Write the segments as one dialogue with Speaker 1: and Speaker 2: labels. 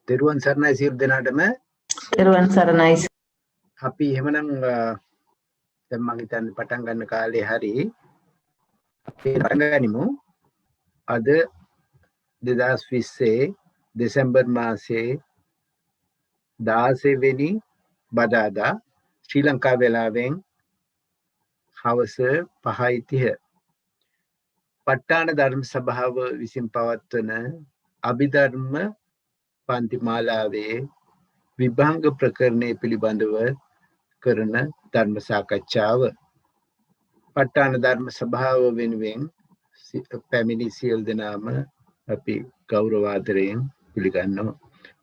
Speaker 1: තෙරුවන් සරණයි සියලු දෙනාටම.
Speaker 2: තෙරුවන් සරණයි.
Speaker 1: අපි එහෙමනම් දැන් මම හිතන්නේ පටන් ගන්න කාලේ හරි අපි පටන් ගනිමු. අද 2020 දෙසැම්බර් මාසයේ 16 වෙනි බදාදා ශ්‍රී ලංකා වේලාවෙන් හවස 5:30 ප ဋ ාණ ධර්ම සභාව විසින් පවත්වන අභිධර්ම පන්ති මාලාවේ විභංග ප්‍රකරණය පිළිබඳව කරන ධර්ම සාකච්ඡාව ප ဋ ාණ ධර්ම සභාව වෙනුවෙන් පැමිණි සියලු දෙනාම අපි ගෞරවාදරයෙන් පිළිගන්නවා.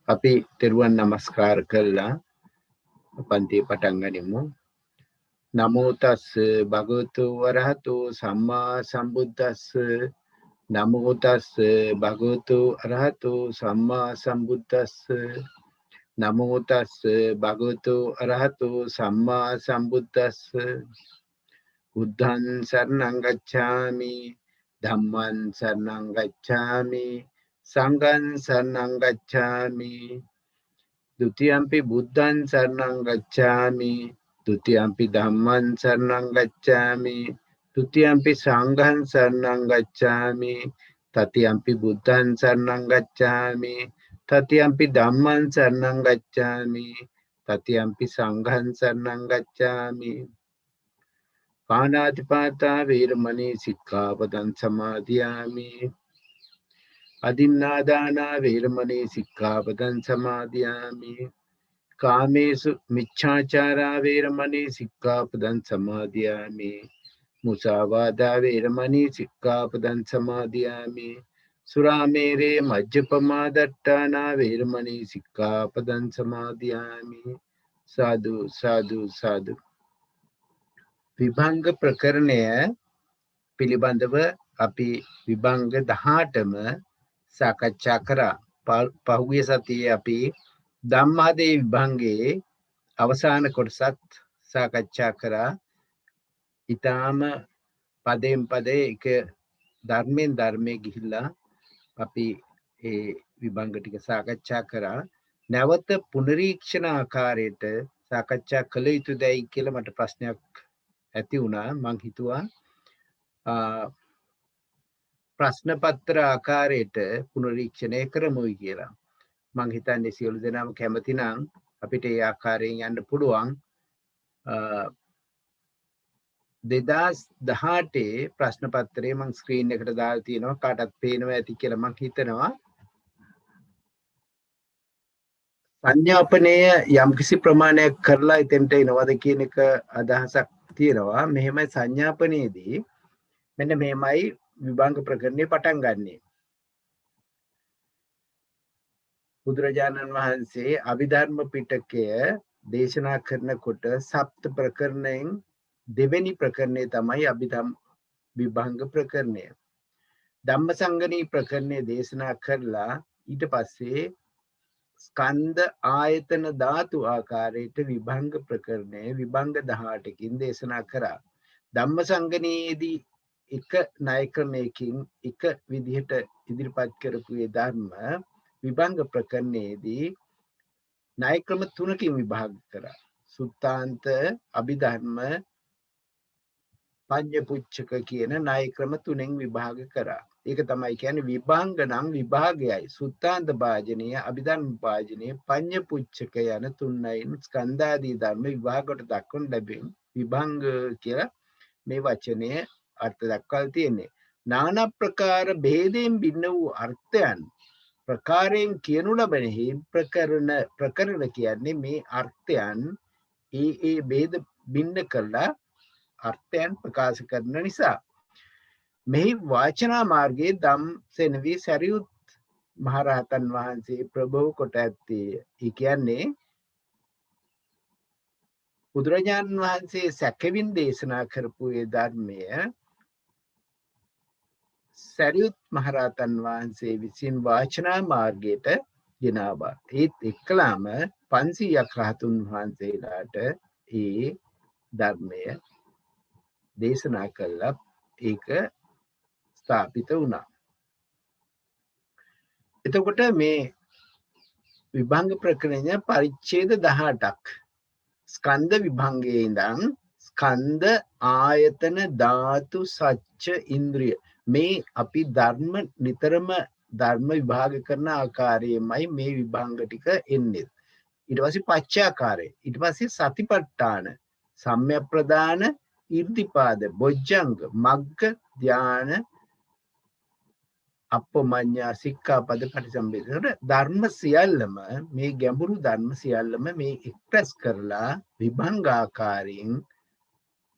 Speaker 1: අපි තෙරුවන් නමස්කාර කළා පන්තිය පටන් ගනිමු. නමෝ තස්ස භගවතු වරහතෝ සම්මා සම්බුද්දස්ස නමෝ තස්ස භගවතු අරහතෝ සම්මා සම්බුද්දස්ස නමෝ තස්ස භගවතු අරහතෝ සම්මා සම්බුද්දස්ස බුද්ධං සරණං ගච්ඡාමි ධම්මං සරණං ගච්ඡාමි සංඝං සරණං ගච්ඡාමි ဒုတိယံ පි බුද්ධං සරණං ගච්ඡාමි ဒုတိယံ පි ධම්මං සරණං ගච්ඡාමි ဒုတိယံ පි සංඝං සරණං ගච්ඡාමි တတိယံ පි බුද්ධං සරණං ගච්ඡාමි တတိယံ පි ධම්මං සරණං ගච්ඡාමි တတိယံ පි සංඝං සරණං ගච්ඡාමි පාණාතිපාතා වේරමණී සික්ඛාපදං සමාදියාමි අදින්නාදානා වේරමණී සික්ඛාපදං සමාදියාමි කාමේසු මිච්ඡාචාරා වේරමණී සික්ඛාපදං සමාදියාමි මුසාවාදා වේරමණී සික්ඛාපදං සමාදියාමි සුරාමේරේ මජ්ජපමා දට්ඨානා වේරමණී සික්ඛාපදං සමාදියාමි සාදු සාදු සාදු. විභංග ප්‍රකරණය පිළිබඳව අපි විභංග 18ම සාකච්ඡා කරා. පහුගිය සතියේ අපි ධම්මාදේ විභංගයේ අවසාන කොටසත් සාකච්ඡා කරා. ඊටාම පදයෙන් පදේ එක ධර්මයෙන් ධර්මයේ ගිහිල්ලා අපි ඒ විභංග ටික සාකච්ඡා කරා. නැවත පුනරීක්ෂණ ආකාරයට සාකච්ඡා කළ යුතුදයි කියලා මට ප්‍රශ්නයක් ඇති වුණා. මං හිතුවා ප්‍රශ්න පත්‍ර ආකාරයට පුනරීක්ෂණය කරමුයි කියලා. මං හිතන්නේ සියලු දෙනාම කැමති නම් අපිට ඒ ආකාරයෙන් යන්න පුළුවන්. 2018 ප්‍රශ්න පත්‍රය මං ස්ක්‍රීන් එකට දාලා තියෙනවා. කාටත් පේනවා ඇති කියලා මං හිතනවා. සංඥාපනය යම්කිසි ප්‍රමාණයක් කරලා එතෙන්ට එනවද කියන එක අදහසක් තියෙනවා. මෙහෙමයි සංඥාපනයේදී මෙන්න මෙහෙමයි විභංග ප්‍රකරණය පටන් ගන්නෙ. බුදුරජාණන් වහන්සේ අභිධර්ම පිටකය දේශනා කරනකොට සප්ත ප්‍රකරණයෙන් දෙවෙනි ප්‍රකරණය තමයි අභිධම් විභංග ප්‍රකරණය. ධම්මසංගණී ප්‍රකරණය දේශනා කරලා ඊට පස්සේ ස්කන්ධ ආයතන ධාතු ආකාරයට විභංග ප්‍රකරණය විභංග 18කින් දේශනා කරා. ධම්මසංගණීයේදී එක ණය ක්‍රමයකින් එක විදිහට ඉදිරිපත් කරපු ඒ ධර්ම විභංග ප්‍රකරණයේදී ණය ක්‍රම 3කින් විභාග කරා. සුත්තාන්ත අභිධර්ම පඤ්ඤපුච්චක කියන ණය ක්‍රම 3න් විභාග කරා. ඒක තමයි කියන්නේ විභංග නම් විභාගයයි. සුත්තාන්ත භාජනීය අභිධර්ම භාජනීය පඤ්ඤපුච්චක යන තුන්යින් ස්කන්ධාදී ධර්ම විභාගයට දක්වන ලැබෙන විභංග කියලා මේ වචනය අර්ථ දක්වලා තියෙන්නේ. නානා ප්‍රකාර භේදයෙන් භින්න වූ අර්ථයන් ප්‍රකාරයෙන් කියනු ලබනෙහි ප්‍රකරණ කියන්නේ මේ අර්ථයන් ඒ ભેද භින්න කරලා අර්ථයන් ප්‍රකාශ කරන නිසා. මෙහි වාචනා මාර්ගයේ ධම්සෙනවි සරියුත් මහරහතන් වහන්සේ ප්‍රභව කොට ඇත්තේ. ඒ කියන්නේ බුදුරජාණන් වහන්සේ සැකවින් දේශනා කරපු ඒ ධර්මය සරියුත් මහරහතන් වහන්සේ විසින් වාචනා මාර්ගයට ගෙනාවා. ඒත් එක්කලාම 500ක් රහතුන් වහන්සේලාට ඒ ධර්මය දේශනා කළා. ඒක ස්ථාපිත වුණා. එතකොට මේ විභංග ප්‍රකරණය පරිච්ඡේද 18ක් ස්කන්ධ විභංගයේ ඉඳන් ස්කන්ධ ආයතන ධාතු සච්ච ඉන්ද්‍රිය මේ අපි ධර්ම නිතරම ධර්ම විභාග කරන ආකාරයෙන්මයි මේ විභංග ටික එන්නේ. ඊට පස්සේ පච්චාකාරය, ඊට පස්සේ සතිපට්ඨාන, සම්‍යක් ප්‍රදාන, ඉර්ධිපාද, බොජ්ජංග, මග්ග, ධාන, අප්පමඤ්ඤා, සික්ඛාපද, පටිසම්භිද ධර්ම සියල්ලම මේ ගැඹුරු ධර්ම සියල්ලම මේ එක්ස්ප්‍රෙස් කරලා විභංගාකාරයෙන්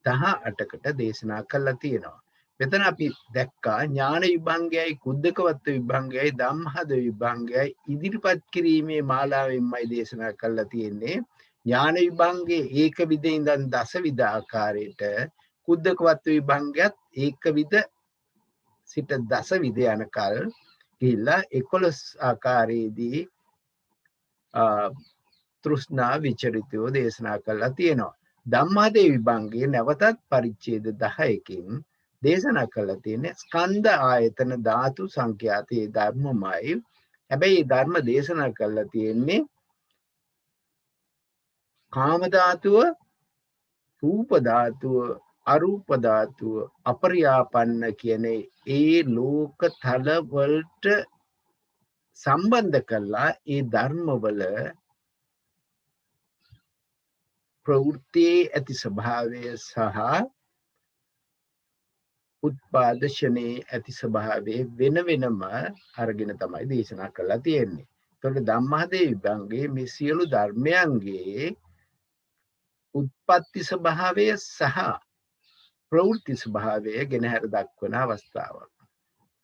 Speaker 1: 18කට දේශනා කරලා තියෙනවා. මෙතන අපි දැක්කා ඥාන විභංගයයි, කුද්දකවත්ත විභංගයයි, ධම්මහද විභංගයයි ඉදිරිපත් කිරීමේ මාලාවෙන්මයි දේශනා කරලා තියෙන්නේ. ඥාන විභංගේ ඒක විද ඉඳන් දසවිධ ආකාරයට, කුද්දකවත්ත විභංගයත් ඒක විද සිට දසවිධ යනකල් ගිහිල්ලා 11 ආකාරයේදී තෘෂ්ණා විචරිතව දේශනා කරලා තියෙනවා. ධම්මහදේ විභංගයේ නැවතත් පරිච්ඡේද 10කින් දේශනා කරලා තියෙන්නේ ස්කන්ධ ආයතන ධාතු සංඛ්‍යාතේ ධර්මමයි. හැබැයි ධර්ම දේශනා කරලා තියෙන්නේ කාම ධාතුව, රූප ධාතුව, අරූප ධාතුව, අපරියාපන්න කියන ඒ ලෝක තල වලට සම්බන්ධ කරලා ඒ ධර්මවල ප්‍රවෘත්තියේ ඇති ස්වභාවය සහ උත්පාදශනයේ ඇති ස්වභාවය වෙන වෙනම අරගෙන තමයි දේශනා කරලා තියෙන්නේ. එතකොට ධම්මහදේ විභංගයේ මේ සියලු ධර්මයන්ගේ උත්පත්ති ස්වභාවය සහ ප්‍රවෘත්ති ස්වභාවය ගෙනහැර දක්වන අවස්ථාවක්.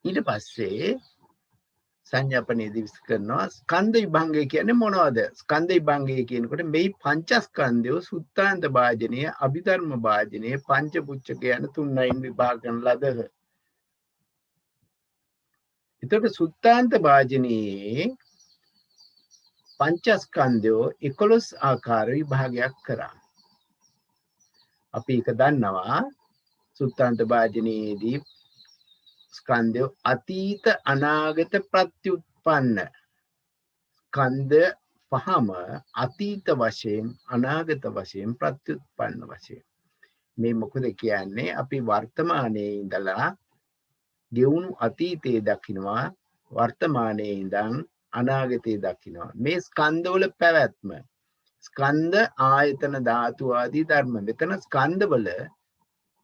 Speaker 1: ඊට පස්සේ සංඥාපනයේදී විස්තර කරනවා ස්කන්ධ විභංගය කියන්නේ මොනවද? ස්කන්ධ විභංගය කියනකොට මේ පංචස්කන්ධය සුත්තාන්ත භාජනීය, අභිධර්ම භාජනීය, පංචපුච්චක යන තුනයින් විභාග කරන ලදහ. එතකොට සුත්තාන්ත භාජනීයේ පංචස්කන්ධය 11 ආකාර විභාගයක් කරා. අපි ඒක දන්නවා. සුත්තාන්ත භාජනයේදී ස්කන්ධය අතීත අනාගත ප්‍රත්‍යুৎපන්න ස්කන්ධ පහම අතීත වශයෙන් අනාගත වශයෙන් ප්‍රත්‍යুৎපන්න වශයෙන් මේ මොකද කියන්නේ අපි වර්තමානයේ ඉඳලා ගෙවුණු අතීතයේ දකින්නවා වර්තමානයේ ඉඳන් අනාගතයේ දකින්නවා මේ ස්කන්ධවල පැවැත්ම ස්කන්ධ ආයතන ධාතු ආදී ධර්ම මෙතන ස්කන්ධවල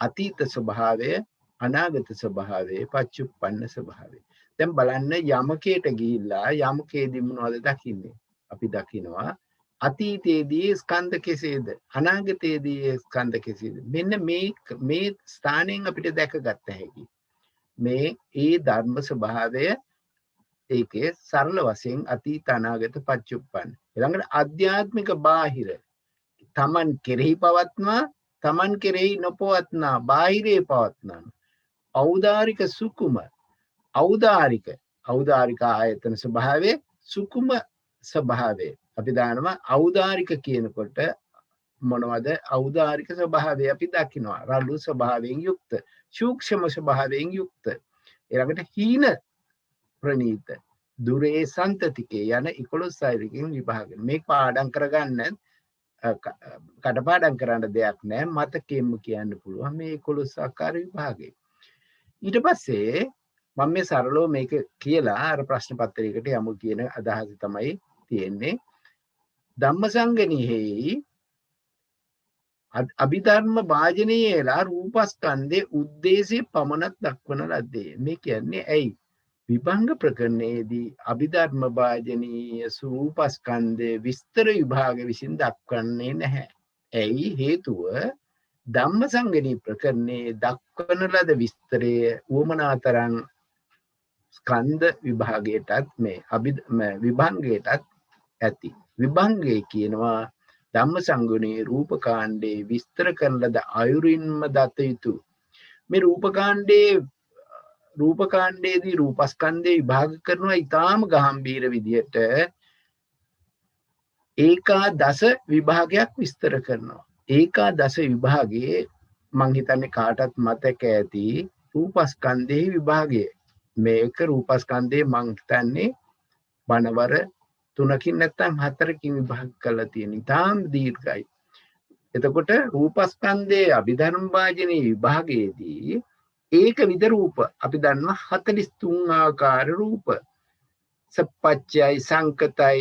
Speaker 1: අතීත ස්වභාවය අනාගත ස්වභාවය පච්චුප්පන්න ස්වභාවය දැන් බලන්න යමකයට ගිහිල්ලා යමකේදී මොනවද දකින්නේ අපි දකිනවා අතීතයේදී ස්කන්ධ කෙසේද අනාගතයේදී ස්කන්ධ කෙසේද මෙන්න මේ ස්ථානයෙන් අපිට දැක ගන්න හැකි මේ ඒ ධර්ම ස්වභාවය ඒකේ සරල වශයෙන් අතීත අනාගත පච්චුප්පන්න ඊළඟට ආධ්‍යාත්මික බාහිර තමන් කෙරෙහි පවත්නා තමන් කෙරෙහි නොපවත්නා බාහිරේ පවත්නා ඖදාරික සුකුම ඖදාරික ආයතන ස්වභාවයේ සුකුම ස්වභාවය අපි දානවා ඖදාරික කියනකොට මොනවද ඖදාරික ස්වභාවය අපි දකිනවා රළු ස්වභාවයෙන් යුක්ත සූක්ෂම ස්වභාවයෙන් යුක්ත ඊළඟට හීන ප්‍රනීත දුරේ සන්තතිකේ යන 11 අයකින් විභාග මේක පාඩම් කරගන්න කටපාඩම් කරන්න දෙයක් නැහැ මතකෙම කියන්න පුළුවන් මේ 11 ආකාර විභාගය ඊට පස්සේ මම මේ සරලව මේක කියලා අර ප්‍රශ්න පත්‍රයකට යමු කියන අදහස තමයි තියෙන්නේ ධම්මසංගණිෙහි අභිධර්ම වාජනීයලා රූපස්කන්ධේ උද්දේශේ පමණක් දක්වන ලද්දේ මේ කියන්නේ ඇයි විභංග ප්‍රකරණයේදී අභිධර්ම වාජනීය රූපස්කන්ධේ විස්තර විභාග විසින් දක්වන්නේ නැහැ ඇයි හේතුව ධම්මසංගණී ප්‍රකරණයේ දක්වන ලද විස්තරය උවමනාතරන් ස්කන්ධ විභාගයටත් මේ විභංගයටත් ඇති විභංගය කියනවා ධම්මසංගණී රූපකාණ්ඩේ විස්තර කරන ලද අයුරින්ම දත යුතු මේ රූපකාණ්ඩයේදී රූපස්කන්ධේ විභාග කරනවා ඊටාම ගාම්භීර විදියට ඒකාදස විභාගයක් විස්තර කරනවා ඒකාදස විභාගයේ මං හිතන්නේ කාටත් මතක ඇති රූපස්කන්ධේ විභාගය මේක රූපස්කන්ධේ මං හිතන්නේ බණවර තුනකින් නැත්නම් හතරකින් විභාග කරලා තියෙන. ඊටාම් දීර්ඝයි. එතකොට රූපස්කන්ධයේ අභිධර්ම වාජනයේ විභාගයේදී ඒක විද රූප අපි දන්නවා 43 ආකාර රූප. සප්පච්චයයි සංකතයි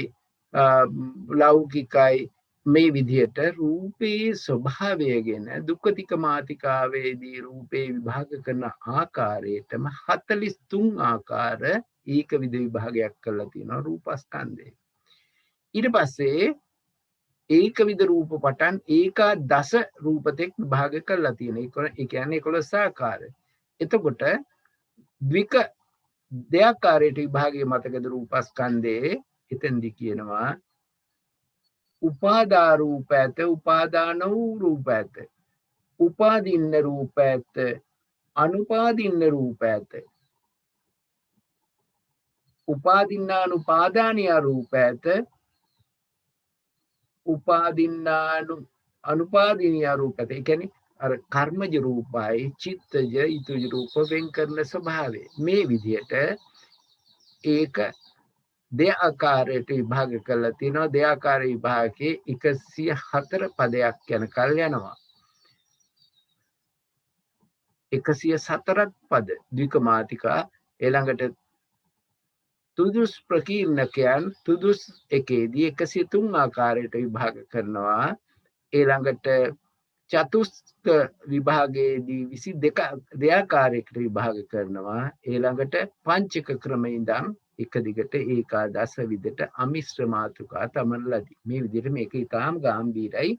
Speaker 1: ලෞකිකයි මේ විදිහට රූපේ ස්වභාවය ගැන දුක්ඛතික මාතිකාවේදී රූපේ විභාග කරන ආකාරයටම 43 ආකාර ඒක විද විභාගයක් කරලා තියෙනවා රූපස්කන්ධේ. ඊට පස්සේ ඒක විද රූප පටන් ඒකා දස රූපතෙක් විභාග කරලා තියෙනවා. ඒ කියන්නේ 11 ආකාර. එතකොට ද්වික දෙආකාරයට විභාගයේ මතකද රූපස්කන්ධයේ එතෙන්දි කියනවා උපාදා රූප ඇත උපාදාන වූ රූප ඇත උපාදින්න රූප ඇත අනුපාදින්න රූප ඇත උපාදින්නානුපාදානිය රූප ඇත උපාදින්නානු අනුපාදිනිය රූප ඇත. ඒ කියන්නේ අර කර්මජ රූපයි චිත්තජ ඊතුජ රූප වෙන් කරන ස්වභාවය මේ විදිහට ඒක දෙආකාරයට විභාග කරලා තියෙනවා. දෙආකාර විභාගයේ 104 පදයක් යනකල් යනවා. 104ක් පද ද්වික මාතිකා ඊළඟට තුදුස් ප්‍රකීර්ණකයන් තුදුස් එකේදී 103 ආකාරයට විභාග කරනවා. ඊළඟට චතුස්ක විභාගයේදී 22 දෙආකාරයකට විභාග කරනවා. ඊළඟට පංචක ක්‍රමයෙන් ඉඳන් එක දිගට ඒකාදස විදට අමිශ්‍ර මාතෘකා තමන ලදී. මේ විදිහට මේක ඊටාම් ගැඹීරයි.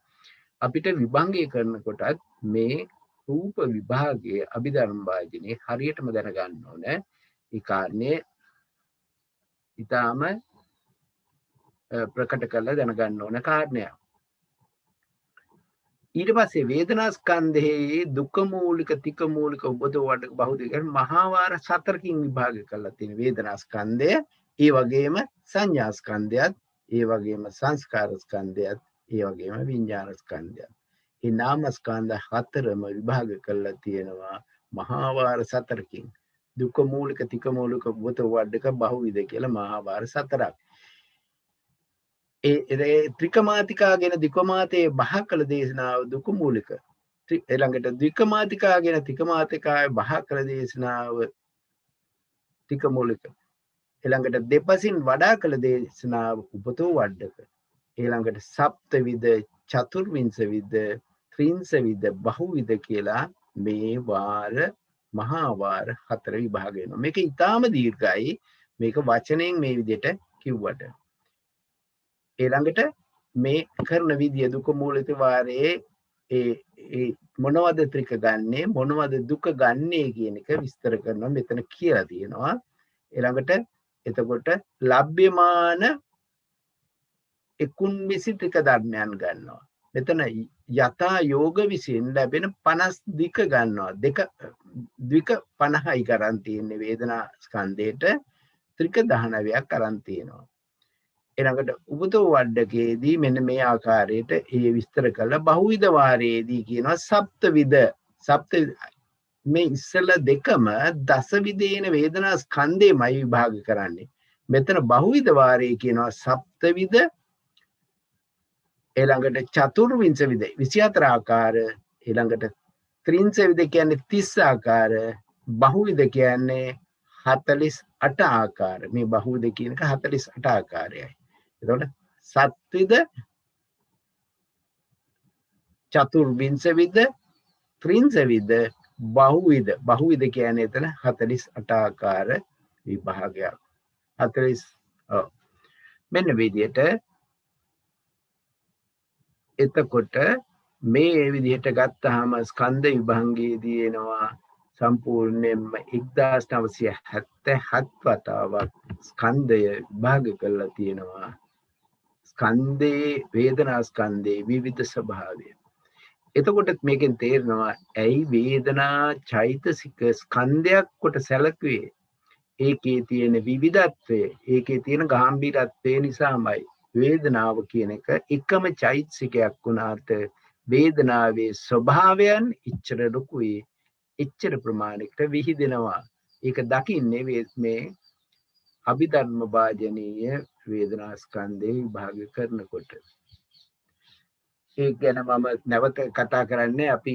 Speaker 1: අපිට විභංගය කරනකොටත් මේ රූප විභාගයේ අභිධර්ම වාජනේ හරියටම දැනගන්න ඕන. ඒ කාරණේ ඊටාම ප්‍රකට කරලා දැනගන්න ඕන කාරණයක්. ඊට පස්සේ වේදනා ස්කන්ධයේ දුක්ඛ මූලික තික මූලික උපදෝ වඩ බහුදේක මහා වාර 4කින් විභාග කරලා තියෙන වේදනා ස්කන්ධය, ඒ වගේම සංඥා ස්කන්ධයත්, ඒ වගේම සංස්කාර ස්කන්ධයත්, ඒ වගේම විඥාන ස්කන්ධයත්. මේ නාම ස්කන්ධ හතරම විභාග කරලා තියෙනවා මහා වාර 4කින්. දුක්ඛ මූලික තික මූලික උපදෝ වඩක බහුවිද කියලා මහා වාර 4ක්. ඒ ත්‍රිකමාතිකා ගැන ද්විකමාතයේ බහ කළ දේශනාව දුක මූලික. ඊළඟට ද්විකමාතිකා ගැන ත්‍රිකමාතිකාවේ බහ කළ දේශනාව තික මූලික. ඊළඟට දෙපසින් වඩා කළ දේශනාව උපතෝ වඩක. ඊළඟට සප්තවිද චතුර්විංශ විද ත්‍රිංශ විද බහුවිද කියලා මේ වාර මහා වාර 4 විභාග වෙනවා. මේක ඊටාම දීර්ඝයි. මේක වචනයෙන් මේ විදිහට කිව්වට. ඊළඟට මේ කරන විදිය දුක මූලික වාරයේ ඒ මොනවද ත්‍රික ගන්නේ මොනවද දුක ගන්නේ කියන එක විස්තර කරනවා මෙතන කියලා තියෙනවා. ඊළඟට එතකොට ලබ්යමාන 19 ත්‍රික ධර්මයන් ගන්නවා. මෙතන යථා යෝග විසින් ලැබෙන 52 ගන්නවා. ද්වික 50යි කරන් තියෙන්නේ වේදනා ස්කන්ධයට ත්‍රික 19ක් කරන් තියෙනවා. ඊළඟට උපතෝ වඩකේදී මෙන්න මේ ආකාරයට ඒ විස්තර කළ බහුවිධ වාරයේදී කියනවා සප්තවිධ මේ ඉස්සල දෙකම දසවිධේන වේදනා ස්කන්ධෙමයි විභාග කරන්නේ. මෙතන බහුවිධ වාරයේ කියනවා සප්තවිධ, ඊළඟට චතුර්විංශ විධ 24 ආකාර, ඊළඟට ත්‍රිංශ විධ කියන්නේ 30 ආකාර, බහුවිධ කියන්නේ 48 ආකාර. මේ බහුවිධ කියන එක 48 ආකාරයයි. එතකොට සත්විද චතුර්විංශ විද ත්‍රිංශ විද බහුවිධ කියන්නේ එතන 48 ආකාර විභාගයක්. 40 මෙන්න විදිහට එතකොට මේ විදිහට ගත්තාම ස්කන්ධ විභංගයේදී එනවා සම්පූර්ණයෙන්ම 1977 වතාවක් ස්කන්ධය විභාග කරලා තියෙනවා. ස්කන්ධේ වේදනා ස්කන්ධේ විවිධ ස්වභාවය. එතකොට මේකෙන් තේරෙනවා ඇයි වේදනා චෛතසික ස්කන්ධයක් කොට සැලකුවේ. ඒකේ තියෙන විවිධත්වය, ඒකේ තියෙන ගැඹීරත්වය නිසාමයි වේදනාව කියන එක එකම චෛතසිකයක් වුණාට වේදනාවේ ස්වභාවයන් ඉච්ඡර ලොකුයි, ඉච්ඡර ප්‍රමාණයකට විහිදෙනවා. ඒක දකින්නේ මේ අභිධර්ම වාජනීය වේදනා ස්කන්ධේ විභාග කරනකොට. ඒ ගැන මම නැවත කතා කරන්නේ අපි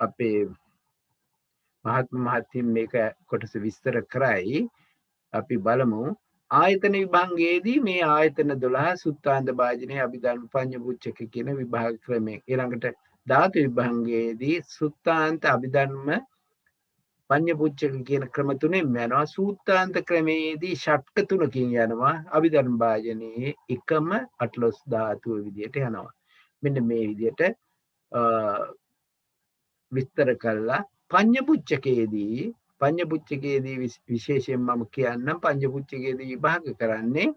Speaker 1: අපේ මහත්මිය මේක කොටස විස්තර කරයි. අපි බලමු ආයතන විභංගයේදී මේ ආයතන 12 සුත්තාන්ත භාජනයේ අභිධර්ම පඤ්ඤපුච්චක කියන විභාග ක්‍රමය. ඊළඟට ධාතු විභංගයේදී සුත්තාන්ත අභිධර්ම පඤ්ඤපුච්චක කියන ක්‍රම තුනෙන් යනවා. සූත්තාන්ත ක්‍රමයේදී ෂට්ක තුනකින් යනවා. අභිධර්ම භාජනයේ එකම අටලොස් ධාතුව විදියට යනවා. මෙන්න මේ විදියට විස්තර කළා. පඤ්ඤපුච්චකයේදී විශේෂයෙන් මම කියන්නම් පඤ්ඤපුච්චකයේදී විභාග කරන්නේ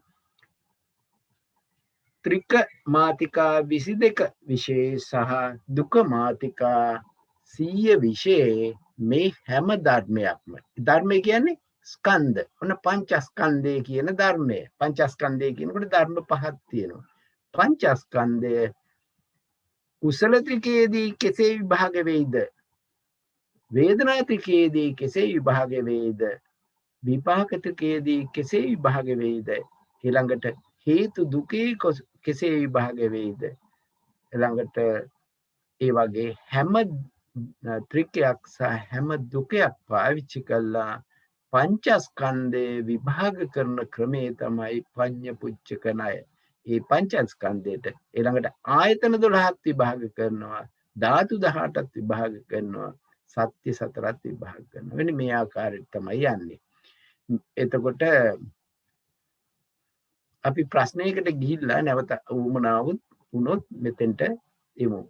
Speaker 1: ත්‍රික මාතිකා 22 විශේෂ සහ දුක මාතිකා 100 විශේෂ මේ හැම ධර්මයක්ම. ධර්මය කියන්නේ ස්කන්ධ. ඔන්න පංචස්කන්ධය කියන ධර්මය. පංචස්කන්ධය කියනකොට ධර්ම පහක් තියෙනවා. පංචස්කන්ධය කුසල ත්‍රිකයේදී කෙසේ විභාග වෙයිද? වේදනා ත්‍රිකයේදී කෙසේ විභාග වෙයිද? විපාක ත්‍රිකයේදී කෙසේ විභාග වෙයිද? ඊළඟට හේතු දුකේ කෙසේ විභාග වෙයිද? ඊළඟට ඒ වගේ හැම ත්‍රිකයක් සහ හැම දුකයක් පාවිච්චි කළා පංචස්කන්ධේ විභාග කරන ක්‍රමය තමයි පඤ්ඤපුච්චක ණය. ඒ පංචස්කන්ධයට ඊළඟට ආයතන 12ක් විභාග කරනවා, ධාතු 18ක් විභාග කරනවා, සත්‍ය 4ක් විභාග කරනවා. වෙන මේ ආකාරයට තමයි යන්නේ. එතකොට අපි ප්‍රශ්නයකට ගිහිල්ලා නැවත උවමනාවුත් වුණොත් මෙතෙන්ට එමු.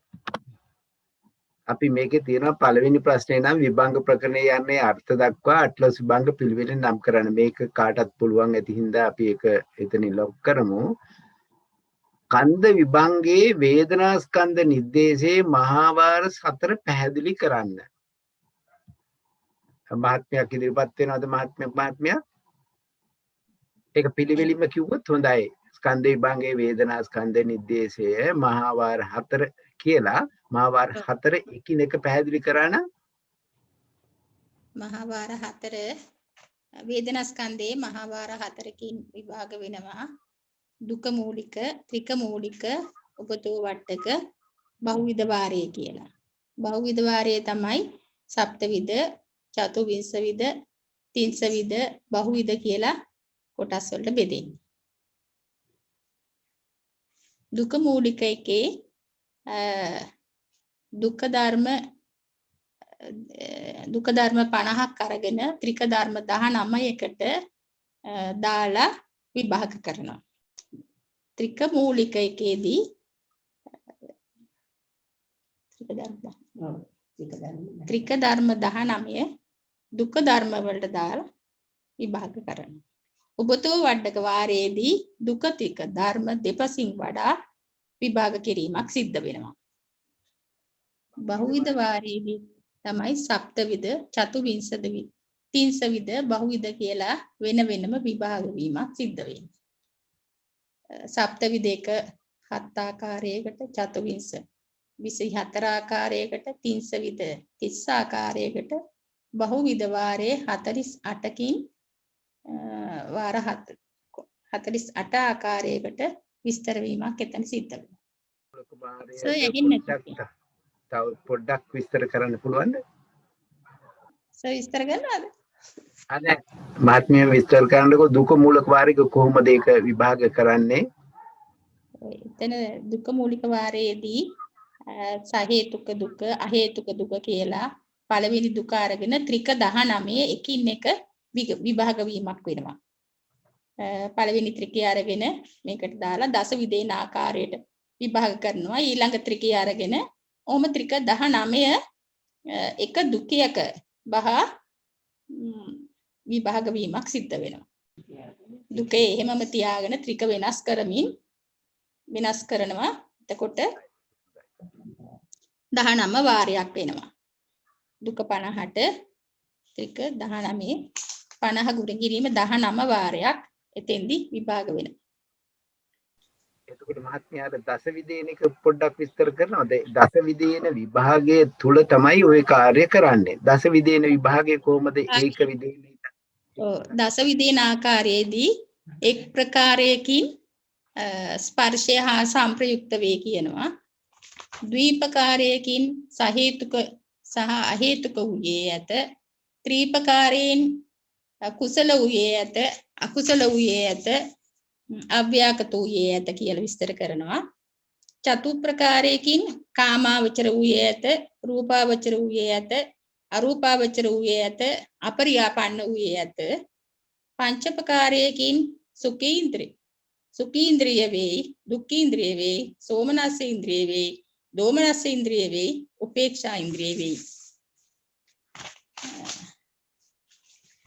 Speaker 1: අපි මේකේ තියෙනවා පළවෙනි ප්‍රශ්නේ නම් විභංග ප්‍රකරණේ යන්නේ අර්ථ දක්වා අටලොස් විභංග පිළිවෙලින් නම් කරන්න. මේක කාටත් පුළුවන් ඇති හින්දා අපි ඒක එතනින් ලොක් කරමු. කන්ද විභංගයේ වේදනා ස්කන්ධ නිर्देशයේ මහාවාර 4 පැහැදිලි කරන්න. මහත්මයක් ඉදිරිපත් වෙනවද මහත්මයා? ඒක පිළිවෙලින්ම කිව්වොත් හොඳයි. ස්කන්ධ විභංගයේ වේදනා ස්කන්ධ නිर्देशය මහාවාර 4 කියලා මහාවාර 4 එකිනෙක පැහැදිලි කරා නම්
Speaker 3: මහාවාර 4 වේදනා ස්කන්ධයේ මහාවාර 4කින් විභාග වෙනවා. දුක මූලික, ත්‍රික මූලික, උපතෝ වට්ටක, බහුවිධ වාරය කියලා. බහුවිධ වාරය තමයි සප්තවිධ, චතුවිංශවිධ, තින්සවිධ, බහුවිධ කියලා කොටස් වලට බෙදෙන්නේ. දුක මූලික එකේ දුක්ඛ ධර්ම 50ක් අරගෙන ත්‍රික ධර්ම 19කට දාලා විභාග කරනවා. ත්‍රික මූලික එකේදී ත්‍රික ධර්ම 19 දුක්ඛ ධර්ම වලට දාලා විභාග කරනවා. උපතෝ වඩක වාරයේදී දුක ත්‍රික ධර්ම දෙපසින් වඩා විභාග කිරීමක් සිද්ධ වෙනවා. බහුවිධ වාරයේදී තමයි සප්තවිධ, චතුවිංශවිධ, තින්සවිධ, බහුවිධ කියලා වෙන වෙනම විභාග වීමක් සිද්ධ වෙනවා. සප්තවිධ එක 7 ආකාරයකට, චතුවිංශ 24 ආකාරයකට, තින්සවිධ 30 ආකාරයකට, බහුවිධ වාරයේ 48කින් වාර 48 ආකාරයකට විස්තර වීමක් එතන සිද්ධ වෙනවා.
Speaker 1: තව පොඩ්ඩක් විස්තර කරන්න පුළුවන්ද?
Speaker 3: විස්තර කරනවද?
Speaker 1: අනේ මාත්මිය විස්තර කරන්නකො දුක මූලික වාරික කොහොමද ඒක විභාග කරන්නේ?
Speaker 3: එතන දුක මූලික වාරයේදී සහේතුක දුක, අහේතුක දුක කියලා පළවෙනි දුක අරගෙන ත්‍රික 19 එකින් එක විභාග වීමක් වෙනවා. පළවෙනි ත්‍රිකය අරගෙන මේකට දාලා දස විදේන ආකාරයට විභාග කරනවා. ඊළඟ ත්‍රිකය අරගෙන ඕම ත්‍රික 19 එක දුකයක බහ විභාග වීමක් සිද්ධ වෙනවා. දුකේ එහෙමම තියාගෙන ත්‍රික වෙනස් කරනවා. එතකොට 19 වාරයක් වෙනවා. දුක 50ට ත්‍රික 19 50 ගුණ කිරීම 19 වාරයක් එතෙන්දී විභාග වෙනවා.
Speaker 1: එතකොට මහත්මයාට දස විදේනික පොඩ්ඩක් විස්තර කරනවද? දස විදේන විභාගයේ තුල තමයි ওই කාර්ය කරන්නේ. දස විදේන විභාගයේ කොහොමද ඒක විදේන?
Speaker 3: දස විදේන ආකාරයේදී එක් ප්‍රකාරයකින් ස්පර්ශය හා සංප්‍රයුක්ත වේ කියනවා. ද්විපකාරයකින් සහේතුක සහ අහේතුක වූයේ ඇත. ත්‍රිපකාරයෙන් කුසල වූයේ ඇත, අකුසල වූයේ ඇත, අව්‍යාකත වූයේ ඇත කියලා විස්තර කරනවා. චතුප්‍රකාරයකින් කාමාවචර වූයේ ඇත, රූපාවචර වූයේ ඇත, අරූපාවචර වූයේ ඇත, අපරියාපන්න වූයේ ඇත. පංචපකාරයකින් සුඛීන්ද්‍රිය වේ, දුක්ඛීන්ද්‍රිය වේ, සෝමනස්ස ඉන්ද්‍රිය වේ, දෝමනස්ස ඉන්ද්‍රිය වේ, උපේක්ෂා ඉන්ද්‍රිය වේ.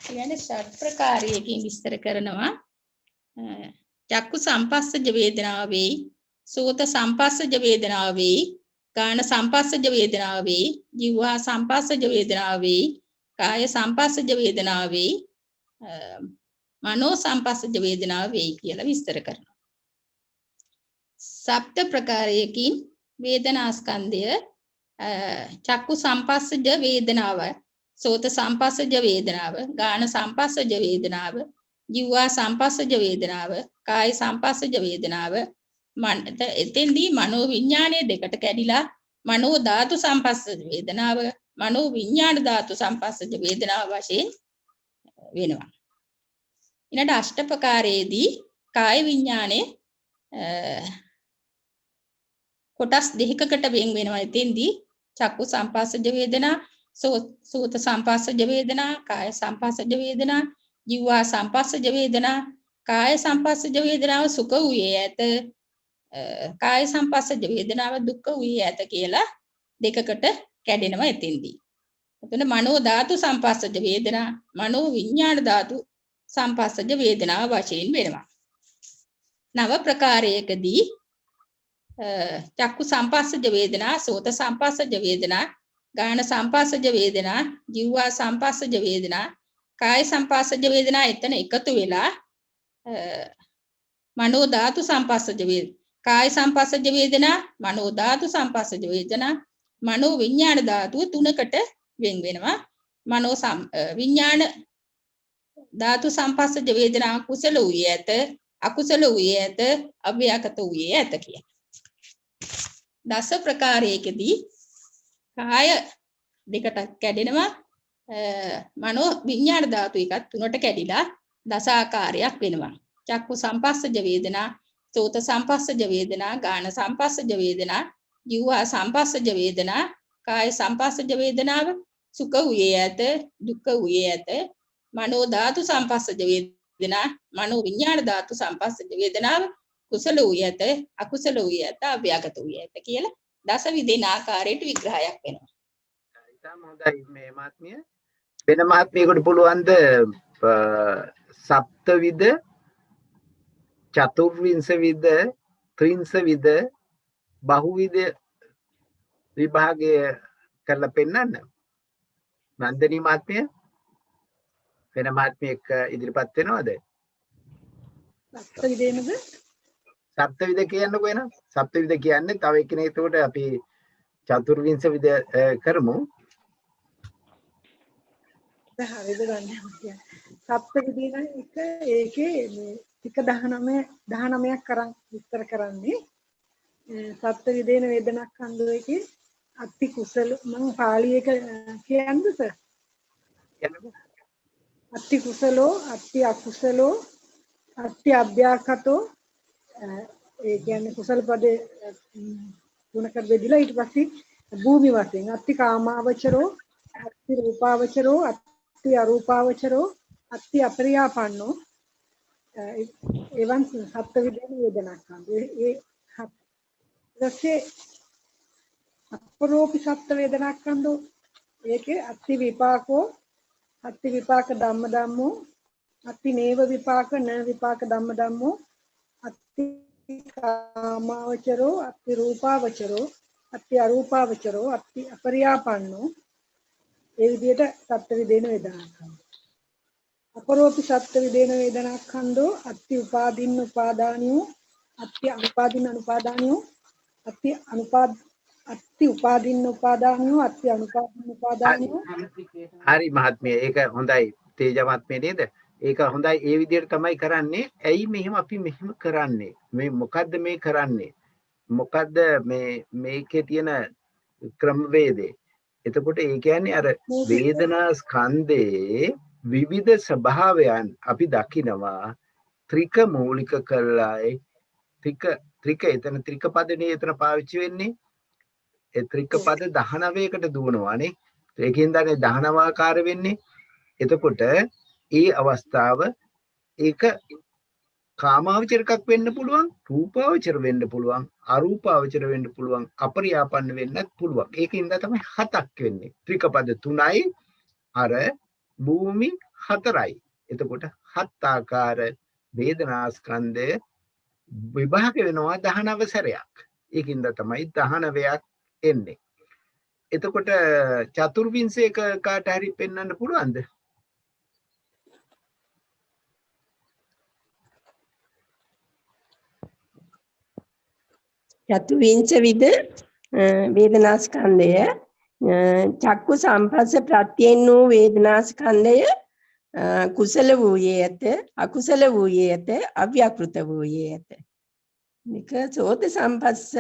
Speaker 3: කියන්නේ ෂඩ් ප්‍රකාරයකින් විස්තර කරනවා. චක්කු සම්පස්සජ වේදනාව වේ, සෝත සම්පස්සජ වේදනාව වේ, කාන සම්පස්සජ වේදනාව වේ, ජීවහා සම්පස්සජ වේදනාව වේ, කාය සම්පස්සජ වේදනාව වේ, මනෝ සම්පස්සජ වේදනාව වේ කියලා විස්තර කරනවා. සප්ත ප්‍රකාරයකින් වේදනා ස්කන්ධය චක්කු සම්පස්සජ වේදනාව, සෝත සම්පස්සජ වේදනාව, ගාන සම්පස්සජ වේදනාව, ජීවා සම්පස්සජ වේදනාව, කාය සම්පස්සජ වේදනාව, එතෙන්දී මනෝ විඥානයේ දෙකට කැඩිලා මනෝ ධාතු සම්පස්සජ වේදනාව, මනෝ විඥාන ධාතු සම්පස්සජ වේදනාව වශයෙන් වෙනවා. ඊළඟ අෂ්ටපකාරයේදී කාය විඥානයේ කොටස් දෙකකට වෙන් වෙනවා. එතෙන්දී චක්කු සම්පස්සජ වේදනා, සෝත සම්පස්සජ වේදනා, කාය සම්පස්සජ වේදනා, ජීවා සම්පස්සජ වේදනා. කාය සම්පස්සජ වේදනාව සුඛ වූයේ ඇත, කාය සම්පස්සජ වේදනාව දුක්ඛ වූයේ ඇත කියලා දෙකකට කැඩෙනවා එතෙන්දී. එතන මනෝ ධාතු සම්පස්සජ වේදනා, මනෝ විඥාන ධාතු සම්පස්සජ වේදනාව වශයෙන් වෙනවා. නව ප්‍රකාරයකදී චක්කු සම්පස්සජ වේදනා, සෝත සම්පස්සජ වේදනා, ගාන සම්පස්සජ වේදනා, ජීවා සම්පස්සජ වේදනා, කාය සම්පස්සජ වේදනා එතන එකතු වෙලා මනෝ ධාතු සම්පස්සජ වේදනා, කාය සම්පස්සජ වේදනා, මනෝ ධාතු සම්පස්සජ වේදනා, මනෝ විඥාන ධාතුව තුනකට වෙන් වෙනවා. මනෝ විඥාන ධාතු සම්පස්සජ වේදනා කුසල වූයේ ඇත, අකුසල වූයේ ඇත, අව්‍යාකත වූයේ ඇත කියන. දස ප්‍රකාරයකදී කාය දෙකට කැඩෙනවා. මනෝ විඥාන ධාතු එකත් තුනට කැඩිලා දස ආකාරයක් වෙනවා. චක්කු සම්පස්සජ වේදනා, සෝත සම්පස්සජ වේදනා, ගාන සම්පස්සජ වේදනා, ජීවා සම්පස්සජ වේදනා, කාය සම්පස්සජ වේදනාව සුඛ වූයේ ඇත, දුක්ඛ වූයේ ඇත, මනෝ ධාතු සම්පස්සජ වේදනා, මනෝ විඥාන ධාතු සම්පස්සජ වේදනාව කුසල වූයේ ඇත, අකුසල වූයේ ඇත, අව්‍යාකත වූයේ ඇත කියලා දස විදෙන ආකාරයට විග්‍රහයක් වෙනවා.
Speaker 1: ඉතාම හොඳයි මේ මාත්මිය. වෙන මාත්මියකට පුළුවන්ද සප්තවිද, චතුර්විංශ විද, ත්‍රිංශ විද, බහුවිද විභාගය කරලා පෙන්නන්න? නන්දනී මාත්මිය වෙන මාත්මියෙක් ඉදිරිපත් වෙනවද?
Speaker 4: සප්තවිදේනද?
Speaker 1: සප්තවිද කියන්නකෝ එන. සප්තවිද කියන්නේ තව එක්කෙනෙක්. එතකොට අපි චතුර්විංශ විද කරමු.
Speaker 4: හරිද ගන්න. සප්තවිදේන එක ඒකේ මේ ටික 19ක් කරන් විස්තර කරන්නේ. සප්තවිදේන වේදනක් හන්දෝ එකේ අත්ති කුසල මම පාළි එක කියන්නද සර්? අත්ති කුසලෝ, අත්ති අකුසලෝ, අත්ති අභ්‍යාකතෝ, ඒ කියන්නේ කුසල පදේ තුනකට බෙදලා ඊට පස්සේ භූමි වශයෙන් අත්ති කාමාවචරෝ, අත්ති රූපාවචරෝ, අත්ති අරූපාවචරෝ, අත්ති අපරියාපන්නෝ, එවන් සප්තවිදේන වේදනක් හන්දෝ. ඒ ඊටසේ අපරෝපි සප්ත වේදනක් හන්දෝ ඒකේ අත්ති විපාකෝ, අත්ති විපාක ධම්ම ධම්මෝ, අත්ති නේව විපාක න විපාක ධම්ම ධම්මෝ, අත්ති කාමාවචරෝ, අත්ති රූපාවචරෝ, අත්ති අරූපාවචරෝ, අත්ති අපරියාපන්නෝ. ඒ විදිහට සප්තවිදේන වේදනක් හන්දෝ. අපරෝපි සප්තවිදේන වේදනක් හන්දෝ අත්ති උපාදින්න උපාදානියෝ, අත්ති අනුපාදින්න අනුපාදානියෝ, අත්ති උපාදින්න උපාදානියෝ, අත්ති අනුපාදින්න උපාදානියෝ.
Speaker 1: හරි මහත්මිය, ඒක හොඳයි. තේජ මහත්මිය නේද? ඒක හොඳයි ඒ විදිහට තමයි කරන්නේ. ඇයි මෙහෙම අපි මෙහෙම කරන්නේ? මේ මොකද්ද මේ කරන්නේ? මොකද්ද මේකේ තියෙන ක්‍රමවේදය? එතකොට ඒ කියන්නේ අර වේදනා ස්කන්ධයේ විවිධ ස්වභාවයන් අපි දකිනවා ත්‍රික මූලික කරලායි ත්‍රික එතන ත්‍රික පදනේ එතන පාවිච්චි වෙන්නේ. ඒ ත්‍රික පද 19කට දුවනවානේ. ඒකෙන් තමයි 19 ආකාර වෙන්නේ. එතකොට ඒ අවස්ථාව ඒක කාමාවචර එකක් වෙන්න පුළුවන්, රූපාවචර වෙන්න පුළුවන්, අරූපාවචර වෙන්න පුළුවන්, අපරියාපන්න වෙන්නත් පුළුවන්. ඒකින්ද තමයි 7ක් වෙන්නේ. ත්‍රිකපද 3යි අර භූමි 4යි. එතකොට 7 ආකාර වේදනා ස්කන්ධය විභාග වෙනවා 19 සැරයක්. ඒකින්ද තමයි 19ක් එන්නේ. එතකොට චතුර්විංශයක කාට හරි පෙන්වන්න පුළුවන්ද?
Speaker 5: චතුවිංශ විද වේදනාස්කන්ධය චක්කු සම්පස්ස ප්‍රත්‍යයෙන් වූ වේදනාස්කන්ධය කුසල වූයේ ඇත අකුසල වූයේ ඇත අව්‍යාකෘත වූයේ ඇත. මේක සෝත සම්පස්ස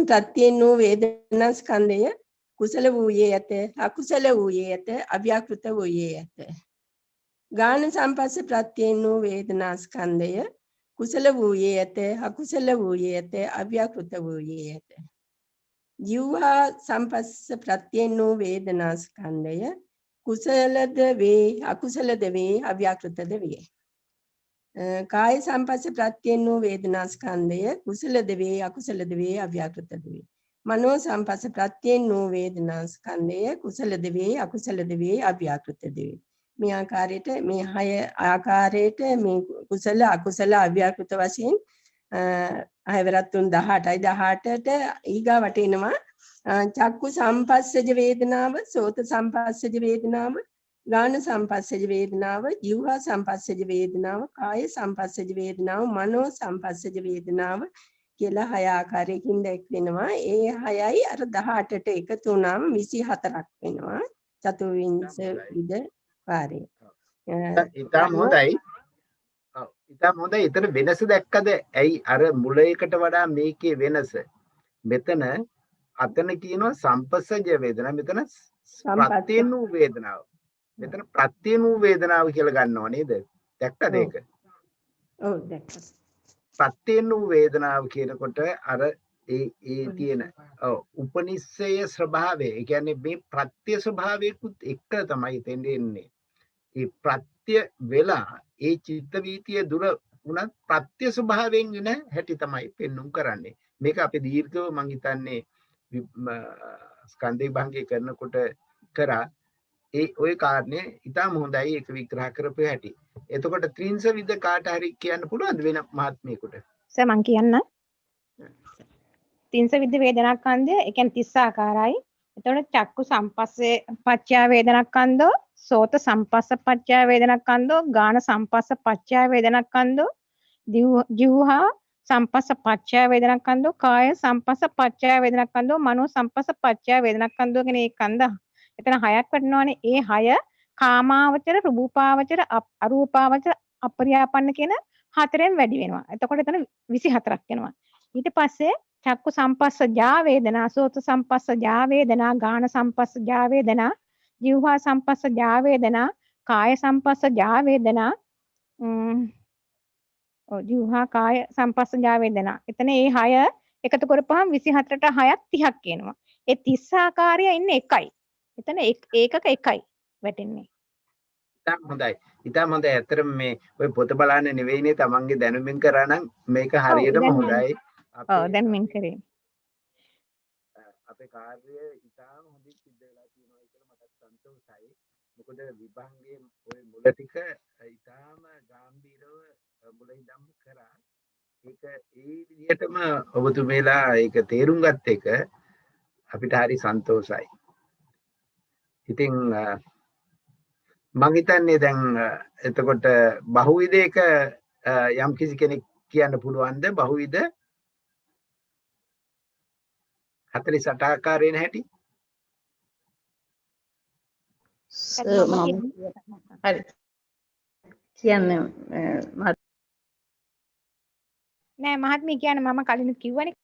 Speaker 5: ප්‍රත්‍යයෙන් වූ වේදනාස්කන්ධය කුසල වූයේ ඇත අකුසල වූයේ ඇත අව්‍යාකෘත වූයේ ඇත. ගාන සම්පස්ස ප්‍රත්‍යයෙන් වූ වේදනාස්කන්ධය කුසල වූයේ ඇත අකුසල වූයේ ඇත අව්‍යාකෘත වූයේ ඇත. ජීවා සම්පස්ස ප්‍රත්‍යයෙන් වූ වේදනාස්කන්ධය කුසලද වේ අකුසලද වේ අව්‍යාකෘතද වේ. කාය සම්පස්ස ප්‍රත්‍යයෙන් වූ වේදනාස්කන්ධය කුසලද වේ අකුසලද වේ අව්‍යාකෘතද වේ. මනෝ සම්පස්ස ප්‍රත්‍යයෙන් වූ වේදනාස්කන්ධය කුසලද වේ අකුසලද වේ අව්‍යාකෘතද වේ. මේ ආකාරයට මේ 6 ආකාරයට මේ කුසල අකුසල අව්‍යාකෘත වශයෙන් අයවරත් 18යි 18ට ඊගාවට එනවා චක්කු සම්පස්සජ වේදනාව සෝත සම්පස්සජ වේදනාව ගාන සම්පස්සජ වේදනාව ජීවා සම්පස්සජ වේදනාව කාය සම්පස්සජ වේදනාව මනෝ සම්පස්සජ වේදනාව කියලා 6 ආකාරයකින් දැක්වෙනවා. ඒ 6යි අර 18ට එකතු වුණාම 24ක් වෙනවා චතුර්විංශ විද වාරය.
Speaker 1: ඉතාම හොඳයි. ඔව් ඉතාම හොඳයි. එතන වෙනස දැක්කද? ඇයි අර මුල එකට වඩා මේකේ වෙනස? මෙතන අතන කියනවා සම්පස්සජ වේදනා, මෙතන ප්‍රත්‍යයෙන් වූ වේදනාව. මෙතන ප්‍රත්‍යයෙන් වූ වේදනාව කියලා ගන්නව නේද? දැක්කද ඒක?
Speaker 5: ඔව් දැක්කා.
Speaker 1: ප්‍රත්‍යයෙන් වූ වේදනාව කියනකොට අර ඒ තියෙන උපනිස්සය ස්වභාවය, ඒ කියන්නේ මේ ප්‍රත්‍ය ස්වභාවයකුත් එක්ක තමයි තෙන්නේ. ඒ ප්‍රත්‍ය වෙලා ඒ චිත්ත වීතිය දුර උනත් ප්‍රත්‍ය ස්වභාවයෙන් එන හැටි තමයි පෙන්눔 කරන්නේ. මේක අපි දීර්ඝව මං හිතන්නේ ස්කන්ධ විභංගය කරනකොට කරා ඒ ওই කාරණේ ඉතාම හොඳයි ඒක විග්‍රහ කරපු හැටි. එතකොට ත්‍රිංශ විද කාට හරි කියන්න පුළුවන්ද වෙන මහත්මයෙකුට?
Speaker 6: සර් මං කියන්න. ත්‍රිංශ විද වේදනාස්කන්ධය ඒ කියන්නේ 30 ආකාරයි. එතකොට චක්කු සම්පස්සේ පච්චය වේදනාස්කන්ධෝ සෝත සම්පස්ස පච්චය වේදනාස්කන්ධෝ ගාන සම්පස්ස පච්චය වේදනාස්කන්ධෝ ජීවහා සම්පස්ස පච්චය වේදනාස්කන්ධෝ කාය සම්පස්ස පච්චය වේදනාස්කන්ධෝ මනෝ සම්පස්ස පච්චය වේදනාස්කන්ධෝ කියන ඒ කන්ද එතන 6ක් වටනවානේ. ඒ 6 කාමාවචර රූපාවචර අරූපාවචර අපරියාපන්න කියන 4ෙන් වැඩි වෙනවා. එතකොට එතන 24ක් වෙනවා. ඊට පස්සේ චක්කු සම්පස්සජා වේදනා සෝත සම්පස්සජා වේදනා ගාන සම්පස්සජා වේදනා ජීවහා සම්පස්සජා වේදනා කාය සම්පස්සජා වේදනා ජීවහා කාය සම්පස්සජා වේදනා. එතන මේ 6 එකතු කරපුවාම 24ට 6ක් 30ක් එනවා. ඒ 30 ආකාරය ඉන්නේ එකයි. එතන ඒකක එකයි වැටෙන්නේ.
Speaker 1: ඉතාම හොඳයි. ඉතාම හොඳයි. ඇත්තටම මේ ඔය පොත බලන්න නෙවෙයිනේ තමන්ගේ දැනුමින් කරා නම් මේක හරියටම හොඳයි.
Speaker 6: ඔව් දැන් මින් කරේ.
Speaker 1: අපේ කාර්යය ඉතාම හොඳින් සිද්ධ වෙලා තියෙනවා කියලා මට සන්තෝෂයි. මොකද විභංගයේ ඔය මුල ටික ඉතාම ගැඹීරව මුල ඉඳන් කරා. ඒක ඒ විදිහටම ඔබතුමීලා ඒක තේරුම් ගත්ත එක අපිට හරි සන්තෝෂයි. ඉතින් මම හිතන්නේ දැන් එතකොට බහුවිධයක යම් කිසි කෙනෙක් කියන්න පුළුවන්ද බහුවිධ 48 ආකාරයෙන් හැටි?
Speaker 2: හරි. කියන්නේ
Speaker 6: නෑ මහත්මිය කියන්නේ මම කලින් කිව්වනේ.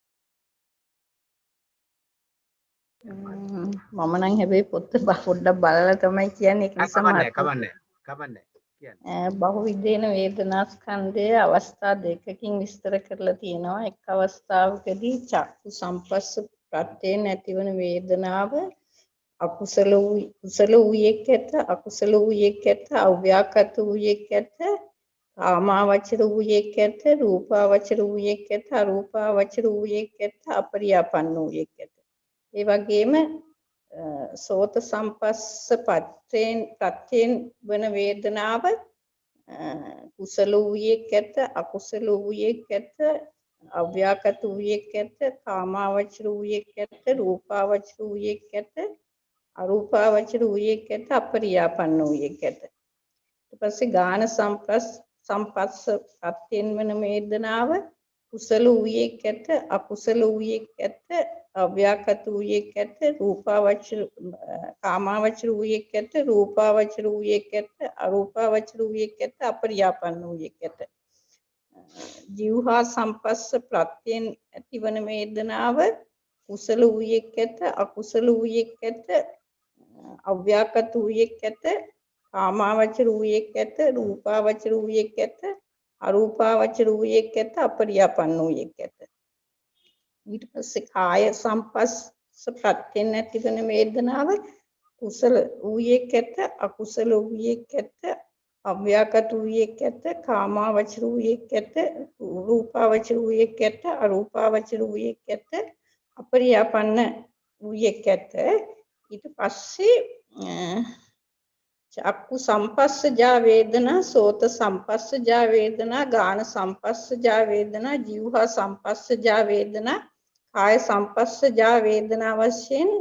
Speaker 2: මම නම් හැබැයි පොත් පොඩ්ඩක් බලලා තමයි කියන්නේ ඒක නිසා
Speaker 1: කමන්නේ
Speaker 2: මහත්මිය
Speaker 1: කමන්නේ කියන්නේ
Speaker 2: බහුවිධේන වේදනා ස්කන්ධයේ අවස්ථා දෙකකින් විස්තර කරලා තියෙනවා. එක් අවස්ථාවකදී චක්කු සම්පස්ස ප්‍රත්‍යයෙන් ඇතිවන වේදනාව අකුසල වූ කුසල වූයෙක් ඇත, අකුසල වූයෙක් ඇත, අව්‍යාකෘත වූයෙක් ඇත, කාමාවචර වූයෙක් ඇත, රූපාවචර වූයෙක් ඇත, අරූපාවචර වූයෙක් ඇත, අපරියාපන්න වූයෙක් ඇත. ඒ වගේම සෝත සම්පස්ස ප්‍රත්‍යයෙන් වන වේදනාව කුසල වූයෙක් ඇත, අකුසල වූයෙක් ඇත, අව්‍යාකෘත වූයෙක් ඇත, කාමාවචර වූයෙක් ඇත, රූපාවචර වූයෙක් ඇත, අරූපාවචර වූයෙක් ඇත, අපරියාපන්න වූයෙක් ඇත. ඊට පස්සේ ගාන සම්පස්ස ප්‍රත්‍යයෙන් වන වේදනාව කුසල වූයෙක් ඇත, අකුසල වූයෙක් ඇත, අව්‍යාකෘත වූයෙක් ඇත, රූපාවචර කාමාවචර වූයෙක් ඇත, රූපාවචර වූයෙක් ඇත, අරූපාවචර වූයෙක් ඇත, අපරියාපන්න වූයෙක් ඇත. ජීවහා සම්පස්ස ප්‍රත්‍යයෙන් ඇතිවන වේදනාව කුසල වූයෙක් ඇත, අකුසල වූයෙක් ඇත, අව්‍යාකෘත වූයෙක් ඇත, කාමාවචර වූයෙක් ඇත, රූපාවචර වූයෙක් ඇත, අරූපාවචර වූයෙක් ඇත, අපරියාපන්න වූයෙක් ඇත. ඊට පස්සේ කාය සම්පස්ස ප්‍රත්‍යයෙන් ඇතිවන වේදනාව කුසල වූයෙක් ඇත, අකුසල වූයෙක් ඇත, අව්‍යාකෘත වූයෙක් ඇත, කාමාවචර වූයෙක් ඇත, රූපාවචර වූයෙක් ඇත, අරූපාවචර වූයෙක් ඇත, අපරියාපන්න වූයෙක් ඇත. ඊට පස්සේ චක්කු සම්පස්සජා වේදනා, සෝත සම්පස්සජා වේදනා, ගාන සම්පස්සජා වේදනා, જીවහා සම්පස්සජා වේදනා, කාය සම්පස්සජා වේදනා වශයෙන්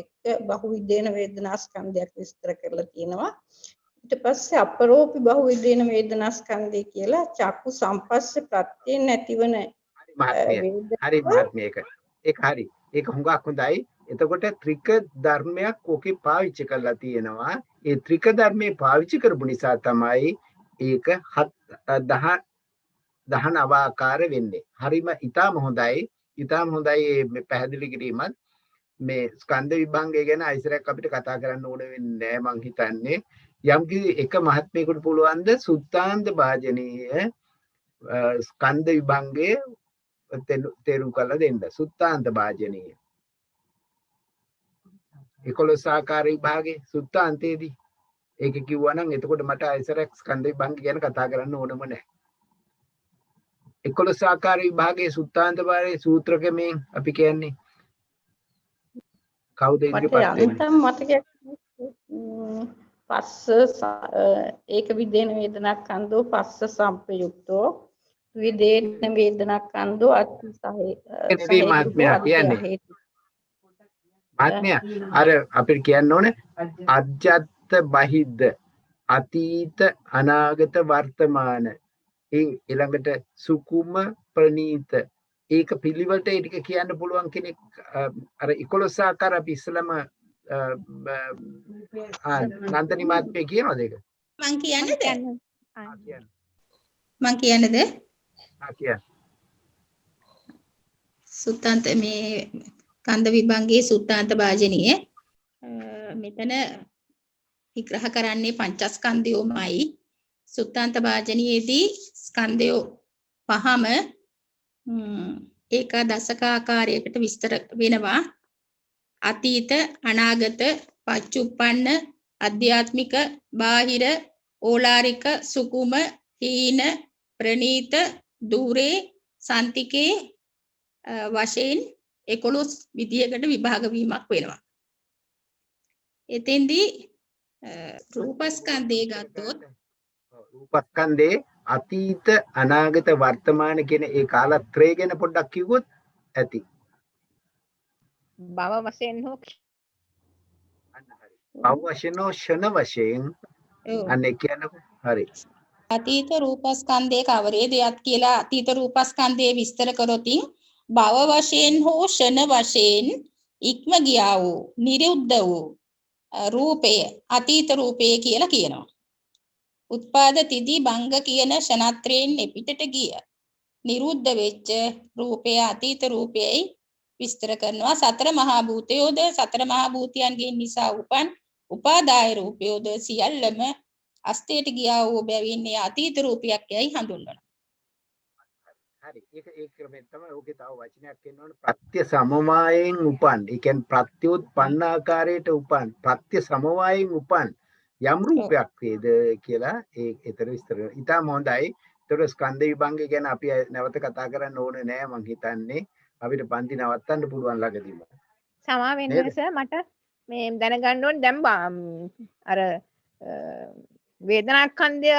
Speaker 2: එක බහුවිධේන වේදනා ස්කන්ධයක් විස්තර කරලා තියෙනවා. ඊට පස්සේ අපරෝපි බහුවිධේන වේදනා ස්කන්ධය කියලා චක්කු සම්පස්ස ප්‍රත්‍යයෙන් නැතිවන
Speaker 1: හරි මහත්මිය ඒක හරි. ඒක හුඟක් හොඳයි. එතකොට ත්‍රික ධර්මයක් ඕකේ පාවිච්චි කරලා තියෙනවා. ඒ ත්‍රික ධර්මයේ පාවිච්චි කරපු නිසා තමයි ඒක 19 ආකාර වෙන්නේ. හරිම ඊටම හොඳයි. ඊටම හොඳයි මේ පැහැදිලි කිරීමත්. මේ ස්කන්ධ විභංගය ගැන අයිසරයක් අපිට කතා කරන්න ඕන වෙන්නේ නැහැ මං හිතන්නේ. යම්කිසි එක මහත්මයෙකුට පුළුවන් ද සුත්තාන්ත භාජනීය ස්කන්ධ විභංගයේ තේරුම් කරලා දෙන්න. සුත්තාන්ත භාජනීය 11 ආකාර විභාගේ සුත්තාන්තයේදී ඒක කිව්වා නම් එතකොට මට අයිසරක් ස්කන්ධ විභංග ගැන කතා කරන්න ඕනම නැහැ. 11 ආකාර විභාගයේ සුත්තාන්ත භාගයේ සූත්‍රකමෙන් අපි කියන්නේ කවුද ඉදිරිපත් වෙන්නේ?
Speaker 2: යන්තම් මතකයක් පස්ස ඒක විදේන වේදනාස්කන්ධෝ පස්ස සම්පයුක්තෝ විදේන වේදනාස්කන්ධෝ අත්ථ සහේ
Speaker 1: මහත්මයා කියන්නේ මහත්මයා අර අපිට කියන්න ඕනේ අජ්ජත් බහිද්ද අතීත අනාගත වර්තමාන ඊළඟට සුකුම ප්‍රනීත ඒක පිළිවෙලට ඒ ටික කියන්න පුළුවන් කෙනෙක් අර 11 ආකාර අපි ඉස්සලම නන්දනි මහත්මිය කියනවාද ඒක
Speaker 3: මං කියන්නද
Speaker 1: කියන්න
Speaker 3: සුත්තාන්ත මේ කන්ද විභංගයේ සුත්තාන්ත භාජනීය මෙතන විග්‍රහ කරන්නේ පංචස්කන්ධයෝමයි සුත්තාන්ත භාජනීයේදී ස්කන්ධයෝ පහම ඒක දසක ආකාරයකට විස්තර වෙනවා අතීත අනාගත පච්චුප්පන්න අධ්‍යාත්මික බාහිර ඕලාරික සුකුම හීන ප්‍රනීත දුරේ සන්තිකේ වශයෙන් 11 විදියකට විභාග වීමක් වෙනවා. එතෙන්දී රූපස්කන්ධය ගත්තොත්
Speaker 1: රූපස්කන්ධේ අතීත අනාගත වර්තමාන කියන ඒ කාලත්‍රය ගැන පොඩ්ඩක් කිව්වොත් ඇති.
Speaker 6: භව වශයෙන් හෝ
Speaker 1: භව වශයෙන් හෝ ෂණ වශයෙන් අනේ කියනකො හරි.
Speaker 3: අතීත රූපස්කන්ධයේ කවරේදයක් කියලා අතීත රූපස්කන්ධයේ විස්තර කරොතින් භව වශයෙන් හෝ ෂණ වශයෙන් ඉක්ම ගියා වූ නිරුද්ධ වූ රූපය අතීත රූපය කියලා කියනවා. උත්පාද තිදී භංග කියන ෂණත්‍රයෙන් එපිටට ගිය නිරුද්ධ වෙච්ච රූපය අතීත රූපයයි විස්තර කරනවා. සතර මහා භූතයෝද සතර මහා භූතයන්ගේ නිසා උපන් උපාදාය රූපයෝද සියල්ලම අස්තයට ගියා වූ බැවින් ඒ අතීත රූපයක් යයි හඳුන්වනවා.
Speaker 1: හරි ඒක ක්‍රමෙන් තමයි ඕකේ තව වචනයක් කියනවනේ ප්‍රත්‍ය සමவாயයෙන් උපන්. ඒ කියන්නේ ප්‍රත්‍යෝත්පන්න ආකාරයට උපන් ප්‍රත්‍ය සමவாயයෙන් උපන් යම් රූපයක් වේද කියලා ඒ ඊතර විස්තර කරනවා. ඊටම හොඳයි. ඒතර ස්කන්ධ විභංගය ගැන අපි නැවත කතා කරන්න ඕනේ නෑ මං හිතන්නේ. අපිට පන්ති නවත්තන්න පුළුවන් ළඟදීම.
Speaker 6: සමා වෙන්න සර් මට මේ දැනගන්න ඕනේ දැන් අර වේදනාස්කන්ධය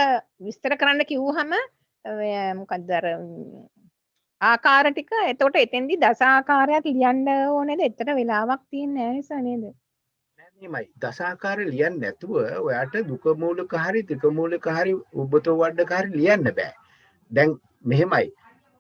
Speaker 6: විස්තර කරන්න කිව්වහම මොකක්ද අර ආකාර ටික එතකොට එතෙන්දි දස ආකාරයක් ලියන්න ඕනේද? එතන වෙලාවක් තියෙන්නේ නැහැ නිසා නේද?
Speaker 1: නෑ දසාකාරය ලියන්න නැතුව ඔයාට දුක මූලක හරි ත්‍රික මූලක හරි උබතෝ වඩක හරි ලියන්න බෑ. දැන් මෙහෙමයි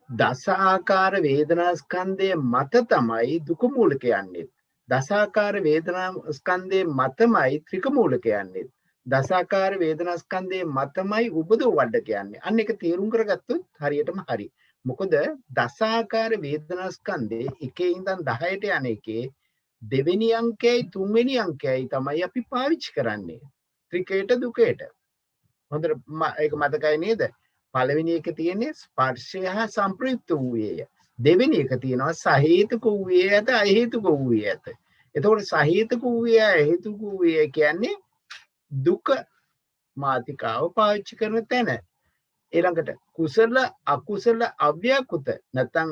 Speaker 1: දස ආකාර වේදනා ස්කන්ධය මත තමයි දුක මූලක යන්නේ. දසාකාර වේදනා ස්කන්ධය මතමයි ත්‍රික මූලක යන්නේ. දසාකාර වේදනා ස්කන්ධය මතමයි උබතෝ වඩක යන්නේ. අන්න එක තේරුම් කරගත්තොත් හරියටම හරි. මොකද දසාකාර වේදනා ස්කන්ධේ එකේ ඉඳන් 10ට යන එකේ දෙවෙනි අංකයයි තුන්වෙනි අංකයයි තමයි අපි පාවිච්චි කරන්නේ ත්‍රිකේට දුකේට. හොඳට ඒක මතකයි නේද? පළවෙනි එක තියෙන්නේ ස්පර්ශය හා සංප්‍රයුක්ත වූයේය. දෙවෙනි එක තියෙනවා සහේතුක වූයේ ඇත අහේතුක වූයේ ඇත. එතකොට සහේතුක වූයේ අහේතුක වූයේ කියන්නේ දුක මාතිකාව පාවිච්චි කරන තැන. ඊළඟට කුසල අකුසල අව්‍යාකෘත නැත්නම්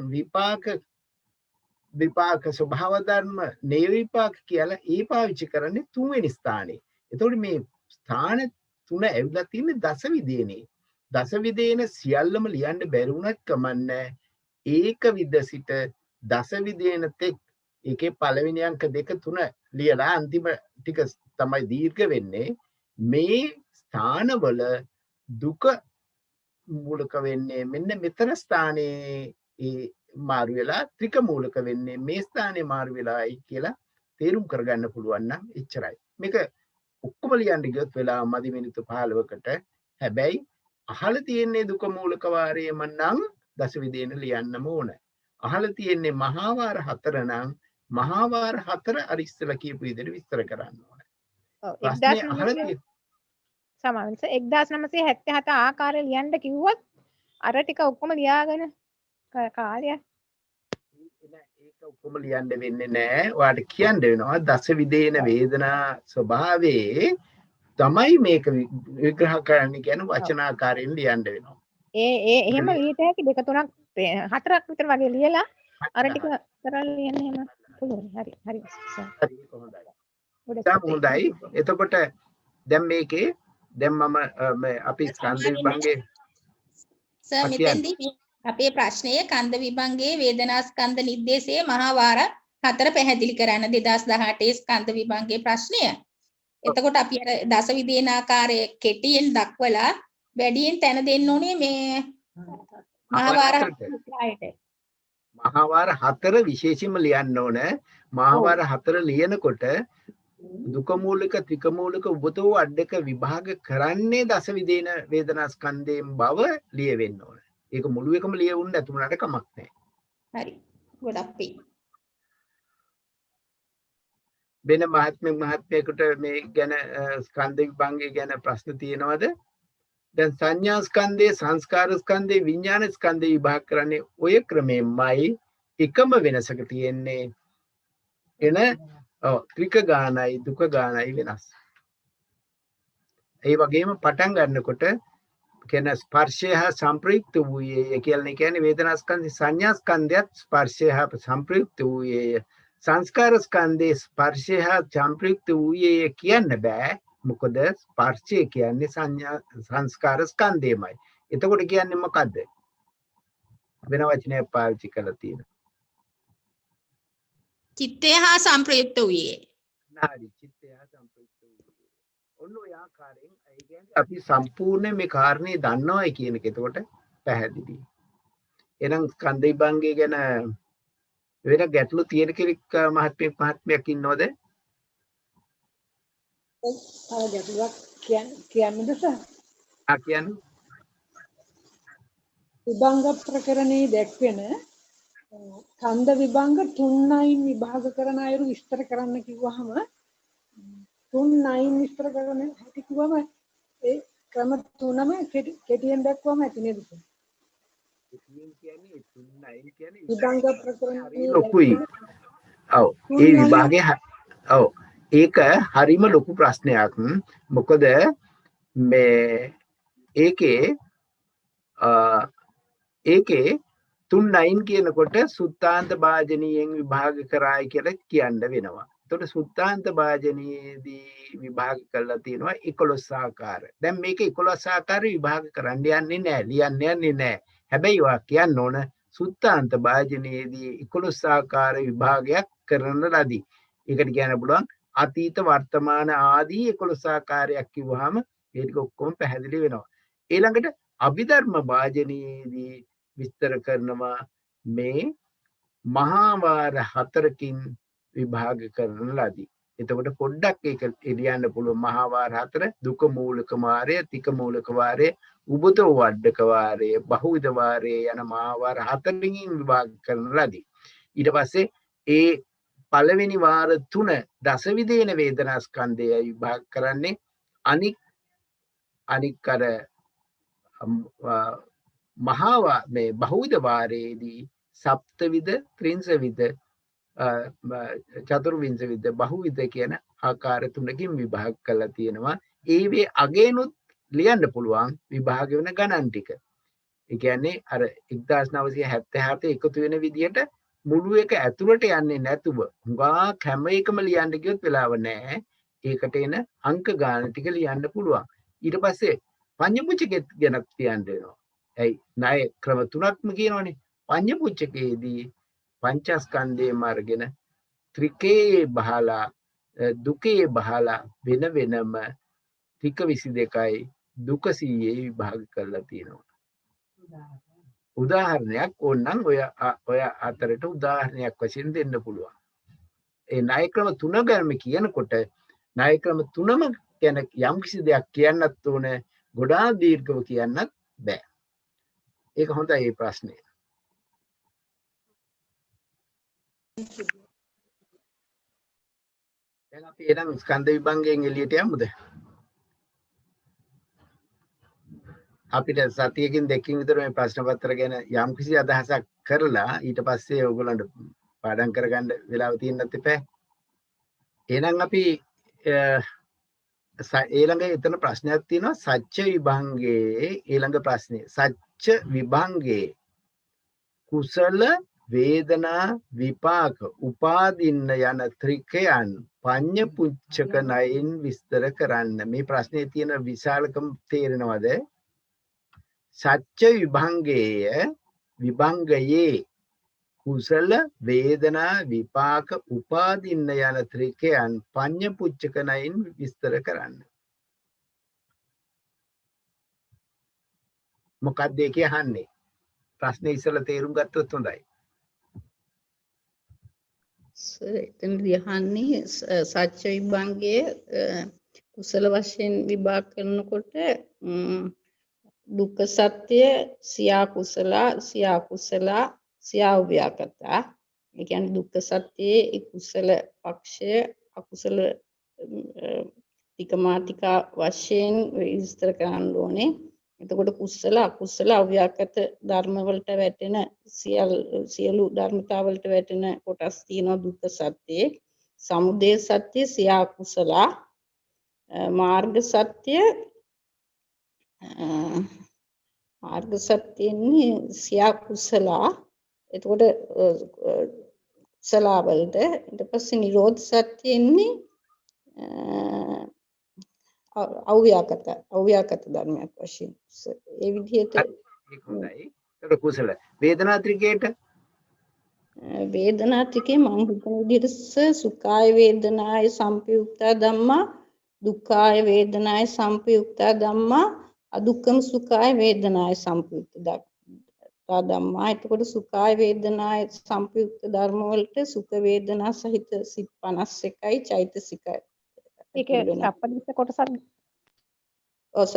Speaker 1: විපාක ස්වභාව ධර්ම නේවිපාක කියලා ඒ පාවිච්චි කරන්නේ තුන්වෙනි ස්ථානේ. එතකොට මේ ස්ථාන තුන ඇවිල්ලා තියෙන්නේ දස විදේනේ. දස විදේන සියල්ලම ලියන්න බැරි වුණත් කමන්නේ. ඒක විද සිට දස විදේන තෙක් ඒකේ පළවෙනි අංක 2 3 ලියලා අන්තිම ටික තමයි දීර්ඝ වෙන්නේ. මේ ස්ථානවල දුක මූලක වෙන්නේ මෙන්න මෙතන ස්ථානේ ඒ මාරු වෙලා ත්‍රික මූලක වෙන්නේ මේ ස්ථානේ මාරු වෙලායි කියලා තේරුම් කරගන්න පුළුවන් නම් එච්චරයි. මේක ඔක්කොම ලියන්න ගියොත් වෙලා මදි මිනිත්තු 15කට. හැබැයි අහලා තියෙන්නේ දුක මූලක වාරයේම නම් දස විදේන ලියන්නම ඕන. අහලා තියෙන්නේ මහා වාර 4 නම් මහා වාර 4 අර ඉස්සලා කියපු විදිහට විස්තර කරන්න ඕන.
Speaker 6: ඔව්
Speaker 1: ප්‍රශ්නේ අහලා තියෙන්නේ
Speaker 6: සමාවෙන්න 1977 ආකාරය ලියන්න කිව්වොත් අර ටික ඔක්කොම ලියාගෙන කාලය
Speaker 1: ඒක ඔක්කොම ලියන්න වෙන්නේ නැහැ. ඔයාලට කියන්න වෙනවා දස විදේන වේදනා ස්වභාවයේ තමයි මේක විග්‍රහ කරන්න කියන වචනාකාරයෙන් ලියන්න වෙනවා.
Speaker 6: එහෙම ලියට හැකි 2 3ක් 4ක් විතර වගේ ලියලා අර ටික කරලා ලියන්න එහෙම පුළුවන්. හරි
Speaker 1: හරි හොඳයි. එතකොට දැන් මේකේ දැන් මම අපි ස්කන්ධ විභංගේ
Speaker 3: සර් මෙතෙන්දී අපේ ප්‍රශ්නයේ කන්ද විභංගයේ වේදනා ස්කන්ධ නිर्देशයේ මහා වාර 4 පැහැදිලි කරන්න 2018 ස්කන්ධ විභංගයේ ප්‍රශ්නය. එතකොට අපි අර දස විදේනාකාරයේ කෙටියෙන් දක්වලා වැඩියෙන් තැන දෙන්න ඕනේ මේ මහා වාර 4ට.
Speaker 1: මහා වාර 4 විශේෂයෙන්ම ලියන්න ඕන. මහා වාර 4 ලියනකොට දුක මූලික ත්‍රික මූලික උබතෝ අඩක විභාග කරන්නේ දස විදේන වේදනා ස්කන්ධයෙන් බව ලියවෙන්න ඕන. ඒක මුළු එකම ලියවුන්න නැතුණාට කමක් නැහැ.
Speaker 3: හරි. ගොඩක් පිං.
Speaker 1: වෙන මහත්මයෙකුට මේ ගැන ස්කන්ධ විභංගය ගැන ප්‍රශ්න තියෙනවද? දැන් සංඥා ස්කන්ධේ සංස්කාර ස්කන්ධේ විඥාන ස්කන්ධේ විභාග කරන්නේ ඔය ක්‍රමෙන්මයි. එකම වෙනසක තියෙන්නේ එන ත්‍රික ගානයි දුක ගානයි වෙනස්. ඒ වගේම පටන් ගන්නකොට කියන ස්පර්ශය හා සංප්‍රයුක්ත වූයේ කියන්නේ වේදනා ස්කන්ධේ සංඥා ස්කන්ධයත් ස්පර්ශය හා සංප්‍රයුක්ත වූයේ සංස්කාර ස්කන්ධේ ස්පර්ශය හා සංප්‍රයුක්ත වූයේ කියන්න බෑ. මොකද ස්පර්ශය කියන්නේ සංඥා සංස්කාර ස්කන්ධයමයි. එතකොට කියන්නේ මොකද්ද? වෙන වචනයක් පාවිච්චි කරලා තියෙනවා.
Speaker 3: චිත්තය හා සංප්‍රයුක්ත වූයේ.
Speaker 1: හරි චිත්තය හා සංප්‍රයුක්ත වූයේ. ඔන්න ඔය ආකාරයෙන් ඒ කියන්නේ අපි සම්පූර්ණ මේ කාරණේ දන්නවයි කියන එක එතකොට පැහැදිලි. එහෙනම් ස්කන්ධ විභංගය ගැන වෙන ගැටලු තියෙන කෙනෙක් මහත්මයෙක් ඉන්නවද?
Speaker 4: තව ගැටලුවක් කියන්නද සර්?
Speaker 1: කියන්නේ
Speaker 4: විභංග ප්‍රකරණේ දැක්වෙන ඡන්ද විභංග 3යින් විභාග කරන අයරු විස්තර කරන්න කිව්වහම 3යින් විස්තර කරන හැටි කිව්වම ඒ ක්‍රම තුනම කෙටියෙන් දැක්වම ඇති නේද? විභංග ප්‍රකරණේ
Speaker 1: හරි ලොකුයි. ඔව් ඒ විභාගේ ඔව් ඒක හරිම ලොකු ප්‍රශ්නයක්. මොකද මේ ඒකේ 3 කියනකොට සුත්තාන්ත භාජනීයෙන් විභාග කරායි කියලා කියන්න වෙනවා. එතකොට සුත්තාන්ත භාජනීයේදී විභාග කරලා තියෙනවා 11 ආකාර. දැන් මේක 11 ආකාර විභාග කරන්න යන්නේ නැහැ, ලියන්න යන්නේ නැහැ. හැබැයි ඔයා කියන්න ඕන සුත්තාන්ත භාජනීයේදී 11 ආකාර විභාගයක් කරන ලදී. ඒකට කියන්න පුළුවන් අතීත වර්තමාන ආදී 11 ආකාරයක් කිව්වහම ඒක ඔක්කොම පැහැදිලි වෙනවා. ඊළඟට අභිධර්ම භාජනීයේදී විස්තර කරනවා මේ මහා වාර 4කින් විභාග කරන ලදී. එතකොට පොඩ්ඩක් ඒක එළියන්න පුළුවන්. මහා වාර 4 දුක මූලක වාරය, තික මූලක වාරය, උබතෝ වඩක වාරය, බහුවිධ වාරය යන මහා වාර 4කින් විභාග කරන ලදී. ඊට පස්සේ ඒ පළවෙනි වාර 3 දසවිදේන වේදනා ස්කන්ධය විභාග කරන්නේ අනික් අර මහා මේ බහුවිධ වාරයේදී සප්තවිධ, ත්‍රිංශවිධ, චතුර්විංශවිධ, බහුවිධ කියන ආකාර 3කින් විභාග කරලා තියෙනවා. ඒවේ අගේනුත් ලියන්න පුළුවන් විභාග වෙන ගණන් ටික. ඒ කියන්නේ අර 1977 එකතු වෙන විදිහට මුළු එක ඇතුළට යන්නේ නැතුව හුඟා හැම එකම ලියන්න ගියොත් වෙලාව නැහැ. ඒකට එන අංක ගාන ටික ලියන්න පුළුවන්. ඊට පස්සේ පඤ්ඤපුච්චකෙත් ගැන කියන්න වෙනවා. ඇයි ණය ක්‍රම 3ක්ම කියනවනේ. පඤ්ඤපුච්චකයේදී පංචස්කන්ධයම අරගෙන ත්‍රිකේ බහලා දුකේ බහලා වෙන වෙනම ත්‍රික 22යි දුක 100යි විභාග කරලා තියෙනවා. උදාහරණයක් ඕනනම් ඔය අතරට උදාහරණයක් වශයෙන් දෙන්න පුළුවන්. ඒ ණය ක්‍රම 3 ගැන කියනකොට ණය ක්‍රම 3ම ගැන යම් කිසි දෙයක් කියන්නත් ඕනේ. ගොඩාක් දීර්ඝව කියන්නත් බෑ. ඒක හොඳයි මේ ප්‍රශ්නේ. දැන් අපි එනම් ස්කන්ධ විභංගයෙන් එළියට යමුද? අපිට සතියකින් දෙකකින් විතර මේ ප්‍රශ්න පත්‍ර ගැන යම් කිසි අදහසක් කරලා ඊට පස්සේ ඕගොල්ලන්ට පාඩම් කරගන්න වෙලාව තියෙන්නත් එපා. එහෙනම් අපි ඊළඟ එතන ප්‍රශ්නයක් තියෙනවා සච්ච විභංගයේ ඊළඟ ප්‍රශ්නේ සච්ච විභංගයේ කුසල වේදනා විපාක උපාදින්න යන ත්‍රිකයන් පඤ්ඤ පුච්චක නයින් විස්තර කරන්න. මේ ප්‍රශ්නේ තියෙන විශාලකම තේරෙනවද? සච්ච විභංගයේ කුසල වේදනා විපාක උපාදින්න යන ත්‍රිකයන් පඤ්ඤ පුච්චක නයින් විස්තර කරන්න. මොකක්ද ඒ කියන්නේ? ප්‍රශ්නේ ඉස්සෙල්ලා තේරුම් ගත්තොත් හොඳයි.
Speaker 2: එතනදී අහන්නේ සත්‍ය විභංගයේ කුසල වශයෙන් විභාග කරනකොට දුක්ඛ සත්‍ය සියා කුසල සියා ව්‍යාකතා. ඒ කියන්නේ දුක්ඛ සත්‍යයේ කුසල පක්ෂය අකුසල ටිකමාතිකා වශයෙන් විස්තර කරන්න ඕනේ. එතකොට කුසල අකුසල අව්‍යාකත ධර්ම වලට වැටෙන සියලු ධර්මතා වලට වැටෙන කොටස් තියෙනවා දුක්ඛ සත්‍යයේ. සමුදය සත්‍ය සියා කුසල, මාර්ග සත්‍යන්නේ සියා කුසල. එතකොට කුසල වලට ඊට පස්සේ නිරෝධ සත්‍යන්නේ අව්‍යාකත ධර්මයක් වශයෙන්. ඒ විදිහට
Speaker 1: ඒක හොඳයි. ඒක කුසල වේදනා ත්‍රිකයට
Speaker 2: වේදනා ටිකේ මම හිතන විදිහට සුඛාය වේදනාය සම්පයුක්තා ධම්මා, දුක්ඛාය වේදනාය සම්පයුක්තා ධම්මා, අදුක්ඛම සුඛාය වේදනාය සම්පයුක්තා ධම්මා. එතකොට සුඛාය වේදනාය සම්පයුක්ත ධර්ම වලට සුඛ වේදනා සහිත සිත් 51යි චෛතසිකයි.
Speaker 6: ඒක සප්පදිස්ස කොටසක්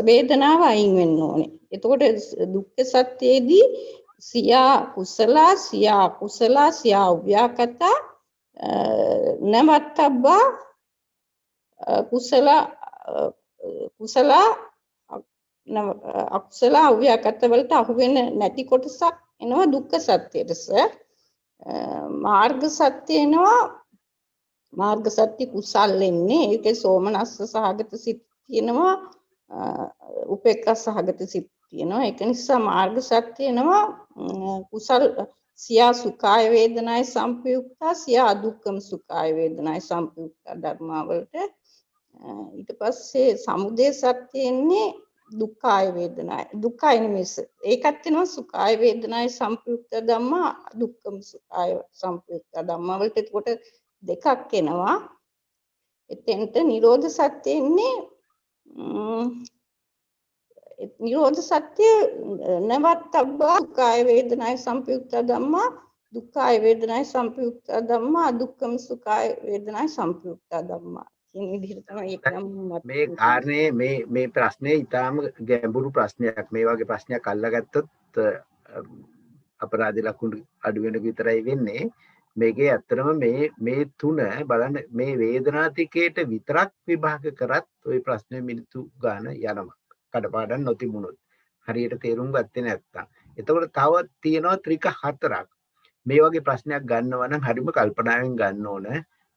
Speaker 2: වේදනාව අයින් වෙන්න ඕනේ. එතකොට දුක්ඛ සත්‍යයේදී සියා කුසල සියා අකුසල සියා අව්‍යාකත නවත්තබ්බා කුසල කුසල අකුසල අව්‍යාකත වලට අහු වෙන්නේ නැති කොටසක් එනවා දුක්ඛ සත්‍යයට. මාර්ග සත්‍ය එනවා මාර්ග සත්‍ය කුසල් එන්නේ ඒකේ සෝමනස්ස සහගත සිත් තියෙනවා උපේක්ඛා සහගත සිත් තියෙනවා. ඒක නිසා මාර්ග සත්‍ය එනවා කුසල් සියා සුඛාය වේදනාය සංපයුක්තා සියා අදුක්ඛම සුඛාය වේදනාය සංපයුක්තා ධර්මවලට. ඊට පස්සේ සමුදය සත්‍ය එන්නේ දුක්ඛාය වේදනාය දුක්ඛාය නෙමෙයි ඒකත් වෙනවා සුඛාය වේදනාය සංපයුක්ත ධම්මා දුක්ඛම සුඛාය සංපයුක්ත ධම්මා වලට. එතකොට දෙකක් එනවා. එතෙන්ට නිරෝධ සත්‍ය එන්නේ නිරෝධ සත්‍ය නවත්තබ්බා දුක්ඛාය වේදනාය සංපයුක්ත ධම්මා දුක්ඛාය වේදනාය සංපයුක්ත ධම්මා දුක්ඛම සුඛාය වේදනාය සංපයුක්ත ධම්මා කියන විදිහට තමයි ඒක නම්
Speaker 1: මේ කාරණේ මේ ප්‍රශ්නේ ඊටාම ගැඹුරු ප්‍රශ්නයක්. මේ වගේ ප්‍රශ්නයක් අල්ලගත්තොත් අපරාධ ලකුණු අඩු වෙන විතරයි වෙන්නේ. මේකේ ඇත්තටම මේ තුන බලන්න මේ වේදනාතිකයට විතරක් විභාග කරත් ওই ප්‍රශ්නේ මිනිත්තු ගාන යනවා. කඩපාඩම් නොතිබුණොත් හරියට තේරුම් ගත්තේ නැත්තම්. එතකොට තව තියෙනවා ත්‍රික හතරක්. මේ වගේ ප්‍රශ්නයක් ගන්නවා නම් හරිම කල්පනාවෙන් ගන්න ඕන.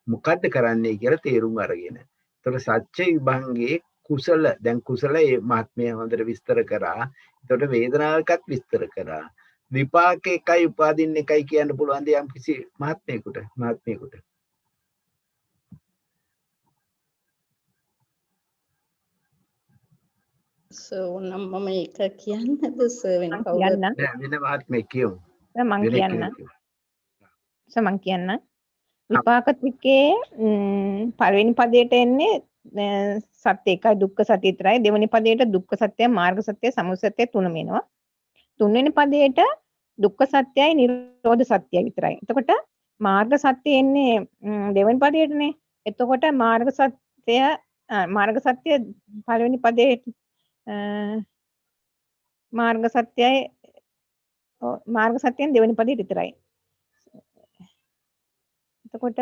Speaker 1: මොකද්ද කරන්නේ කියලා තේරුම් අරගෙන. එතකොට සත්‍ය විභංගයේ කුසල දැන් කුසල මේ මහත්මය හොඳට විස්තර කරා. එතකොට වේදනාවකත් විස්තර කරා. විපාක එකයි උපාදින්න එකයි කියන්න පුළුවන් ද යම් කිසි මහත්මයෙකුට.
Speaker 2: නම් මම ඒක කියන්නද වෙන කවුරුත්
Speaker 1: වෙන මහත්මයෙක් කියමු.
Speaker 6: මං කියන්න විපාක ත්‍රිකේ පළවෙනි පදයට එන්නේ සත්‍ය එකයි දුක්ඛ සත්‍ය විතරයි. දෙවෙනි පදයට දුක්ඛ සත්‍ය මාර්ග සත්‍ය සමුදය සත්‍ය තුනම එනවා. තුන්වෙනි පදයට දුක්ඛ සත්‍යයි නිරෝධ සත්‍යයි විතරයි. එතකොට මාර්ග සත්‍ය එන්නේ දෙවෙනි පදයටනේ. එතකොට මාර්ග සත්‍ය පළවෙනි පදයේ මාර්ග සත්‍යයෙන් දෙවෙනි පදයට විතරයි. එතකොට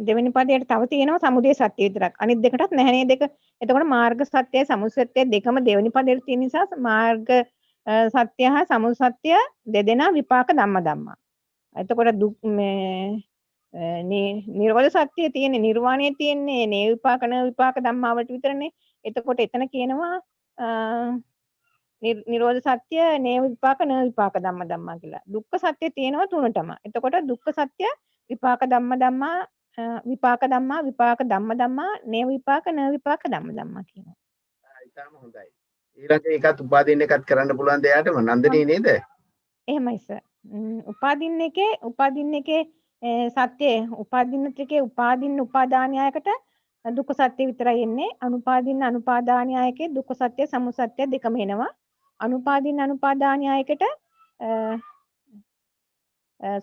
Speaker 6: දෙවෙනි පදයට තව තියෙනවා සමුදය සත්‍ය විතරක්. අනිත් දෙකටත් නැහැ නේද දෙක. එතකොට මාර්ග සත්‍යයි සමුදය සත්‍යයි දෙකම දෙවෙනි පදයට තියෙන නිසා මාර්ග සත්‍ය හා සමුදය සත්‍ය දෙදෙනා විපාක ධම්මා. එතකොට නිරෝධ සත්‍යයේ තියෙන නිර්වාණයේ තියෙන්නේ නේ විපාක න විපාක ධම්මාවට විතරනේ. එතකොට එතන කියනවා නිරෝධ සත්‍ය නේ විපාක න විපාක ධම්මා කියලා. දුක්ඛ සත්‍ය තියෙනවා තුනටම. එතකොට දුක්ඛ සත්‍ය විපාක ධම්මා විපාක ධම්මා නේ විපාක න විපාක ධම්මා කියනවා.
Speaker 1: ඊටම හොඳයි. ඊළඟ එකත් උපාදින්න එකත් කරන්න පුළුවන් දෙයයටම නන්දනී නේද?
Speaker 6: එහෙමයි සර්. උපාදින්න එකේ සත්‍ය උපාදින්න ත්‍රිකේ උපාදින්න උපාදානයයකට දුක්ඛ සත්‍ය විතරයි එන්නේ. අනුපාදානයයකේ දුක්ඛ සත්‍ය සමුදය සත්‍ය දෙකම එනවා. අනුපාදානයයකට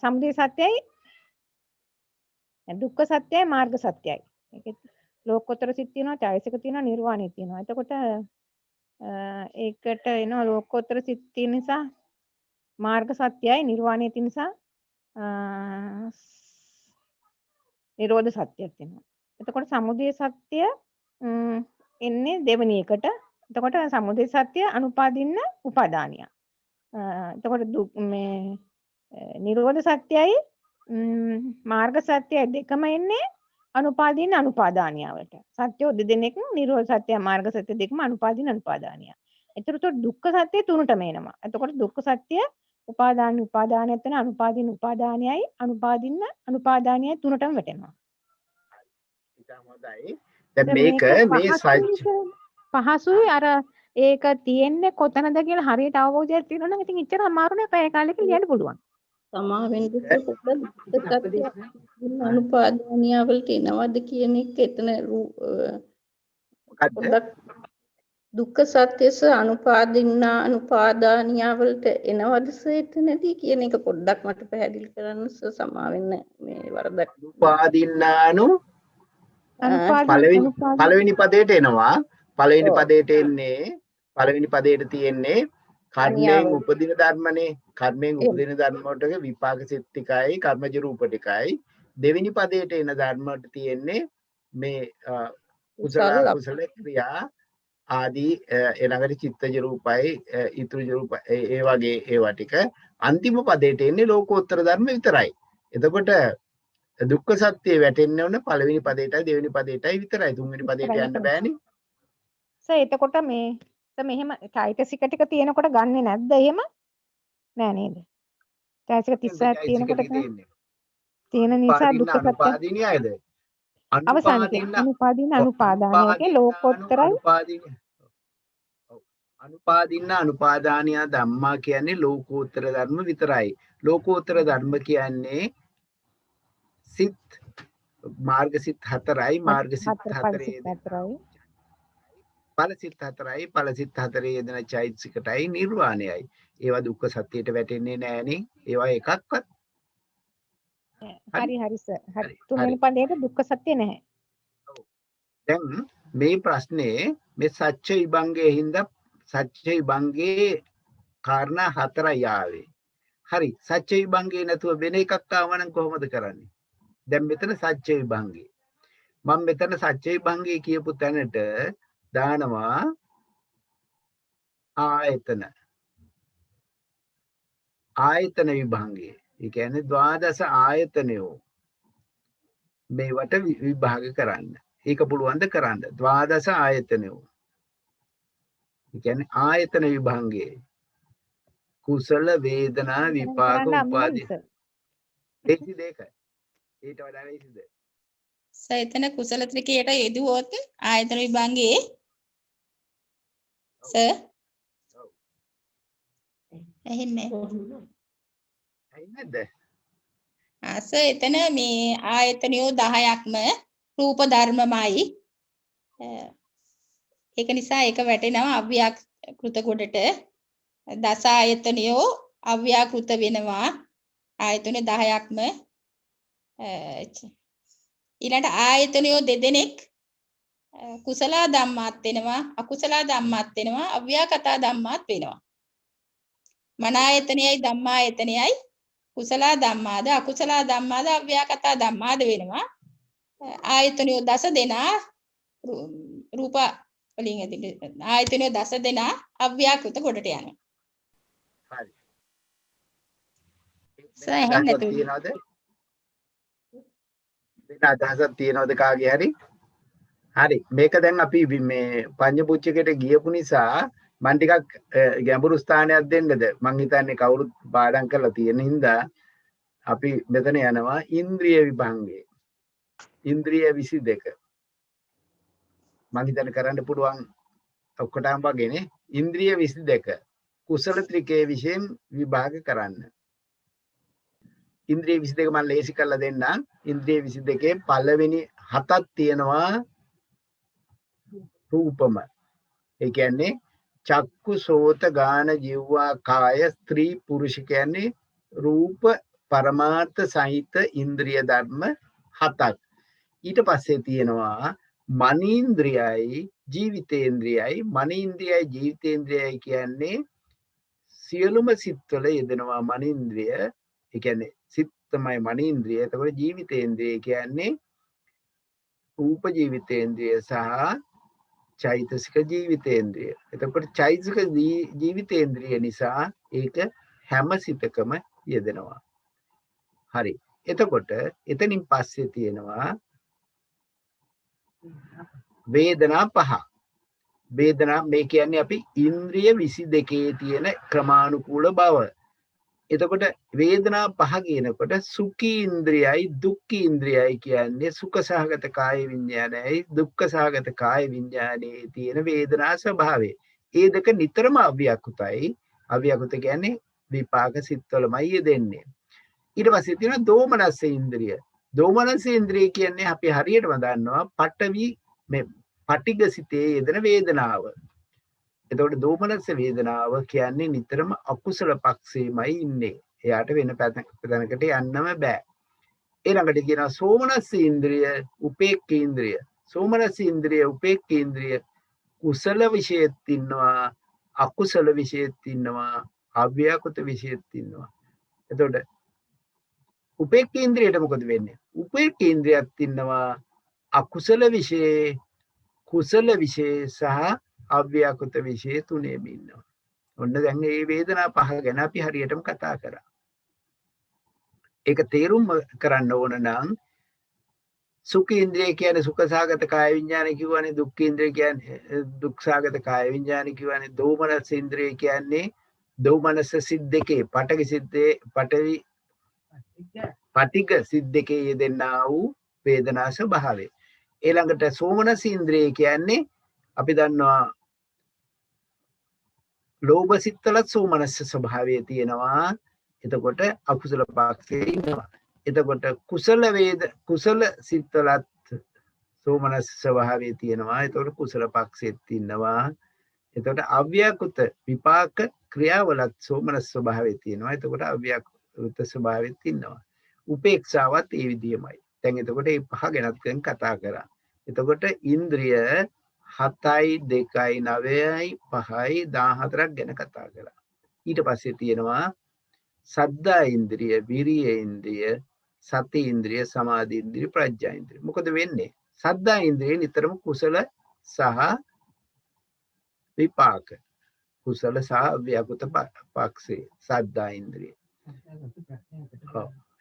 Speaker 6: සමුදය සත්‍යයි දුක්ඛ සත්‍යයි මාර්ග සත්‍යයි. ඒකේ ලෝකෝත්තර සිත් තියෙනවා, චෛතසික තියෙනවා, නිර්වාණය තියෙනවා. එතකොට ඒකට එනවා ලෝකෝත්තර සිත් තියෙන නිසා මාර්ග සත්‍යයි, නිර්වාණය තියෙන නිසා නිරෝධ සත්‍යයක් වෙනවා. එතකොට සමුදය සත්‍ය එන්නේ දෙවෙනි එකට. එතකොට සමුදය සත්‍ය අනුපාදින්න උපාදානිය. එතකොට නිරෝධ සත්‍යයි මාර්ග සත්‍යයි දෙකම එන්නේ අනුපාදින්න අනුපාදානියවට. සත්‍ය දෙදෙනෙක් නිරෝධ සත්‍ය මාර්ග සත්‍ය දෙකම අනුපාදින්න අනුපාදානිය. එතකොට දුක්ඛ සත්‍ය තුනටම එනවා. එතකොට දුක්ඛ සත්‍ය උපාදානයත් වෙන අනුපාදින්න උපාදානයයි අනුපාදින්න අනුපාදානයයි තුනටම වැටෙනවා.
Speaker 1: ඊටම හොඳයි. දැන් මේක මේ
Speaker 6: පහසුයි අර ඒක තියෙන්නේ කොතනද කියලා හරියට අවබෝධයක් තියෙනවා නම් ඉතින් ඉච්චර අමාරු නෑ පැය කාලෙක ලියන්න පුළුවන්.
Speaker 2: සමාවෙන් අනුපාදානිය වලට එනවද කියන එක එතන දුක්ඛ සත්‍යස අනුපාදානිය වලට එනවද එතනදී කියන එක පොඩ්ඩක් මට පැහැදිලි කරන්න සමාවෙන්න මේ වරදක්.
Speaker 1: උපාදින්නානු පළවෙනි පදයට එනවා. පළවෙනි
Speaker 2: ඔව්.
Speaker 1: පදයට එන්නේ පළවෙනි පදයට තියෙන්නේ කර්මයෙන්
Speaker 2: අනියාව.
Speaker 1: උපදින ධර්මනේ. කර්මයෙන්
Speaker 2: එහෙම.
Speaker 1: උපදින ධර්ම වලට විපාක සිත් ටිකයි කර්මජ රූප ටිකයි. දෙවෙනි පදයට එන ධර්ම වලට තියෙන්නේ මේ කුසල
Speaker 2: කුසල
Speaker 1: අකුසල ක්‍රියා ආදී ඊළඟට චිත්තජ රූපයි ඊතුජ රූප ඒ වගේ ඒවා ටික. අන්තිම පදයට එන්නේ ලෝකෝත්තර ධර්ම විතරයි. එතකොට දුක්ඛ සත්‍ය වැටෙන්න ඕන පළවෙනි පදයටයි දෙවෙනි පදයටයි විතරයි. තුන්වෙනි පදයට යන්න බෑනේ.
Speaker 6: එතකොට මෙහෙම චෛතසික ටික තියෙනකොට ගන්නෙ නැද්ද එහෙම? නෑ නේද? චෛතසික 36ක් තියෙනකොට තියෙන නිසා දුක්ඛ සත්‍ය
Speaker 1: අනුපාදිනියයිද?
Speaker 6: අවසානයේ අනුපාදානයේ ලෝකෝත්තරයි
Speaker 1: අනුපාදානය ධම්මා කියන්නේ ලෝකෝත්තර ධර්ම විතරයි. ලෝකෝත්තර ධර්ම කියන්නේ සිත් මාර්ග සිත් 4යි මාර්ග සිත් 4 ඵල සිත් 4යි ඵල සිත් 4 යෙදෙන චෛතසිකටයි නිර්වාණයයි. ඒවා දුක්ඛ සත්‍යයට වැටෙන්නේ නෑනේ. ඒවා එකක්වත්.
Speaker 6: හරි සර්. හරි. තුන්වෙනි පදයට දුක්ඛ සත්‍ය නැහැ.
Speaker 1: දැන් මේ ප්‍රශ්නේ මේ සත්‍ය විභංගයේ හින්දා සත්‍ය විභංගයේ කාරණා 4යි ආවේ. හරි. සත්‍ය විභංගේ නැතුව වෙන එකක් ආවනම් කොහොමද කරන්නේ? දැන් මෙතන සත්‍ය විභංගේ. මම මෙතන සත්‍ය විභංගේ කියපු තැනට දානවා ආයතන. ආයතන විභංගේ. ඒ කියන්නේ ද්වාදස ආයතනයෝ මේවට විභාග කරන්න. ඒක පුළුවන් ද කරන්න? ද්වාදස ආයතනයෝ. ඒ කියන්නේ ආයතන විභංගේ. කුසල වේදනා විපාක උපාදී. ඒකයි දෙක. ඊට වඩා ලේසිද?
Speaker 3: සයතන කුසල ත්‍රිකයට යෙදුවොත් ආයතන විභංගයේ ඇහෙන්නේ
Speaker 1: නැද්ද?
Speaker 3: එතන මේ ආයතනයෝ 10ක්ම රූප ධර්මමයි. ඒක නිසා ඒක වැටෙනවා අව්‍යාකෘත කොටට. දස ආයතනයෝ අව්‍යාකෘත වෙනවා. ආයතන 10ක්ම ඊළඟට ආයතනයෝ දෙදෙනෙක් කුසල ධම්මාත් වෙනවා අකුසල ධම්මාත් වෙනවා අව්‍යාකතා ධම්මාත් වෙනවා. මන ආයතනයයි ධම්මායතනයයි කුසල ධම්මාද අකුසල ධම්මාද අව්‍යාකතා ධම්මාද වෙනවා. ආයතනයෝ දස දෙනා රූප වලින් ඇති ආයතනයෝ දස දෙනා අව්‍යාකෘත කොටට යනවා.
Speaker 1: හරි.
Speaker 3: තියනවද?
Speaker 1: වෙන අදහසක් තියනවද කාගේ හරි? හරි. මේක දැන් අපි මේ පඤ්ඤපුච්චකයට ගියපු නිසා මම ටිකක් ගැඹුරු ස්ථානයක් දෙන්නද? මං හිතන්නේ කවුරුත් පාඩම් කරලා තියෙන හින්දා අපි මෙතන යනවා ඉන්ද්‍රිය විභංගේ. ඉන්ද්‍රිය 22. මං හිතන්නේ කරන්න පුළුවන් ඔක්කොටම වගේනේ. ඉන්ද්‍රිය 22. කුසල ත්‍රිකේ විශේෂයෙන් විභාග කරන්න. ඉන්ද්‍රිය 22 මම ලේසි කරලා දෙන්නම්. ඉන්ද්‍රිය 22 පළවෙනි 7ක් තියෙනවා රූපම. ඒ කියන්නේ චක්කු සෝත ගාන ජීවා කාය ස්ත්‍රී පුරුෂ කියන්නේ රූප පරමාර්ථ සහිත ඉන්ද්‍රිය ධර්ම 7ක්. ඊට පස්සේ තියෙනවා මනීන්ද්‍රියයි ජීවිතේන්ද්‍රියයි. මනීන්ද්‍රියයි ජීවිතේන්ද්‍රියයි කියන්නේ සියලුම සිත්වල යෙදෙනවා මනීන්ද්‍රිය. ඒ කියන්නේ සිත් තමයි මනීන්ද්‍රිය. එතකොට ජීවිතේන්ද්‍රිය කියන්නේ රූප ජීවිතේන්ද්‍රිය සහ චෛතසික ජීවිතේන්ද්‍රිය. එතකොට චෛතසික ජීවිතේන්ද්‍රිය නිසා ඒක හැම සිතකම යෙදෙනවා. හරි. එතකොට එතනින් පස්සේ තියෙනවා වේදනා 5. වේදනා මේ කියන්නේ අපි ඉන්ද්‍රිය 22 තියෙන ක්‍රමානුකූල බව. එතකොට වේදනා 5 කියනකොට සුඛී ඉන්ද්‍රියයි දුක්ඛී ඉන්ද්‍රියයි කියන්නේ සුඛ සහගත කාය විඤ්ඤාණයයි දුක්ඛ සහගත කාය විඤ්ඤාණයේ තියෙන වේදනා ස්වභාවය. ඒ දෙක නිතරම අව්‍යාකෘතයි. අව්‍යාකෘත කියන්නේ විපාක සිත්වලමයි යෙදෙන්නේ. ඊට පස්සේ තියෙනවා දෝමනස්ස ඉන්ද්‍රිය. දෝමනස්ස ඉන්ද්‍රිය කියන්නේ අපි හරියටම දන්නවා පඨවි මේ පටිඝ සිතේ යෙදෙන වේදනාව. එතකොට දෝමනස්ස වේදනාව කියන්නේ නිතරම අකුසල පක්ෂේමයි ඉන්නේ. එයාට වෙන පැත්තකට යන්නම බෑ. ඊළඟට කියනවා සෝමනස්ස ඉන්ද්‍රිය, උපේක්ඛ ඉන්ද්‍රිය. සෝමනස්ස ඉන්ද්‍රිය, උපේක්ඛ ඉන්ද්‍රිය කුසල විශේෂෙත් ඉන්නවා, අකුසල විශේෂෙත් ඉන්නවා, අව්‍යාකෘත විශේෂෙත් ඉන්නවා. එතකොට උපේක්ඛ ඉන්ද්‍රියට මොකද වෙන්නේ? උපේක්ඛ ඉන්ද්‍රියත් ඉන්නවා, අකුසල විශේෂ, කුසල විශේෂ සහ අව්‍යාකෘත විශේෂ තුනේම ඉන්නවා. ඔන්න දැන් මේ වේදනා පහ ගැන අපි හරියටම කතා කරා. ඒක තේරුම් කරන්න ඕන නම් සුඛ ඉන්ද්‍රිය කියන්නේ සුඛසහගත කාය විඥාන කියවනේ, දුක්ඛ ඉන්ද්‍රිය කියන්නේ දුක්ඛසහගත කාය විඥාන කියවනේ, දෝමනස් ඉන්ද්‍රිය කියන්නේ දෝමනස් සිත් දෙකේ පඨවි සිද්දේ පටිඝ සිත් දෙකේ යෙදෙනා වූ වේදනා ස්වභාවය. ඊළඟට සෝමනස් ඉන්ද්‍රිය කියන්නේ අපි දන්නවා ලෝභ සිත්වලත් සෝමනස්ස ස්වභාවය තියෙනවා. එතකොට අකුසල පක්ෂයේ ඉන්නවා. එතකොට කුසල සිත්වලත් සෝමනස්ස ස්වභාවය තියෙනවා. එතකොට කුසල පක්ෂෙත් ඉන්නවා. එතකොට අව්‍යාකෘත විපාක ක්‍රියාවලත් සෝමනස්ස ස්වභාවය තියෙනවා. එතකොට අව්‍යාකෘත ස්වභාවයත් ඉන්නවා. උපේක්ෂාවත් ඒ විදිහමයි. දැන් එතකොට මේ පහ ගැනත් දැන් කතා කරා. එතකොට ඉන්ද්‍රිය 7යි 2යි 9යි 5යි 14ක් ගැන කතා කරා. ඊට පස්සේ තියෙනවා සද්ධා ඉන්ද්‍රිය, විරිය ඉන්ද්‍රිය, සති ඉන්ද්‍රිය, සමාධි ඉන්ද්‍රිය, ප්‍රඥා ඉන්ද්‍රිය. මොකද වෙන්නේ? සද්ධා ඉන්ද්‍රිය නිතරම කුසල සහ විපාක, කුසල සහ අව්‍යාකෘත පක්ෂේ සද්ධා ඉන්ද්‍රිය.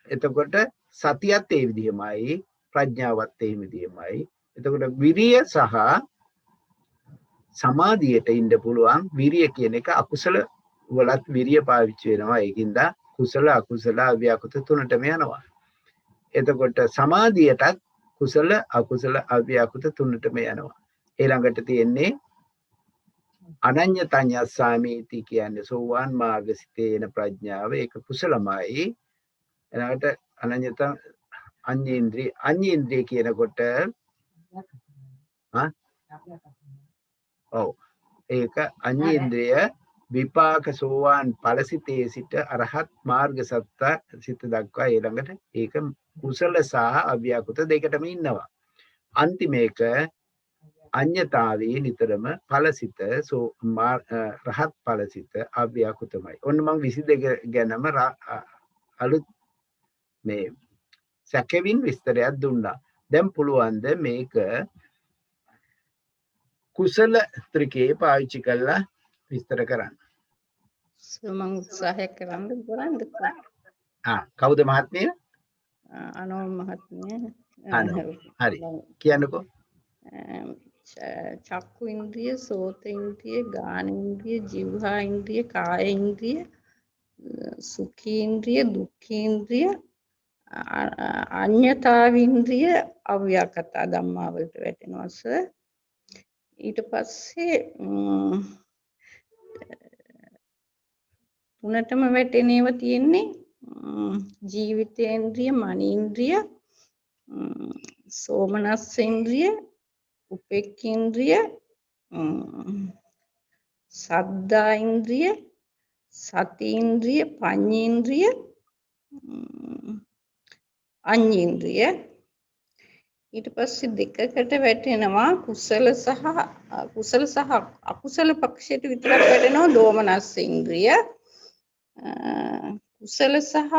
Speaker 1: එතකොට සතියත් ඒ විදිහමයි, ප්‍රඥාවත් ඒ විදිහමයි. එතකොට විරිය සහ සමාධියට ඉන්න පුළුවන්. විරිය කියන එක අකුසල වලත් විරිය පාවිච්චි වෙනවා. ඒකින්ද කුසල අකුසල අව්‍යාකෘත තුනටම යනවා. එතකොට සමාධියටත් කුසල අකුසල අව්‍යාකෘත තුනටම යනවා. ඊළඟට තියෙන්නේ අනඤ්ඤතඤ්ඤස්සාමීති කියන්නේ සෝවාන් මාර්ගසිතේ එන ප්‍රඥාව. ඒක කුසලමයි. ඊළඟට අනඤ්ඤත අඤ්ඤේන්ද්‍රිය කියනකොට ඔව් ඒක අඤ්ඤේන්ද්‍රිය විපාක සෝවාන් ඵලසිතේ සිට අරහත් මාර්ග සත්ත සිත දක්වා ඊළඟට ඒක කුසල සහ අව්‍යාකෘත දෙකටම ඉන්නවා. අන්තිමේක අඤ්ඤතාවේ නිතරම ඵලසිත රහත් ඵලසිත අව්‍යාකෘතමයි. ඔන්න මම 22 ගැනම අලුත් මේ සැකෙවින් විස්තරයක් දුන්නා. දැන් පුළුවන්ද මේක කුසල ත්‍රිකේ පාවිච්චි කරලා විස්තර කරන්න?
Speaker 2: මම උත්සාහය කරන්න කරන්නද?
Speaker 1: කවුද මහත්මිය?
Speaker 2: අනෝ මහත්මිය.
Speaker 1: හරි. කියන්නකෝ.
Speaker 2: චක්කු ඉන්ද්‍රිය, සෝත ඉන්ද්‍රිය, ගාන ඉන්ද්‍රිය, જીවහා ඉන්ද්‍රිය, කාය ඉන්ද්‍රිය, සුඛීන්ද්‍රිය, දුක්ඛීන්ද්‍රිය, අඤ්ඤතාවින්ද්‍රිය, අව්‍යාකතා ධම්මා වලට වැටෙනවා සර්. ඊට පස්සේ තුනටම වැටෙන ඒවා තියෙන්නේ ජීවිතේන්ද්‍රිය, මනීන්ද්‍රිය, සෝමනස්සේන්ද්‍රිය, උපේක්ඛේන්ද්‍රිය, සද්ධා ඉන්ද්‍රිය, සතීන්ද්‍රිය, පඤ්ඤේන්ද්‍රිය, අඤ්ඤේන්ද්‍රිය. ඊට පස්සේ දෙකකට වැටෙනවා කුසල සහ අකුසල පක්ෂයට විතරක් වැටෙනවා දෝමනස් ඉන්ද්‍රිය. කුසල සහ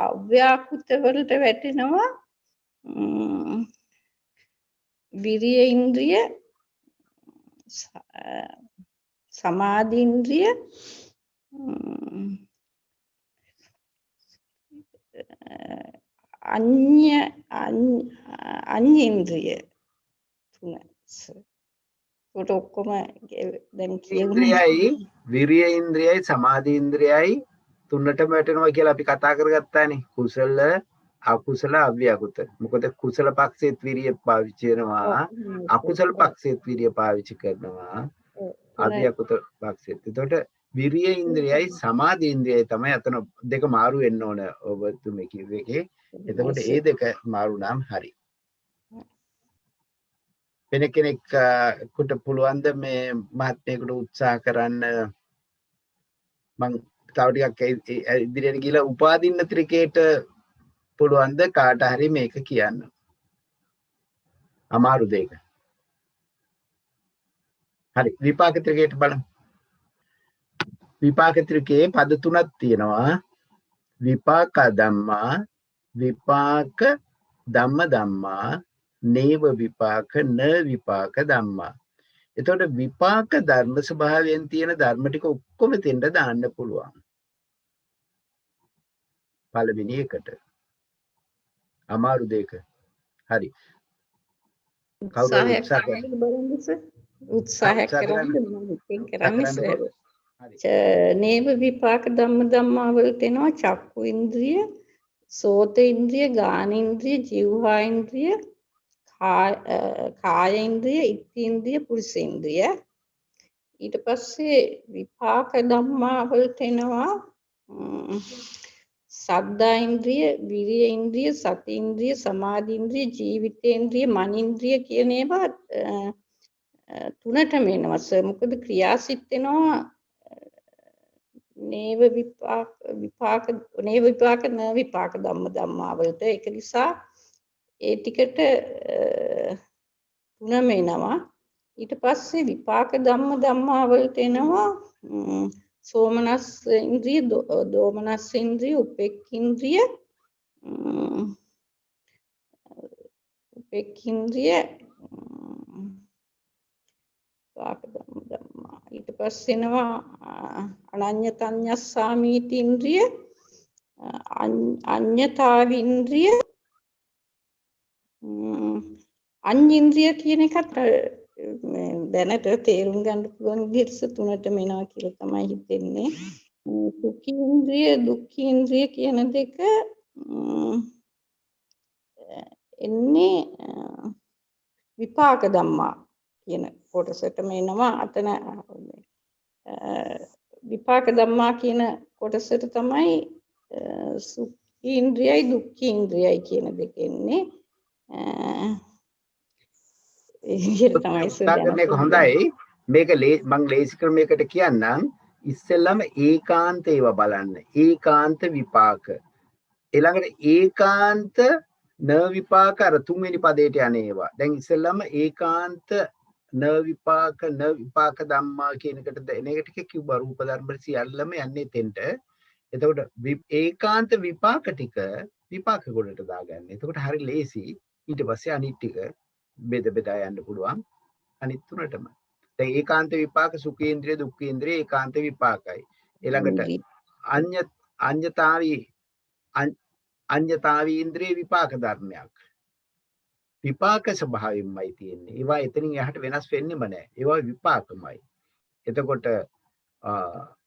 Speaker 2: අව්‍යාකෘත වලට වැටෙනවා විරිය ඉන්ද්‍රිය, සමාධි ඉන්ද්‍රිය, අඤ්ඤේන්ද්‍රිය තුන. ඒකට ඔක්කොම දැන්
Speaker 1: ඉන්ද්‍රියයි, විරිය ඉන්ද්‍රියයි, සමාධි ඉන්ද්‍රියයි තුනටම වැටෙනවා කියලා අපි කතා කරගත්තානේ. කුසල අකුසල අව්‍යාකෘත. මොකද කුසල පක්ෂයේත් විරිය පාවිච්චි වෙනවා, අකුසල පක්ෂයේත් විරිය පාවිච්චි කරනවා, අව්‍යාකෘත පක්ෂයේත්. එතකොට විරිය ඉන්ද්‍රියයි සමාධි ඉන්ද්‍රියයි තමයි අතන දෙක මාරු වෙන්න ඕන ඔබතුමේ කිව්ව එකේ. එතකොට ඒ දෙක මාරු නම් හරි. වෙන කෙනෙක්ට පුළුවන්ද මේ මහත්මයෙකුට උත්සාහ කරන්න? මං තව ටිකක් ඉදිරියට ගිහලා උපාදින්න ත්‍රිකේට පුළුවන්ද කාට හරි මේක කියන්න? අමාරු දෙයක. හරි විපාක ත්‍රිකයට බලමු. විපාක ත්‍රිකයේ පද තුනක් තියෙනවා. විපාක ධම්මා, විපාක ධම්ම ධම්මා, නේව විපාක න විපාක ධම්මා. එතකොට විපාක ධර්ම ස්වභාවයෙන් තියෙන ධර්ම ටික ඔක්කොම දෙන්න දාන්න පුළුවන්. පළවෙනි එකට. අමාරු දෙක. හරි. කවුරු හරි උත්සාහ කරන්න.
Speaker 2: උත්සාහයක්
Speaker 1: උත්සාහ කරන්න.
Speaker 2: කරන්න මම ඉතින්
Speaker 1: උත්සාහ
Speaker 2: කරන්නේ
Speaker 1: කරන්න
Speaker 2: සර්.
Speaker 1: පුළුවන්. හරි.
Speaker 2: නේව විපාක ධම්ම ධම්මා වලට එනවා චක්කු ඉන්ද්‍රිය, සෝත ඉන්ද්‍රිය, ගාන ඉන්ද්‍රිය, જીවහා ඉන්ද්‍රිය, කාය ඉන්ද්‍රිය, ඉත්ති ඉන්ද්‍රිය, පුරුෂ ඉන්ද්‍රිය. ඊට පස්සේ විපාක ධම්මා වලට එනවා සද්දා ඉන්ද්‍රිය, විරිය ඉන්ද්‍රිය, සති ඉන්ද්‍රිය, සමාධි ඉන්ද්‍රිය, ජීවිතේන්ද්‍රිය, මන ඉන්ද්‍රිය කියන ඒවා තුනටම එනවා සර්. මොකද ක්‍රියාසිට එනවා නේව විපාක න විපාක ධම්ම ධම්මා වලට. ඒක නිසා ඒ ටිකට තුනම එනවා. ඊට පස්සේ විපාක ධම්ම ධම්මා වලට එනවා සෝමනස් ඉන්ද්‍රිය, දෝමනස් ඉන්ද්‍රිය, උපේක්ඛින්ද්‍රිය, විපාක ධම්ම ධම්මා. ඊට පස්සේ එනවා අනඤ්ඤතඤ්ඤස්සාමීති ඉන්ද්‍රිය, අඤ්ඤතාවින්ද්‍රිය, අඤ්ඤින්ද්‍රිය කියන එකත් දැනට තේරුම් ගන්න පුළුවන් විදිහට තුනටම එනවා කියලා තමයි හිතෙන්නේ. සුඛීන්ද්‍රිය, දුක්ඛීන්ද්‍රිය කියන දෙක එන්නේ විපාක ධම්මා කියන කොටසටම එනවා. අතන විපාක ධම්මා කියන කොටසට තමයි සුඛීන්ද්‍රියයි දුක්ඛීන්ද්‍රියයි කියන දෙක එන්නේ. ඒක තමයි
Speaker 1: සාකරන්නේ හොඳයි. මේක මම ලේසි ක්‍රමයකට කියන්නම්. ඉස්සෙල්ලම ඒකාන්ත ඒවා බලන්න. ඒකාන්ත විපාක. ඊළඟට ඒකාන්ත න විපාක අර තුන්වෙනි පදයට යන ඒවා. දැන් ඉස්සෙල්ලම ඒකාන්ත න විපාක ධම්මා කියන එකට එන එක ටික කිව්වා. රූප ධර්ම සියල්ලම යන්නේ තෙන්ට. එතකොට ඒකාන්ත විපාක ටික විපාක ගොඩට දාගන්න. එතකොට හරි ලේසි. ඊට පස්සේ අනිත් ටික බෙදා යන්න පුළුවන් අනිත් තුනටම. දැන් ඒකාන්ත විපාක සුඛේන්ද්‍රිය, දුක්ඛේන්ද්‍රිය ඒකාන්ත විපාකයි. ඊළඟට අඤ්ඤතාවී ඉන්ද්‍රිය විපාක ධර්මයක්. විපාක ස්වභාවයෙන්මයි තියෙන්නේ. ඒවා එතනින් එහාට වෙනස් වෙන්නෙම නැහැ. ඒවා විපාකමයි. එතකොට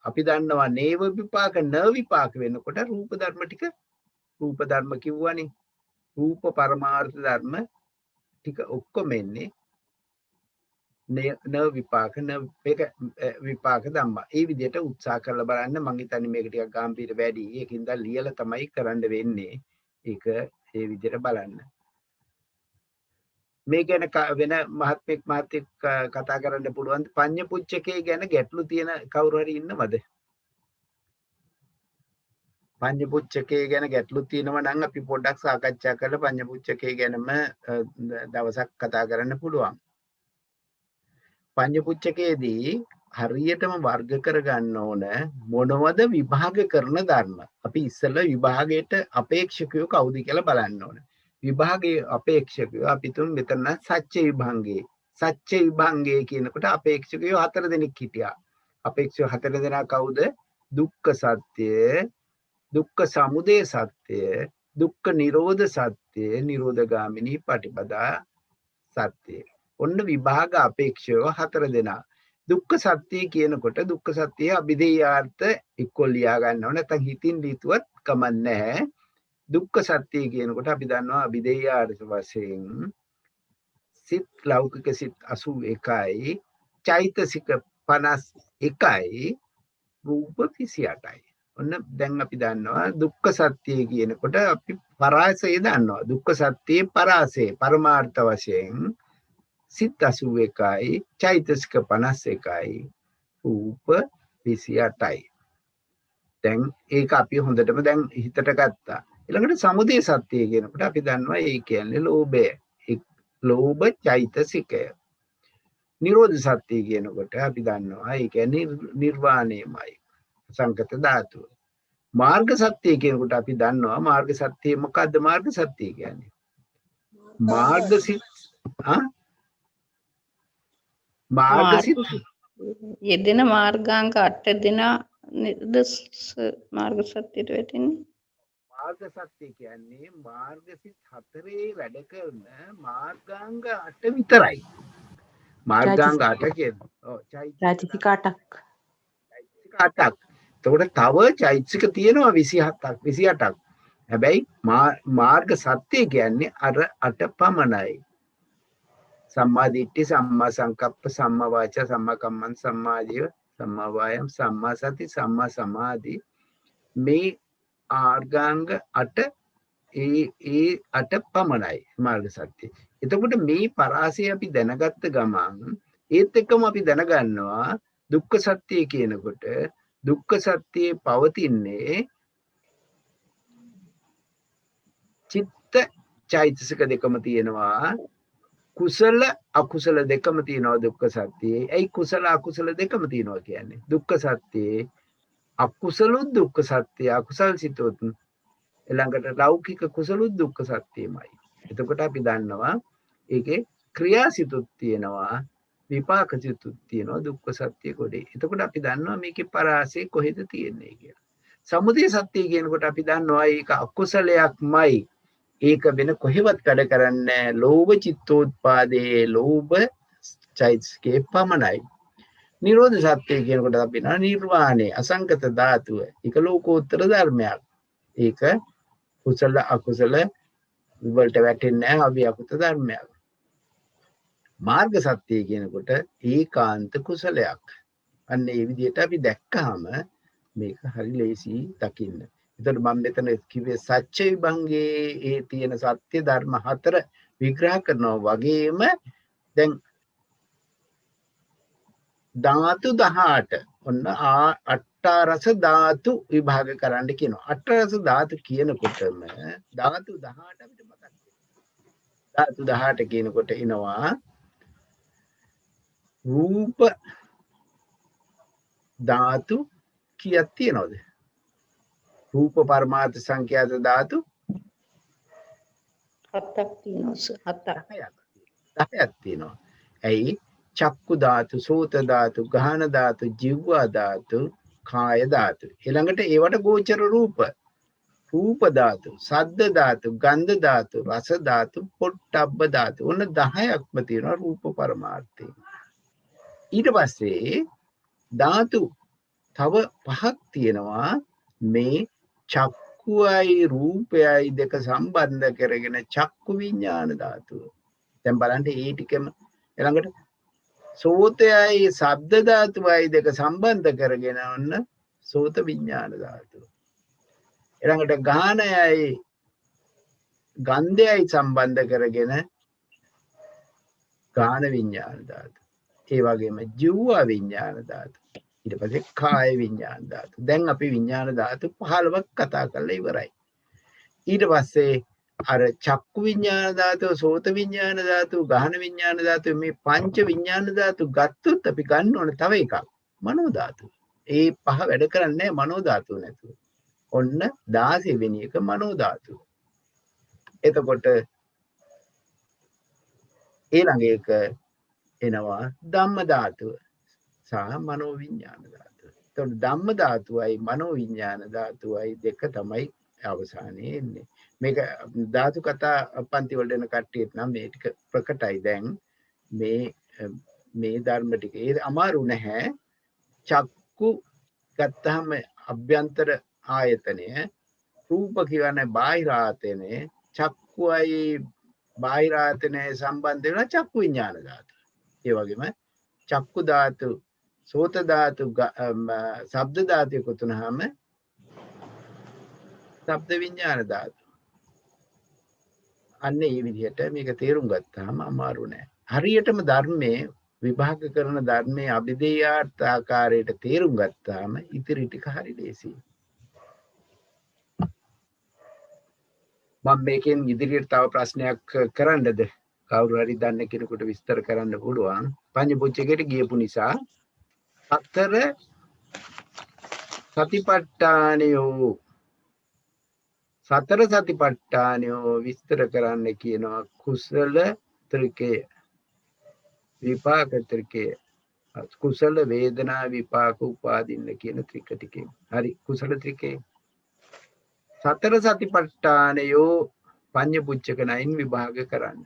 Speaker 1: අපි දන්නවා නේව විපාක න විපාක වෙනකොට රූප ධර්ම ටික රූප ධර්ම කිව්වනේ. රූප පරමාර්ථ ධර්ම ටික ඔක්කොම එන්නේ න විපාක විපාක ධම්මා. ඒ විදිහට උත්සාහ කරලා බලන්න. මං හිතන්නේ මේක ටිකක් ගැඹීර වැඩි. ඒකින්ද ලියලා තමයි කරන්න වෙන්නේ. ඒක ඒ විදිහට බලන්න. මේ ගැන වෙන මහත්මෙක් කතා කරන්න පුළුවන්. පඤ්ඤපුච්චකේ ගැන ගැටලු තියෙන කවුරු හරි ඉන්නවද? පඤ්ඤපුච්චකේ ගැන ගැටලු තියෙනවා නම් අපි පොඩ්ඩක් සාකච්ඡා කරලා පඤ්ඤපුච්චකේ ගැනම දවසක් කතා කරන්න පුළුවන්. පඤ්ඤපුච්චකේදී හරියටම වර්ග කරගන්න ඕන මොනවද විභාග කරන ධර්ම. අපි ඉස්සෙල්ලා විභාගයට අපේක්ෂකයෝ කවුද කියලා බලන්න ඕන. විභාගයේ අපේක්ෂකයෝ අපි තුන් මෙතන සත්‍ය විභංගේ. සත්‍ය විභංගේ කියනකොට අපේක්ෂකයෝ 4 දෙනෙක් හිටියා. අපේක්ෂකයෝ 4 දෙනා කවුද? දුක්ඛ සත්‍ය, දුක්ඛ සමුදය සත්‍ය, දුක්ඛ නිරෝධ සත්‍ය, නිරෝධගාමිනී පටිපදා සත්‍ය. ඔන්න විභාග අපේක්ෂකයෝ 4 දෙනා. දුක්ඛ සත්‍ය කියනකොට දුක්ඛ සත්‍යයේ අභිධේයාර්ථ එක්ක ලියා ගන්න ඕන. නැත්නම් හිතින් දීතුවත් කමක් නැහැ. දුක්ඛ සත්‍ය කියනකොට අපි දන්නවා අභිධේයාර්ථ වශයෙන් සිත් ලෞකික සිත් 81යි, චෛතසික 51යි, රූප 28යි. ඔන්න දැන් අපි දන්නවා දුක්ඛ සත්‍ය කියනකොට අපි පරාසය දන්නවා. දුක්ඛ සත්‍යයේ පරාසය පරමාර්ථ වශයෙන් සිත් 81යි, චෛතසික 51යි, රූප 28යි. දැන් ඒක අපි හොඳටම දැන් හිතට ගත්තා. ඊළඟට සමුදය සත්‍ය කියනකොට අපි දන්නවා ඒ කියන්නේ ලෝභය. ලෝභ චෛතසිකය. නිරෝධ සත්‍ය කියනකොට අපි දන්නවා ඒ කියන්නේ නිර්වාණයමයි සංකත ධාතුව. මාර්ග සත්‍ය කියනකොට අපි දන්නවා මාර්ග සත්‍ය මොකද්ද මාර්ග සත්‍ය කියන්නේ? මාර්ගසිත මාර්ගසිත
Speaker 2: යෙදෙන මාර්ගාංග 8 දෙනා මාර්ග සත්‍යයට වැටෙන්නේ.
Speaker 1: මාර්ග සත්‍ය කියන්නේ මාර්ගසිත 4 වැඩ කරන මාර්ගාංග 8 විතරයි. මාර්ගාංග 8 කියන්නේ ඔව් චෛතසික 8ක්. එතකොට තව චෛතසික තියෙනවා 27ක් 28ක්. හැබැයි මාර්ග සත්‍ය කියන්නේ අර 8 පමණයි. සම්මා දිට්ඨි සම්මා සංකප්ප සම්මා වාචා සම්මා කම්මන්ත සම්මා ආජීව සම්මා වායාම සම්මා සති සම්මා සමාධි මේ ආර්ගාංග 8 ඒ 8 පමණයි මාර්ග සත්‍ය. එතකොට මේ පරාසය අපි දැනගත්ත ගමන් ඒත් එක්කම අපි දැනගන්නවා දුක්ඛ සත්‍ය කියනකොට දුක්ඛ සත්‍යයේ පවතින්නේ චිත්ත චෛතසික දෙකම තියෙනවා. කුසල අකුසල දෙකම තියෙනවා දුක්ඛ සත්‍යයේ. ඒයි කුසල අකුසල දෙකම තියෙනවා කියන්නේ. දුක්ඛ සත්‍යයේ අකුසලුත් දුක්ඛ සත්‍ය අකුසල් සිතොත් ළඟට ලෞකික කුසලුත් දුක්ඛ සත්‍යමයි. එතකොට අපි දන්නවා ඒකේ ක්‍රියාසිතුත් තියෙනවා විපාක සිතුත් තියෙනවා දුක්ඛ සත්‍ය කොටේ. එතකොට අපි දන්නවා මේකේ පරාසය කොහෙද තියෙන්නේ කියලා. සමුදය සත්‍ය කියනකොට අපි දන්නවා ඒක අකුසලයක්මයි. ඒක වෙන කොහෙවත් වැඩ කරන්නේ ලෝභ චිත්තෝත්පාදේ ලෝභ චෛතසිකේ පමණයි. නිරෝධ සත්‍ය කියනකොට අපි දන්නවා නිර්වාණය අසංකත ධාතුව. ඒක ලෝකෝත්තර ධර්මයක්. ඒක කුසල අකුසල වලට වැටෙන්නේ නැහැ අවියකුත ධර්මයක්. මාර්ග සත්‍ය කියනකොට ඒකාන්ත කුසලයක්. අන්න ඒ විදිහට අපි දැක්කහම මේක හරි ලේසි දකින්න. එතකොට මම මෙතන කිව්වේ සත්‍ය විභංගේ ඒ තියෙන සත්‍ය ධර්ම 4 විග්‍රහ කරනවා වගේම දැන් ධාතු 18 ඔන්න අට්ඨාරස ධාතු විභාග කරන්න කියනවා. අට්ඨාරස ධාතු කියනකොටම ධාතු 18 අපිට මතක් වෙනවා. ධාතු 18 කියනකොට එනවා රූප ධාතු කීයක් තියෙනවද? රූප පරමාර්ථ සංඛ්‍යාත ධාතු
Speaker 2: 7ක් තියෙනවා
Speaker 1: 10ක් තියෙනවා. ඇයි? චක්කු ධාතු, සෝත ධාතු, ගාහන ධාතු, ජීවා ධාතු, කාය ධාතු. ඊළඟට ඒවට ගෝචර රූප. රූප ධාතු, සද්ද ධාතු, ගන්ධ ධාතු, රස ධාතු, පොට්ටබ්බ ධාතු. ඔන්න 10ක්ම තියෙනවා රූප පරමාර්ථේ. ඊට පස්සේ ධාතු තව 5ක් තියෙනවා මේ චක්කුවයි රූපයයි දෙක සම්බන්ධ කරගෙන චක්කු විඥාන ධාතුව. දැන් බලන්න ඒ ටිකම ඊළඟට සෝතයයි ශබ්ද ධාතුවයි දෙක සම්බන්ධ කරගෙන ඔන්න සෝත විඥාන ධාතුව. ඊළඟට ගාහනයයි ගන්ධයයි සම්බන්ධ කරගෙන ගාහන විඥාන ධාතුව. ඒ වගේම ජීව විඥාන ධාතුව. ඊට පස්සේ කාය විඥාන ධාතුව. දැන් අපි විඥාන ධාතු 15ක් කතා කරලා ඉවරයි. ඊට පස්සේ අර චක්කු විඥාන ධාතුව, සෝත විඥාන ධාතුව, ගාහන විඥාන ධාතුව මේ පංච විඥාන ධාතු ගත්තොත් අපි ගන්න ඕන තව එකක් මනෝ ධාතුව. ඒ පහ වැඩ කරන්නේ මනෝ ධාතුව නැතුව. ඔන්න 16 වෙනි එක මනෝ ධාතුව. එතකොට ඊළඟ එක එනවා ධම්ම ධාතුව සහ මනෝ විඥාන ධාතුව. එතකොට ධම්ම ධාතුවයි මනෝ විඥාන ධාතුවයි දෙක තමයි අවසානයේ එන්නේ. මේක ධාතු කතා පන්ති වල දෙන කට්ටියට නම් මේ ටික ප්‍රකටයි. දැන් මේ ධර්ම ටික ඒ අමාරු නැහැ. චක්කු ගත්තාම අභ්‍යන්තර ආයතනය, රූප කියන්නේ බාහිර ආයතනය, චක්කුවයි බාහිර ආයතනය සම්බන්ධ වෙන චක්කු විඥාන ධාතුව. ඒ වගේම චක්කු ධාතු, සෝත ධාතු, ශබ්ද ධාතු එකතු වුනහම ශබ්ද විඥාන ධාතු. අන්න ඒ විදිහට මේක තේරුම් ගත්තාම අමාරු නෑ. හරියටම ධර්මයේ විභාග කරන ධර්මයේ අභිධේයාර්ථ ආකාරයට තේරුම් ගත්තාම ඉතිරි ටික හරි ලේසියි. මම මේකෙන් ඉදිරියට තව ප්‍රශ්නයක් කරන්නද? කවුරු හරි දන්න කෙනෙකුට විස්තර කරන්න පුළුවන්. පඤ්ඤපුච්චකයට ගියපු නිසා සතර සතිපට්ඨානයෝ විස්තර කරන්න කියනවා කුසල ත්‍රිකය, විපාක ත්‍රිකය, කුසල වේදනා විපාක උපාදින්න කියන ත්‍රිකටිකේ. හරි කුසල ත්‍රිකේ. සතර සතිපට්ඨානයෝ පඤ්ඤපුච්චක නයින් විභාග කරන්න.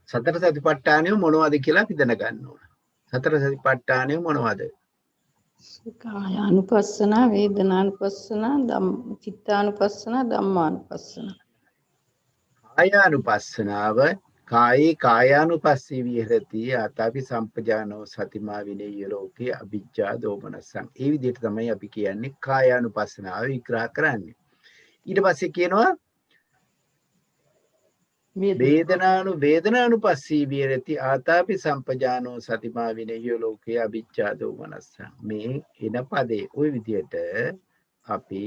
Speaker 1: සතර සතිපට්ඨානය මොනවද කියලා අපි දැනගන්න ඕන. සතර සතිපට්ඨානය මොනවද?
Speaker 2: කායානුපස්සන, වේදනානුපස්සන, චිත්තානුපස්සන, ධම්මානුපස්සන.
Speaker 1: කායානුපස්සනාව කායේ කායානුපස්සී විහෙරති ආතාපි සම්පජානෝ සතිමා විනේය ලෝකේ අවිජ්ජා දෝමනසං. ඒ විදිහට තමයි අපි කියන්නේ කායානුපස්සනාව විග්‍රහ කරන්නේ. ඊට පස්සේ කියනවා වේදනානුපස්සී විහෙරති ආතාපි සම්පජානෝ සතිමා විනේය ලෝකේ අවිජ්ජා දෝමනසං. මේ එන පදේ ওই විදිහට අපි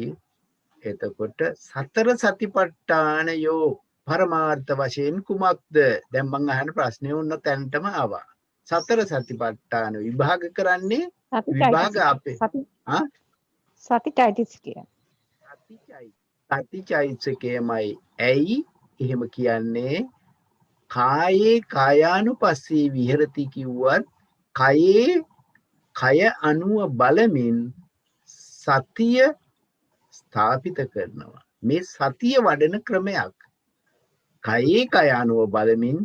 Speaker 1: එතකොට සතර සතිපට්ඨානයෝ පරමාර්ථ වශයෙන් කුමක්ද? දැන් මම අහන ප්‍රශ්නේ උන්න තැනටම ආවා. සතර සතිපට්ඨාන විභාග කරන්නේ විභාග අපේ
Speaker 6: සතිචෛතසිකය.
Speaker 1: සතිචෛතසිකයමයි. ඇයි එහෙම කියන්නේ? කායේ කායානුපස්සී විහෙරති කිව්වත් කයේ කය අනුව බලමින් සතිය ස්ථාපිත කරනවා. මේ සතිය වඩන ක්‍රමයක්. කයේ කය අනුව බලමින්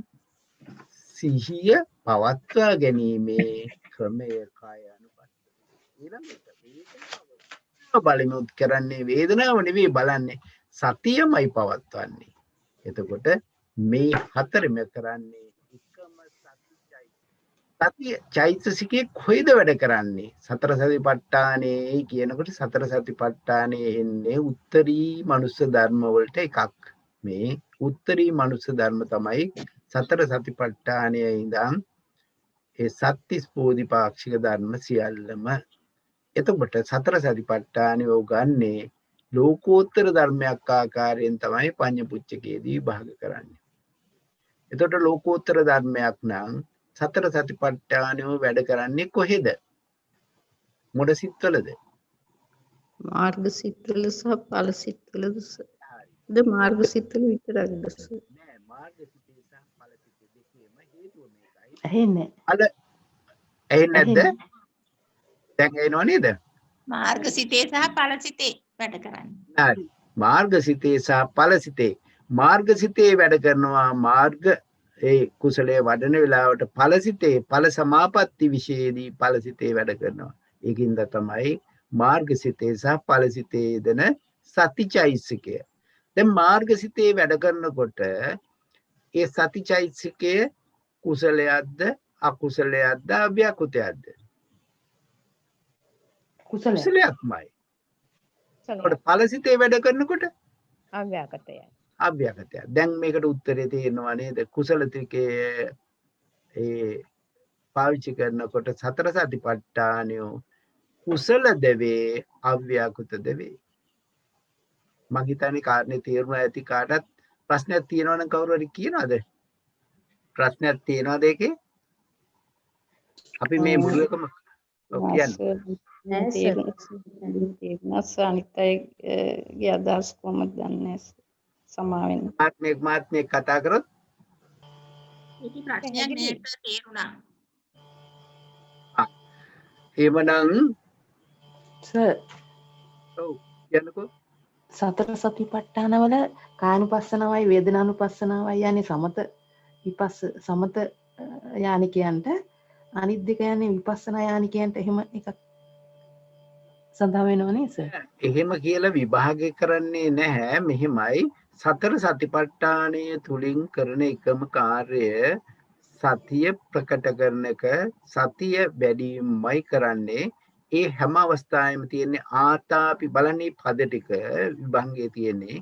Speaker 1: සිහිය පවත්වා ගැනීමේ ක්‍රමය කායානුපස්සී. ඊළඟට වේදනාව බලමුත් කරන්නේ වේදනාව නෙවෙයි බලන්නේ සතියමයි පවත්වන්නේ. එතකොට මේ හතරෙම කරන්නේ එකම සතිය චෛතසිකේ කොයිද වැඩ කරන්නේ? සතර සතිපට්ඨානේ කියනකොට සතර සතිපට්ඨානේ එන්නේ උත්තරී මනුස්ස ධර්ම වලට එකක්. මේ උත්තරී මනුස්ස ධර්ම තමයි සතර සතිපට්ඨානයේ ඉඳන් ඒ සත්‍තිස් බෝධිපාක්ෂික ධර්ම සියල්ලම. එතකොට සතර සතිපට්ඨානය උගන්නේ ලෝකෝත්තර ධර්මයක් ආකාරයෙන් තමයි පඤ්ඤපුච්චකයේදී විභාග කරන්නේ. එතකොට ලෝකෝත්තර ධර්මයක් නම් සතර සතිපට්ඨානය වැඩ කරන්නේ කොහෙද? මොඩ සිත්වලද?
Speaker 2: මාර්ග සිත්වල සහ ඵල සිත්වලද? ද මාර්ග සිත්වල විතරක්ද?
Speaker 1: නෑ, මාර්ග සිතේ සහ ඵල සිතේ දෙකේම හේතුව මේකයි.
Speaker 5: ඇහෙන්නේ
Speaker 1: ඇහෙන්නේ නැද්ද? දැන් එනව නේද?
Speaker 3: මාර්ගසිතේ සහ ඵලසිතේ වැඩ කරන්නේ.
Speaker 1: හරි. මාර්ගසිතේ සහ ඵලසිතේ. මාර්ගසිතේ වැඩ කරනවා මාර්ග ඒ කුසලයේ වඩන වෙලාවට ඵලසිතේ ඵල සමාපatti විශේෂදී ඵලසිතේ වැඩ කරනවා. ඒකින්ද තමයි මාර්ගසිතේ සහ ඵලසිතේ දෙන සතිචෛතසිකය. දැන් මාර්ගසිතේ වැඩ කරනකොට ඒ සතිචෛතසිකය කුසලයක්ද අකුසලයක්ද අභ්‍යකුතයක්ද? කුසලයක්මයි. ඒකට ඵලසිතේ වැඩ කරනකොට
Speaker 6: අව්‍යාකතය.
Speaker 1: අභ්‍යගතය. දැන් මේකට උත්තරේ තේරෙනවා නේද? කුසල ත්‍රිකයේ ඒ පාවිච්චි කරනකොට සතර සතිපට්ඨානය කුසල දෙවේ අව්‍යාකෘත දෙවේ. මම හිතන්නේ කාරණේ තේරුණා ඇති. කාටත් ප්‍රශ්නයක් තියෙනවා නම් කවුරු හරි කියනවාද? ප්‍රශ්නයක් තියෙනවද ඒකේ? අපි මේ මුළු එකම කියන්නේ
Speaker 2: අනිත්‍යයේ අදහස් කොහොමද දන්නේ? සමාවෙන්න.
Speaker 1: මාත්මේ කතා කරොත්
Speaker 3: ඉති ප්‍රශ්නයක් නේද තේරුණා.
Speaker 1: එහෙමනම්
Speaker 5: සර්
Speaker 1: ඔව් කියන්නකෝ.
Speaker 5: සතර සතිපට්ඨානවල කායනුපස්සනාවයි වේදනානුපස්සනාවයි යන්නේ සමත යානිකයන්ට, අනිත් දෙක යන්නේ විපස්සනා යානිකයන්ට. එහෙම එකක් සඳහන් වෙනව නේද සර්?
Speaker 1: එහෙම කියලා විභාග කරන්නේ නැහැ. මෙහෙමයි සතර සතිපට්ඨානය තුලින් කරන එකම කාර්යය සතිය ප්‍රකට කරන එක. සතිය වැඩිමයි කරන්නේ. ඒ හැම අවස්ථාවෙම තියෙන්නේ ආතාපි බලන්නේ පද ටික විභංගයේ තියෙන්නේ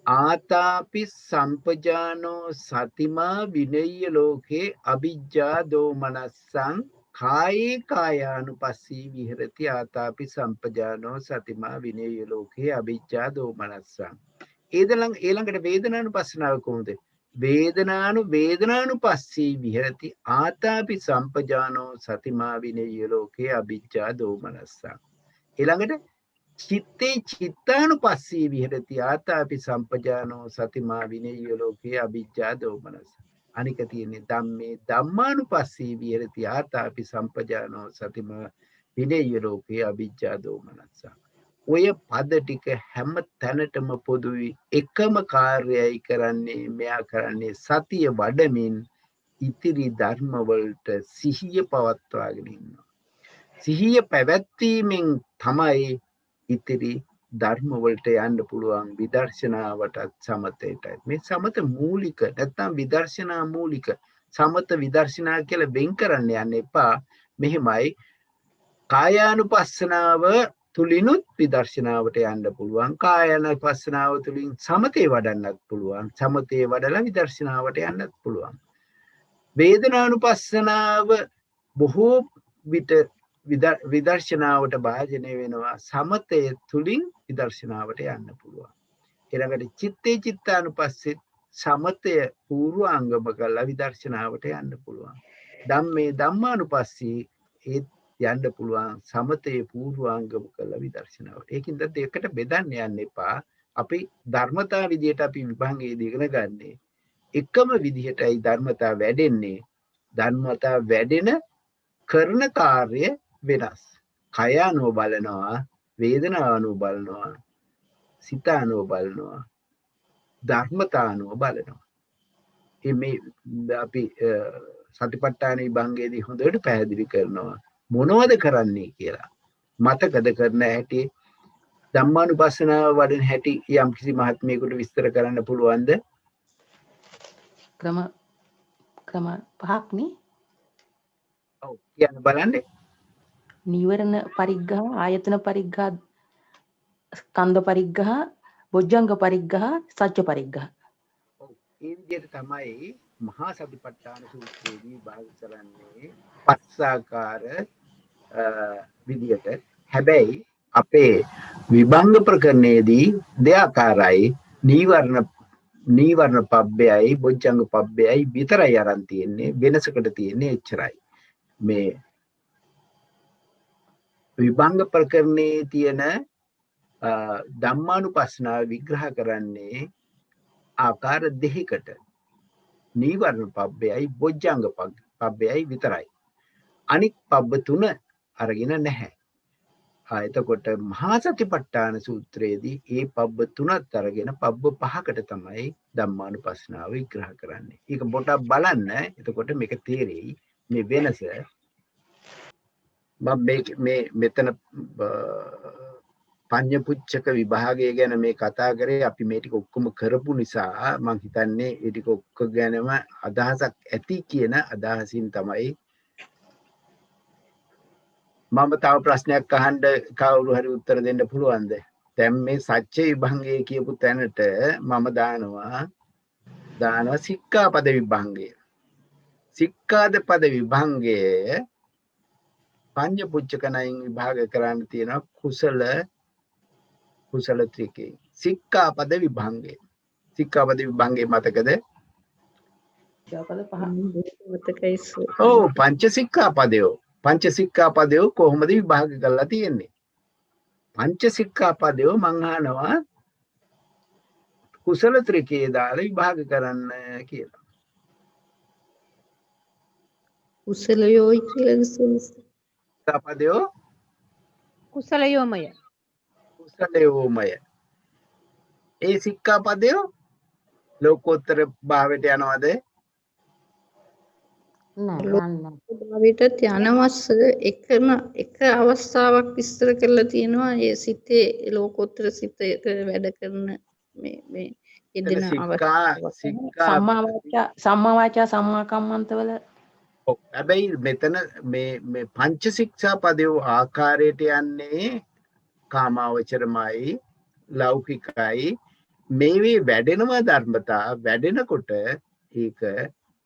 Speaker 1: ආතාපි සම්පජානෝ සතිමා විනය්‍ය ලෝකේ අවිජ්ජා දෝමනස්සං කායේ කායානුපස්සී විහෙරති ආතාපි සම්පජානෝ සතිමා විනය්‍ය ලෝකේ අවිජ්ජා දෝමනස්සං. ඊළඟට වේදනානුපස්සනාව කොහොමද? වේදනානුපස්සී විහෙරති ආතාපි සම්පජානෝ සතිමා විනේය ලෝකේ අවිජ්ජා දෝමනස්සං. ඊළඟට චිත්තේ චිත්තානුපස්සී විහෙරති ආතාපි සම්පජානෝ සතිමා විනේය ලෝකේ අවිජ්ජා දෝමනස්සං. අනික තියෙන්නේ ධම්මේ ධම්මානුපස්සී විහෙරති ආතාපි සම්පජානෝ සතිමා විනේය ලෝකේ අවිජ්ජා දෝමනස්සං. ඔය පද ටික හැම තැනටම පොදුයි. එකම කාර්යයයි කරන්නේ මෙයා කරන්නේ සතිය වඩමින් ඉතිරි ධර්ම වලට සිහිය පවත්වාගෙන ඉන්නවා. සිහිය පැවැත්වීමෙන් තමයි ඉතිරි ධර්ම වලට යන්න පුළුවන් විදර්ශනාවටත් සමතේටයි. මේ සමත මූලික නැත්නම් විදර්ශනා මූලික. සමත විදර්ශනා කියලා වෙන් කරන්න යන්න එපා. මෙහෙමයි කායානුපස්සනාව තුලිනුත් විදර්ශනාවට යන්න පුළුවන්. කායානුපස්සනාව තුලින් සමතේ වඩන්නත් පුළුවන්. සමතේ වඩලා විදර්ශනාවට යන්නත් පුළුවන්. වේදනානුපස්සනාව බොහෝ විට විදර්ශනාවට භාජනය වෙනවා. සමතය තුලින් විදර්ශනාවට යන්න පුළුවන්. ඊළඟට චිත්තේ චිත්තානුපස්සෙත් සමතය පූර්වාංගම කරලා විදර්ශනාවට යන්න පුළුවන්. ධම්මේ ධම්මානුපස්සී ඒත් යන්න පුළුවන් සමතේ පූර්වාංගම කරලා විදර්ශනාවට. ඒකින්ද දෙකට බෙදන්න යන්න එපා. අපි ධර්මතා විදියට අපි විභංගයේදී ඉගෙන ගන්නේ එකම විදිහටයි ධර්මතා වැඩෙන්නේ. ධර්මතා වැඩෙන කරන කාර්ය වෙනස්. කය අනුව බලනවා, වේදනාව අනුව බලනවා, සිත අනුව බලනවා, ධර්මතා අනුව බලනවා. මේ අපි සතිපට්ඨාන විභංගයේදී හොඳට පැහැදිලි කරනවා මොනවද කරන්නේ කියලා. මතකද කරන හැටි ධම්මානුපස්සනාව වඩන හැටි යම් කිසි මහත්මයෙකුට විස්තර කරන්න පුළුවන්ද?
Speaker 7: ක්‍රම පහක් නේ.
Speaker 1: ඔව් කියන්න බලන්න.
Speaker 7: නීවරණ පරිග්ඝහ, ආයතන පරිග්ඝහ, ස්කන්ධ පරිග්ඝහ, බොජ්ජංග පරිග්ඝහ, සත්‍ය පරිග්ඝහ.
Speaker 1: ඔව් ඒ විදිහට තමයි මහා සතිපට්ඨාන සූත්‍රයේදී භාවිත කරන්නේ පස්සාකාර විදියට. හැබැයි අපේ විභංග ප්‍රකරණයේදී දෙආකාරයි. නීවරණ පබ්බයයි බොජ්ජංග පබ්බයයි විතරයි අරන් තියෙන්නේ. වෙනසකට තියෙන්නේ එච්චරයි. මේ විභංග ප්‍රකරණයේ තියෙන ධම්මානුපස්සනාව විග්‍රහ කරන්නේ ආකාර දෙකකට. නීවරණ පබ්බයයි බොජ්ජංග පබ්බයයි විතරයි. අනික් පබ්බ තුන අරගෙන නැහැ. එතකොට මහා සතිපට්ඨාන සූත්‍රයේදී ඒ පබ්බ තුනත් අරගෙන පබ්බ පහකට තමයි ධම්මානුපස්සනාව විග්‍රහ කරන්නේ. ඒක පොඩක් බලන්න. එතකොට මේක තේරෙයි මේ වෙනස. මේ මෙතන පඤ්ඤපුච්චක විභාගය ගැන මේ කතා කරේ. අපි මේ ටික ඔක්කොම කරපු නිසා මම හිතන්නේ ඒ ටික ඔක්කොම ගැනම අදහසක් ඇති කියන අදහසින් තමයි මම තව ප්‍රශ්නයක් අහන්න කවුරු හරි උත්තර දෙන්න පුළුවන්ද? දැන් මේ සත්‍ය විභංගය කියපු තැනට මම දානවා සික්ඛාපද විභංගය. සික්ඛාපද විභංගය පඤ්ඤපුච්චකණයින් විභාග කරන්න තියෙනවා කුසල ත්‍රිකේ. සික්ඛාපද විභංගය. සික්ඛාපද විභංගය මතකද?
Speaker 7: ක්‍රියාපද පහ.
Speaker 2: මතකයි සර්.
Speaker 1: ඔව් පංච සික්ඛාපදයෝ. පංච සික්ඛාපදයෝ කොහොමද විභාග කරලා තියෙන්නේ? පංච සික්ඛාපදයෝ මං අහනවා කුසල ත්‍රිකේ දාලා විභාග කරන්න කියලා.
Speaker 2: කුසලයෝයි කියලා
Speaker 1: සික්ඛාපදයෝ
Speaker 6: කුසලයෝමය.
Speaker 1: කුසලයෝමය. ඒ සික්ඛාපදයෝ ලෝකෝත්තර භාවයට යනවද?
Speaker 2: භාවයටත් යනවස් එක අවස්ථාවක් විස්තර කරලා තියෙනවා. ඒ සිතේ ලෝකෝත්තර සිතේ වැඩ කරන මේ යෙදෙන අවස්ථාවක්.
Speaker 7: සම්මා වාචා සම්මා කම්මන්තවල.
Speaker 1: ඔව් හැබැයි මෙතන මේ පංච ශික්ෂා පදයෝ ආකාරයට යන්නේ කාමාවචරමයි ලෞකිකයි. මේවේ වැඩෙනවා ධර්මතා වැඩෙනකොට ඒක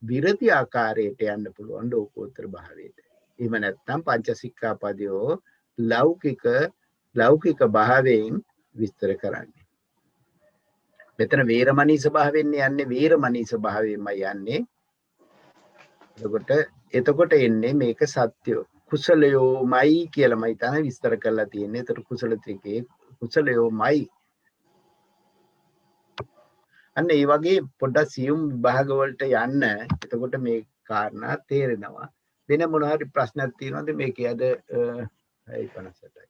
Speaker 1: විරති ආකාරයට යන්න පුළුවන් ලෝකෝත්තර භාවයට. එහෙම නැත්නම් පංච ශික්ෂා පදයෝ ලෞකික භාවයෙන් විස්තර කරන්නේ. මෙතන වේරමණී ස්වභාවයෙන් යන්නේ වේරමණී ස්වභාවයෙන්මයි යන්නේ. එතකොට එන්නේ මේක සත්‍ය කුසලයෝමයි කියලාමයි තමයි විස්තර කරලා තියෙන්නේ. ඒතර කුසල ත්‍රිකේ කුසලයෝමයි. අන්න ඒ වගේ පොඩ්ඩක් සියුම් විභාග වලට යන්න. එතකොට මේ කාරණා තේරෙනවා. වෙන මොන හරි ප්‍රශ්නක් තියෙනවද මේකේ? අද 6:58යි.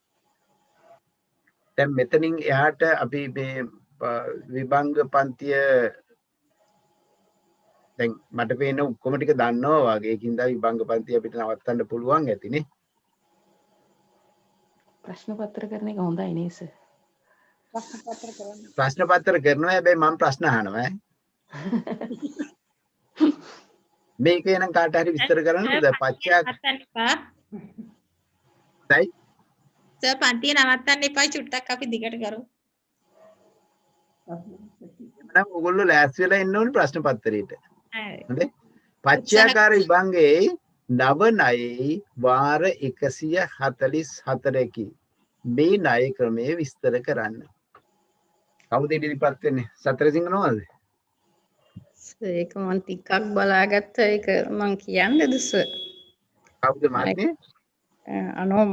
Speaker 1: දැන් මෙතනින් එහාට අපි මේ විභංග පන්තිය දැන් මට පේන ඔක්කොම ටික දන්නවා වගේ. ඒකින්ද විභංග පන්තිය අපිට නවත්තන්න පුළුවන් ඇතිනේ.
Speaker 7: ප්‍රශ්න පත්‍ර කරන එක හොඳයි නේද සර්?
Speaker 1: ප්‍රශ්න පත්‍ර කරනවා. හැබැයි මම ප්‍රශ්න අහනවා. මේක එනම් කාට හරි විස්තර කරන්නද? පච්චා සයි
Speaker 3: සර් පන්තිය නවත්තන්න එපා චුට්ටක් අපි දිගට කරමු.
Speaker 1: නම් ඔයගොල්ලෝ ලෑස්ති වෙලා ඉන්න ඕනේ ප්‍රශ්න පත්‍රයට.
Speaker 3: හරි.
Speaker 1: හොඳයි. පච්චාකාර විභංගයේ නව ණයේ වාර 144කි. මේ ණය ක්‍රමයේ විස්තර කරන්න. කවුද ඉදිරිපත් වෙන්නේ? සතර සිංහනවද?
Speaker 2: ඒක මම ටිකක් බලාගත්ත ඒක මම කියන්නද සර්?
Speaker 1: කවුද මාත්නේ?
Speaker 2: අනෝම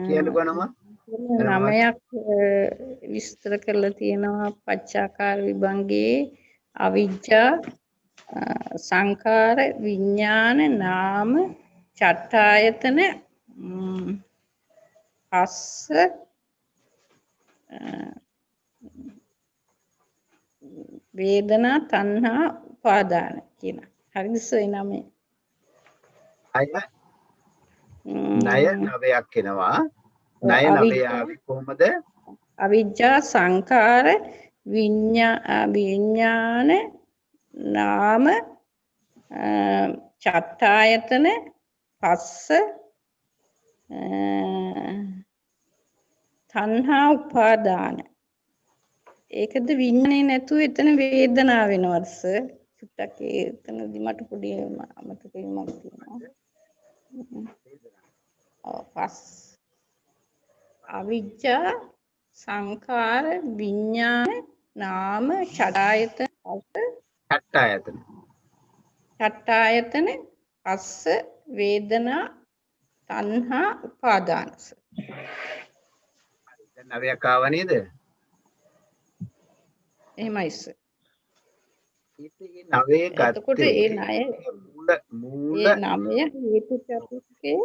Speaker 1: කියන්නකෝ නම.
Speaker 2: 9ක් විස්තර කරලා තියෙනවා පච්චාකාර විභංගයේ අවිජ්ජා සංඛාර විඥාන නාම චට්ඨායතන පස්ස වේදනා තණ්හා උපාදාන කියන. හරිද සර්? නමේ
Speaker 1: අය ණය නවයක් එනවා. ණය නවය කොහොමද?
Speaker 2: අවිජ්ජා සංඛාර විඥාන නාම චට්ඨායතන පස්ස තණ්හා උපාදාන. ඒකද විඥානේ නැතුව එතන වේදනාව වෙනවද සර්? චුට්ටක් එතනදි මට පොඩි අමතක වීමක් තියෙනවා. පස් අවිජ්ජා සංඛාර විඥාන නාම චට්ඨායතන චට්ඨායතන පස්ස වේදනා තණ්හා උපාදාන.
Speaker 1: දැන් නවයක් ආව නේද?
Speaker 2: එහෙමයි සර්.
Speaker 1: ඉතින් නවයේ
Speaker 2: එතකොට ඒ ණය
Speaker 1: මූල
Speaker 2: ඒ නවය හේතු චතුස්කේ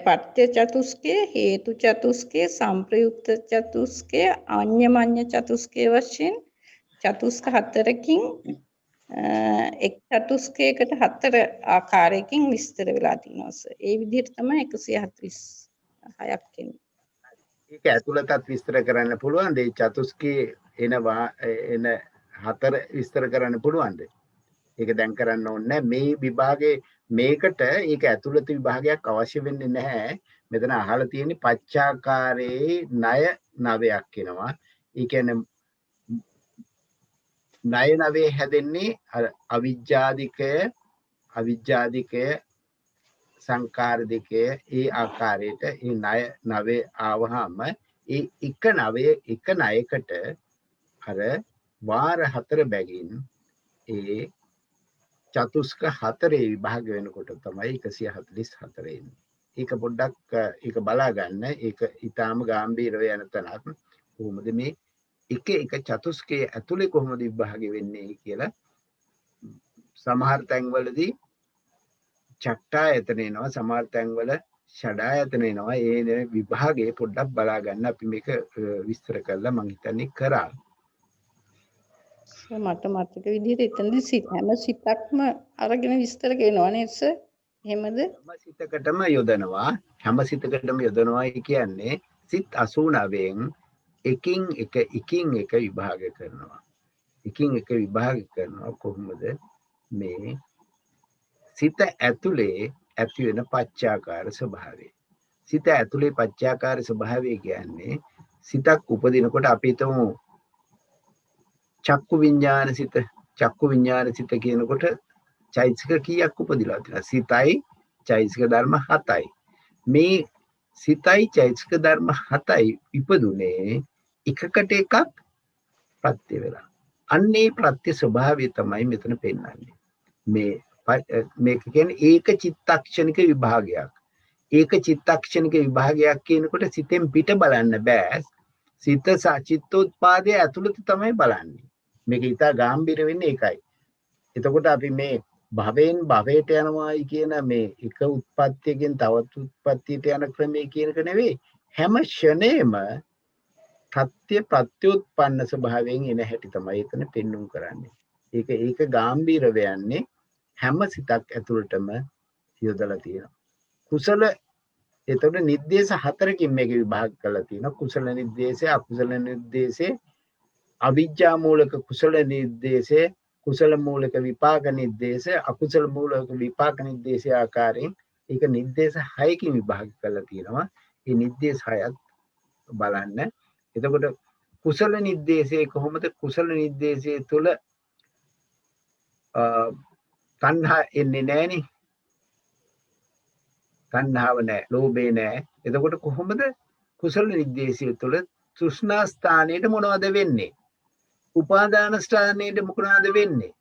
Speaker 2: පත්‍ය චතුස්කේ හේතු චතුස්කේ සංප්‍රයුක්ත චතුස්කේ අඤ්ඤමඤ්ඤ චතුස්කේ වශයෙන් චතුස්ක හතරකින් එක් චතුස්කයකට හතර ආකාරයකින් විස්තර වෙලා තියෙනවා සර්. ඒ විදිහට තමයි 146ක් එන්නේ.
Speaker 1: ඒක ඇතුළතත් විස්තර කරන්න පුළුවන්. ඒ චතුස්කේ එන හතර විස්තර කරන්න පුළුවන්ද? ඒක දැන් කරන්න ඕනේ මේ විභාගේ මේකට ඒක ඇතුළත විභාගයක් අවශ්‍ය වෙන්නේ නැහැ. මෙතන අහලා තියෙන්නේ පච්චාකාරයේ ණය නවයක් එනවා. ඒ කියන්නේ ණය නවේ හැදෙන්නේ අවිජ්ජාදිකය සංකාර දෙකේ ඒ ආකාරයට ඒ ණය නවේ ආවහම ඒ එක ණයකට අර වාර 4 බැගින් ඒ චතුස්ක 4 විභාග වෙනකොට තමයි 144 එන්නේ. ඒක පොඩ්ඩක් ඒක බලා ගන්න. ඒක ඊටාම ගැඹීරව යන තැනක්. කොහොමද මේ එක චතුස්කයේ ඇතුලේ කොහොමද විභාග වෙන්නේ කියලා සමහර තැන්වලදී චට්ඨායතන එනවා, සමහර තැන්වල ෂඩායතන එනවා. ඒ විභාගයේ පොඩ්ඩක් බලා ගන්න. අපි මේක විස්තර කරලා මම හිතන්නේ කරා.
Speaker 2: මට මතක විදිහට එතනදී හැම සිතක්ම අරගෙන විස්තර කරනවා නේද සර්? එහෙමද?
Speaker 1: හැම සිතකටම යොදනවායි කියන්නේ සිත් 89න් එකින් එක විභාග කරනවා. කොහොමද මේ සිත ඇතුලේ ඇති වෙන පච්චාකාර ස්වභාවය. සිත ඇතුලේ පච්චාකාර ස්වභාවය කියන්නේ සිතක් උපදිනකොට අපි හිතමු චක්කු විඥාන සිත කියනකොට චෛතසික කීයක් උපදිලා තියෙනවා? සිතයි චෛතසික ධර්ම 7යි. මේ සිතයි චෛතසික ධර්ම 7යි ඉපදුනේ එකකට එකක් ප්‍රත්‍ය වෙලා. අන්නේ ප්‍රත්‍ය ස්වභාවය තමයි මෙතන පෙන්වන්නේ. මේක කියන්නේ ඒක චිත්තක්ෂණික විභාගයක්. ඒක චිත්තක්ෂණික විභාගයක් කියනකොට සිතෙන් පිට බලන්න බෑ. සිත සචිත්තෝත්පාදයේ ඇතුළත තමයි බලන්නේ. මේක ඊට ගැඹීර වෙන්නේ ඒකයි. එතකොට අපි මේ භවයෙන් භවයට යනවායි කියන මේ එක උත්පත්තියකින් තවත් උත්පත්තියට යන ක්‍රමයේ කියනක නෙවෙයි. හැම ෂණේම ප්‍රත්‍යෝත්පන්න ස්වභාවයෙන් එන හැටි තමයි එතන පෙන්눔 කරන්නේ. ඒක ගැඹීර වෙන්නේ හැම සිතක් ඇතුළටම යොදලා තියෙනවා. කුසල එතකොට නිर्देश හතරකින් මේක විභාග කරලා තියෙනවා. කුසල නිर्देशය, අකුසල නිर्देशය, අවිජ්ජා මූලක කුසල නිर्देशය, කුසල මූලක විපාක නිर्देशය, අකුසල මූලක විපාක නිर्देशය ආකාරයෙන් ඒක නිर्देश 6කින් විභාග කරලා තියෙනවා. මේ නිर्देश 6ත් බලන්න. එතකොට කුසල නිर्देशය කොහොමද? කුසල නිर्देशය තුළ තණ්හා එන්නේ නැහෙනි. තණ්හාව නැහැ, ලෝභය නැහැ. එතකොට කොහොමද කුසල නිर्देशය තුළ තෘෂ්ණා ස්ථානයේට මොනවද වෙන්නේ? උපාදාන ස්ථානයේට මොකනවද වෙන්නේ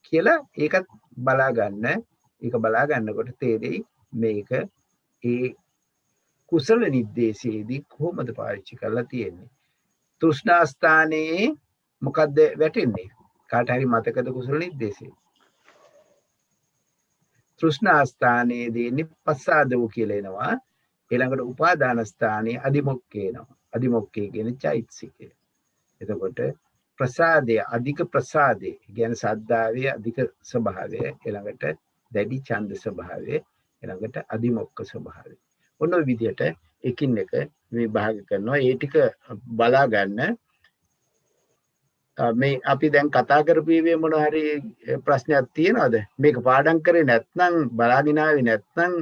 Speaker 1: කියලා ඒකත් බලා ගන්න. ඒක බලා ගන්නකොට තේරෙයි මේක ඒ කුසල නිर्देशයේදී කොහොමද පාවිච්චි කරලා තියෙන්නේ. තෘෂ්ණා ස්ථානයේ මොකද්ද වැටෙන්නේ? කාට හරි මතකද කුසල නිर्देशය? තෘෂ්ණා ස්ථානයේ දෙන්නේ පස්සාදෝ කියලා එනවා. ඊළඟට උපාදාන ස්ථානයේ අදිමොක්කේ එනවා. අදිමොක්කේ කියන්නේ චෛතසිකය. එතකොට ප්‍රසාදය, අධික ප්‍රසාදය කියන්නේ සද්ධාවේ අධික ස්වභාවය, ඊළඟට දැඩි ඡන්ද ස්වභාවය, ඊළඟට අදිමොක්ක ස්වභාවය. ඔන්න ඔය විදිහට එකින් එක විභාග කරනවා. ඒ ටික බලා ගන්න. මේ අපි දැන් කතා කරපු ඉවේ මොන හරි ප්‍රශ්නයක් තියෙනවද? මේක පාඩම් කරේ නැත්නම් බලාගෙන ආවේ නැත්නම්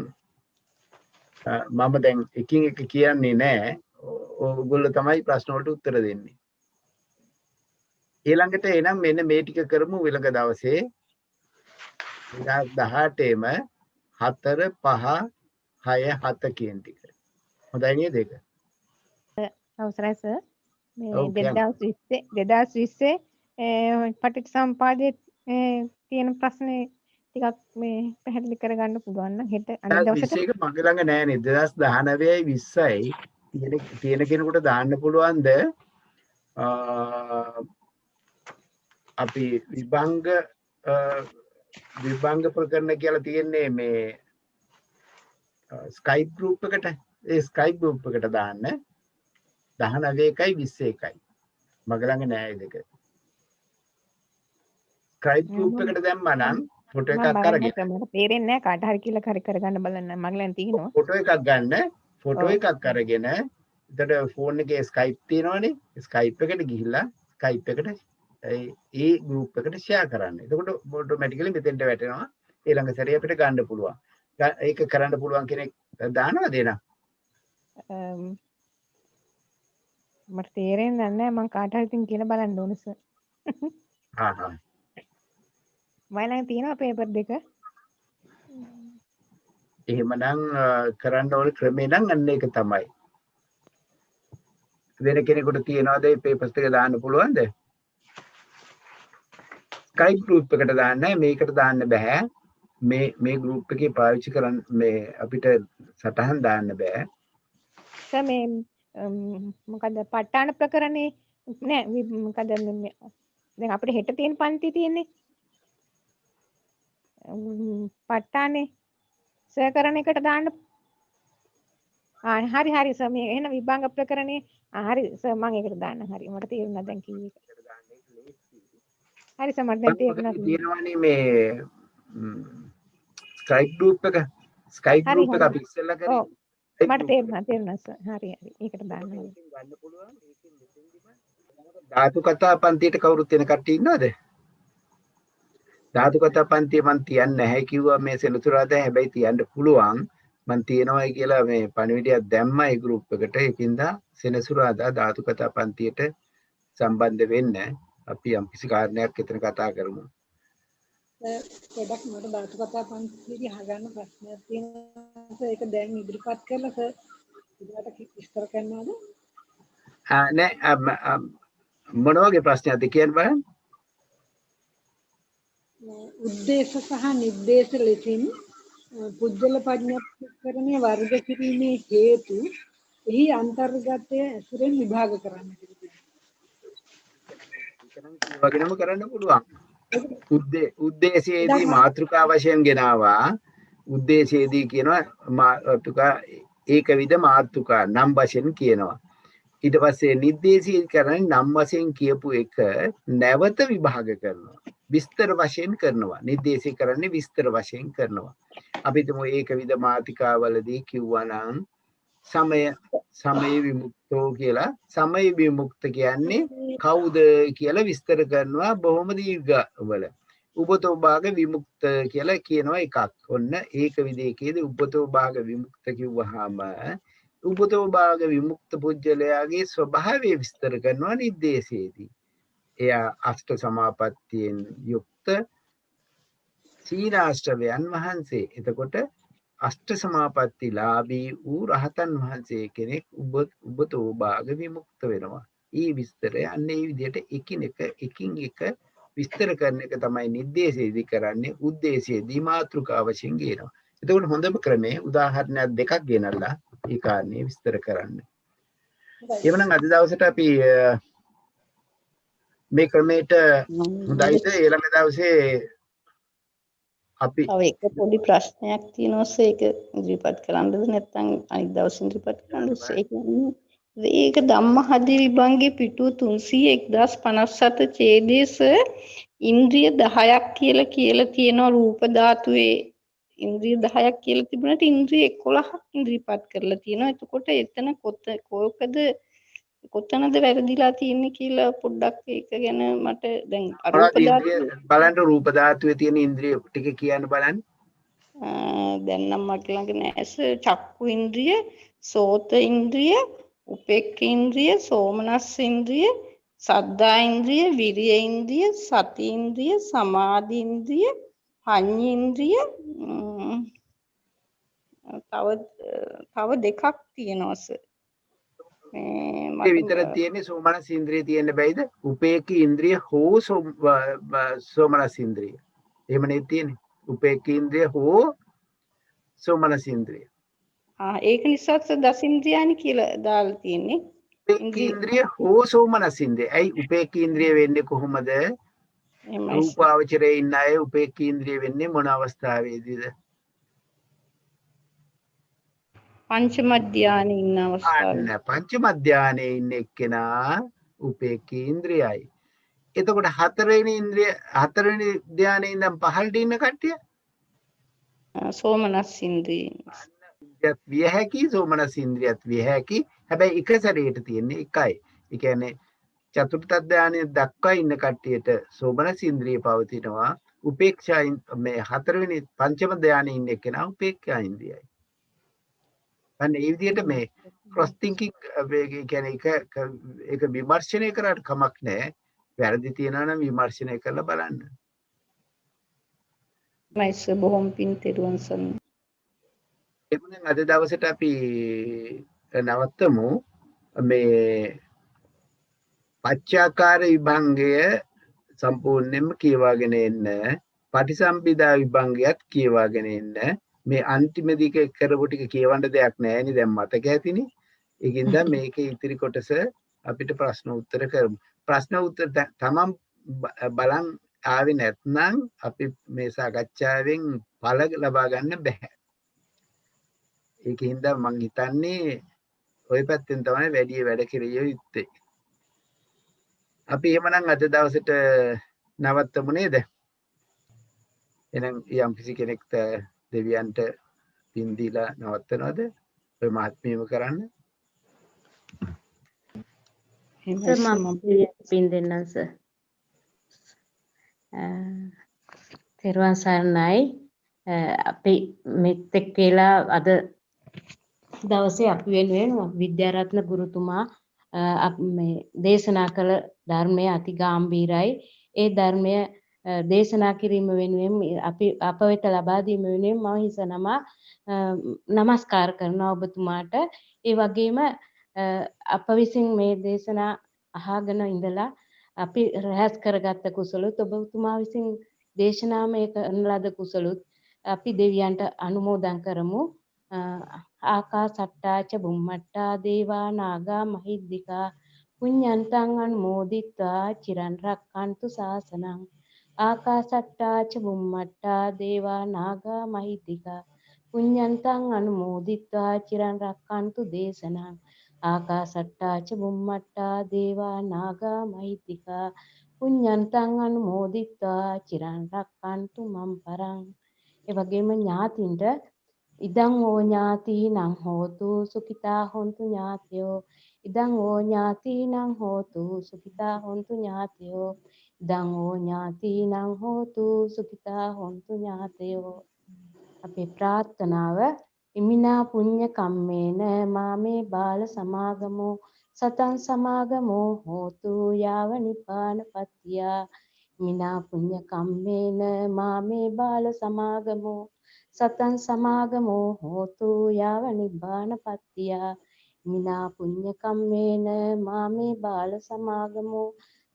Speaker 1: මම දැන් එකින් එක කියන්නේ නැහැ. ඕගොල්ලෝ තමයි ප්‍රශ්න වලට උත්තර දෙන්නේ. ඊළඟට එනම් මෙන්න මේ ටික කරමු ඊළඟ දවසේ 2018ෙම 4 5 6 7 කියන ටික. හොඳයි නේද ඒක?
Speaker 6: අවසරයි සර්. මේ
Speaker 1: ඔව්, කියන්න.
Speaker 6: 2020 පටිච්චසමුපාදයේ තියෙන ප්‍රශ්නේ ටිකක් මේ පැහැදිලි කරගන්න පුළුවන් නම් හෙට අනිත් දවසට
Speaker 1: 2021 මගේ ළඟ නෑනේ. 2019යි 20යි තියෙන කෙනෙකුට දාන්න පුළුවන්ද? අපි විභංග ප්‍රකරණ කියලා තියෙන්නේ මේ ස්කයිප් ගෲප් එකට. ඒ ස්කයිප් ගෲප් එකට දාන්න 19යි 21යි. මගේ ළඟ නෑ ඒ දෙක. ස්කයිප් ගෲප් එකට දැම්මා නම් ෆොටෝ එකක් අරගෙන
Speaker 6: මට තේරෙන්නේ නැහැ කාට හරි කියලා හරි කරගන්න බලන්න මගේ ළඟ තියෙනවා.
Speaker 1: ෆොටෝ එකක් ගන්න. ෆොටෝ එකක් අරගෙන එතකොට ෆෝන් එකේ ස්කයිප් තියෙනවනේ. ස්කයිප් එකට ගිහිල්ලා ස්කයිප් එකට ඒ ගෲප් එකට ෂෙයා කරන්න. එතකොට ඔටෝමැටිකලි මෙතෙන්ට වැටෙනවා. ඊළඟ සැරේ අපිට ගන්න පුළුවන්. ඒක කරන්න පුළුවන් කෙනෙක් දානවද එන?
Speaker 6: මට තේරෙන්නේ නැහැ මම කාට හරි තින් කියලා බලන්න ඕන සර්.
Speaker 1: හා හා.
Speaker 6: මම ළඟ තියෙනවා පේපර් දෙක.
Speaker 1: එහෙමනම් කරන්න ඕන ක්‍රමේ නම් අන්න ඒක තමයි. වෙන කෙනෙකුට තියනවාද මේ පේපර්ස් ටික දාන්න පුළුවන්ද? ස්කයිප් ගෲප් එකට දාන්න මේකට දාන්න බෑ. මේ ගෲප් එකේ පාවිච්චි කරන්න මේ අපිට සටහන් දාන්න බෑ.
Speaker 6: සර් මේ මොකද ප ဋ ාණ ප්‍රකරණේ නෑ මොකද දැන් අපිට හෙට තියෙන පන්ති තියෙන්නේ ප ဋ ාණේ සර් කරන එකට දාන්න හරි සර් මේ එහෙනම් විභංග ප්‍රකරණේ හරි සර් මම ඒකට දාන්න හරි මට තේරුණා දැන් කිව්ව එක හරි සර් මට දැන් තේරුණා
Speaker 1: තියෙනවානේ මේ ස්කයිප් ගෲප් එක අපි ඉස්සෙල්ලා කරේ
Speaker 6: මට තේරුණා සර් හරි ඒකට දාන්න
Speaker 1: ගන්න පුළුවන්. ඒකෙන් මෙතෙන්දිම ධාතු කතා පන්තියට කවුරුත් එන කට්ටිය ඉන්නවද? ධාතු කතා පන්තිය මන් තියන්නේ නැහැ කිව්වා මේ සෙනසුරාදා. හැබැයි තියන්න පුළුවන්. මන් තියනවායි කියලා මේ පණිවිඩයක් දැම්මා ඒ ගෲප් එකට. ඒකින්ද සෙනසුරාදා ධාතු කතා පන්තියට සම්බන්ධ වෙන්න අපි යම් කිසි කාරණයක් එතන කතා කරමු.
Speaker 4: පොඩක් මට ධාතු කතා පන්තියේදී අහගන්න ප්‍රශ්නයක් තියෙනවා. ඒක දැන් ඉදිරිපත් කරලා සර් ඉදිරියට විස්තර කරනවද?
Speaker 1: නෑ මොන වගේ ප්‍රශ්නයක්ද කියන්න බලන්න.
Speaker 4: උද්දේශ සහ නිर्देश ලෙසින් පුද්ගල පඤ්ඤාප්තිකරණය වර්ග කිරීමේ හේතු එහි අන්තර්ගතය ඇසුරෙන් විභාග කරන්න.
Speaker 1: වගේම කරන්න පුළුවන්. උද්දේශයේදී මාතෘකා වශයෙන් ගෙනාවා. උද්දේශයේදී කියනවා මාතෘකා ඒකවිධ මාතෘකා නම් වශයෙන් කියනවා. ඊට පස්සේ නිर्देශී කරන්නේ නම් වශයෙන් කියපු එක නැවත විභාග කරනවා. විස්තර වශයෙන් කරනවා. නිर्देශී කරන්නේ විස්තර වශයෙන් කරනවා. අපි හිතමු ඒකවිධ මාතෘකාවලදී කිව්වා නම් සමය විමුක්තෝ කියලා. සමය විමුක්ත කියන්නේ කවුද කියලා විස්තර කරනවා බොහොම දීර්ඝවල. උපතෝ භාග විමුක්ත කියලා කියනවා එකක්. ඔන්න ඒක විදිහකේදී උපතෝ භාග විමුක්ත කිව්වහම උපතෝ භාග විමුක්ත පුජ්‍යලයාගේ ස්වභාවය විස්තර කරනවා නිर्देशයේදී. එයා අෂ්ට සමාපත්තියෙන් යුක්ත සීලාෂ්ටවයන් වහන්සේ. එතකොට අෂ්ට සමාපත්තිලාභී වූ රහතන් වහන්සේ කෙනෙක් උපතෝ භාග විමුක්ත වෙනවා. ඊ විස්තරය අන්න ඒ විදිහට එකින් එක විස්තර කරන එක තමයි නිर्देशයේදී කරන්නේ. උද්දේශයේදී මාතෘකාව වශයෙන් ගේනවා. එතකොට හොඳම ක්‍රමේ උදාහරණයක් දෙකක් ගෙනල්ලා ඒ කාරණේ විස්තර කරන්න. එවනම් අද දවසට අපි මේ ක්‍රමයට හොඳයිද ඊළඟ දවසේ අපි
Speaker 2: තව එක පොඩි ප්‍රශ්නයක් තියෙනවා ඒක ඉදිරිපත් කරන්නද නැත්නම් අනිත් දවසේ ඉදිරිපත් කරන්නද? ඒ කියන්නේ ඒක ධම්මහදී විභංගේ පිටුව 300 1057 ඡේදයේස ඉන්ද්‍රිය 10ක් කියලා තියෙනවා රූප ධාතුවේ ඉන්ද්‍රිය 10ක් කියලා තිබුණාට ඉන්ද්‍රිය 11ක් ඉදිරිපත් කරලා තියෙනවා. එතකොට එතන කොතනද වැරදිලා තියෙන්නේ කියලා පොඩ්ඩක් ඒක ගැන මට දැන්
Speaker 1: රූප ධාතුවේ බලන්න රූප ධාතුවේ තියෙන ඉන්ද්‍රිය ටික කියන්න බලන්න.
Speaker 2: දැන් නම් මට ළඟ නෑ චක්කු ඉන්ද්‍රිය, සෝත ඉන්ද්‍රිය, උපේක්ඛ ඉන්ද්‍රිය, සෝමනස්ස ඉන්ද්‍රිය, සද්ධා ඉන්ද්‍රිය, විරිය ඉන්ද්‍රිය, සති ඉන්ද්‍රිය, සමාධි ඉන්ද්‍රිය, පඤ්ඤේන්ද්‍රිය තව දෙකක් තියෙනවා
Speaker 1: මේ විතර තියෙන්නේ සෝමනස් ඉන්ද්‍රිය තියෙන්න බෑයිද? උපේක්ඛ ඉන්ද්‍රිය හෝ සෝමනස් ඉන්ද්‍රිය. එහෙම නේ තියෙන්නේ. උපේක්ඛ ඉන්ද්‍රිය හෝ සෝමනස් ඉන්ද්‍රිය.
Speaker 2: ඒක නිසා දසින්ද්‍රියනි කියලා දාලා තියෙන්නේ.
Speaker 1: උපේක්ඛ ඉන්ද්‍රිය හෝ සෝමනස් ඉන්ද්‍රිය. ඇයි උපේක්ඛ ඉන්ද්‍රිය වෙන්නේ කොහොමද? රූපාවචරයේ ඉන්න අය උපේක්ඛ ඉන්ද්‍රිය වෙන්නේ මොන අවස්ථාවේදීද?
Speaker 2: පංචම ධානයේ ඉන්න අවස්ථාවේ.
Speaker 1: පංචම ධානයේ ඉන්න එක්කෙනා උපේක්ඛ ඉන්ද්‍රියයි. එතකොට හතරවෙනි ධානයේ ඉඳන් පහළට ඉන්න කට්ටිය
Speaker 2: සෝමනස් ඉන්ද්‍රිය.
Speaker 1: විය හැකි සෝමනස් ඉන්ද්‍රියත් විය හැකි. හැබැයි එක සැරේට තියෙන්නේ එකයි. ඒ කියන්නේ චතුර්ථ ධානයේ දක්වා ඉන්න කට්ටියට සෝමනස් ඉන්ද්‍රිය පවතිනවා. උපේක්ෂා මේ හතරවෙනි පංචම ධානයේ ඉන්න එක්කෙනා උපේක්ඛා ඉන්ද්‍රියයි. අන්න ඒ විදිහට මේ ක්‍රොස් තින්කින් කියන්නේ ඒක විමර්ශනය කරාට කමක් නැහැ. වැරදි තියනවා නම් විමර්ශනය කරලා බලන්න.
Speaker 2: මයිස් බොහොම පින් තෙරුවන් සරණයි.
Speaker 1: එමුනම් අද දවසට අපි නවත්තමු. මේ පච්චාකාර විභංගය සම්පූර්ණයෙන්ම කියවාගෙන එන්න. පටිසම්භිදා විභංගයත් කියවාගෙන එන්න. මේ අන්තිම දිග කරපු ටික කියවන්න දෙයක් නැහැ නේ දැන් මතක ඇතිනේ. ඒකින්ද මේකේ ඉතිරි කොටස අපිට ප්‍රශ්න උත්තර කරමු. ප්‍රශ්න උත්තර තමන් බලන් ආවේ නැත්නම් අපි මේ සාකච්ඡාවෙන් ඵල ලබා ගන්න බෑ. ඒකින්ද මං හිතන්නේ ওই පැත්තෙන් තමයි වැඩි වැඩ කෙරිය යුත්තේ. අපි එහෙමනම් අද දවසට නවත්තමු නේද? එහෙනම් යම් කිසි කෙනෙක්ට දෙවියන්ට පින් දීලා නවත්තනවද? ඔය මහත්මියම කරන්න.
Speaker 7: මම පින් දෙන්නම් සර්. තෙරුවන් සරණයි. අපි මෙතෙක් වෙලා අද දවසේ අපි වෙනුවෙන් විද්‍යාරත්න ගුරුතුමා මේ දේශනා කළ ධර්මය අති ගැඹීරයි. ඒ ධර්මය දේශනා කිරීම වෙනුවෙන් අපි අප වෙත ලබා දීම වෙනුවෙන් මම හිසනම නමස්කාර කරනවා ඔබතුමාට. ඒ වගේම අප විසින් මේ දේශනා අහගෙන ඉඳලා අපි රැස් කරගත්ත කුසලොත් ඔබතුමා විසින් දේශනාමය කරන ලද කුසලොත් අපි දෙවියන්ට අනුමෝදන් කරමු. ආකාසට්ටා ච බුම්මට්ටා දේවා නාග මහිද්దికා පුඤ්ඤන්තං අනුමෝදිත්වා චිරන් රක්ඛන්තු ශාසනං. ආකාසට්ටා ච බුම්මට්ටා දේවා නාග මහිද්దికා පුඤ්ඤන්තං අනුමෝදිත්වා චිරන් රක්ඛන්තු දේශනං. ආකාසට්ටා ච බුම්මට්ටා දේවා නාග මහිද්దికා පුඤ්ඤන්තං අනුමෝදිත්වා චිරන් රක්ඛන්තු මම් පරං. ඒ වගේම ඥාතින්ට ඉදං ඕ ඥාතිනං හෝතු සුඛිතා හොන්තු ඥාතයෝ. ඉදං ඕ ඥාතිනං හෝතු සුඛිතා හොන්තු ඥාතයෝ. ඉදං ඕ ඥාතිනං හෝතු සුඛිතා හොන්තු ඥාතයෝ. අපේ ප්‍රාර්ථනාව ඉමිනා පුඤ්ඤ කම්මේන මාමේ බාල සමාගමෝ සතං සමාගමෝ හෝතු යාව නිපානපත්තිය. ඉමිනා පුඤ්ඤ කම්මේන මාමේ බාල සමාගමෝ සතං සමාගමෝ හෝතු යාව නිපානපත්තිය. ඉමිනා පුඤ්ඤ කම්මේන මාමේ බාල සමාගමෝ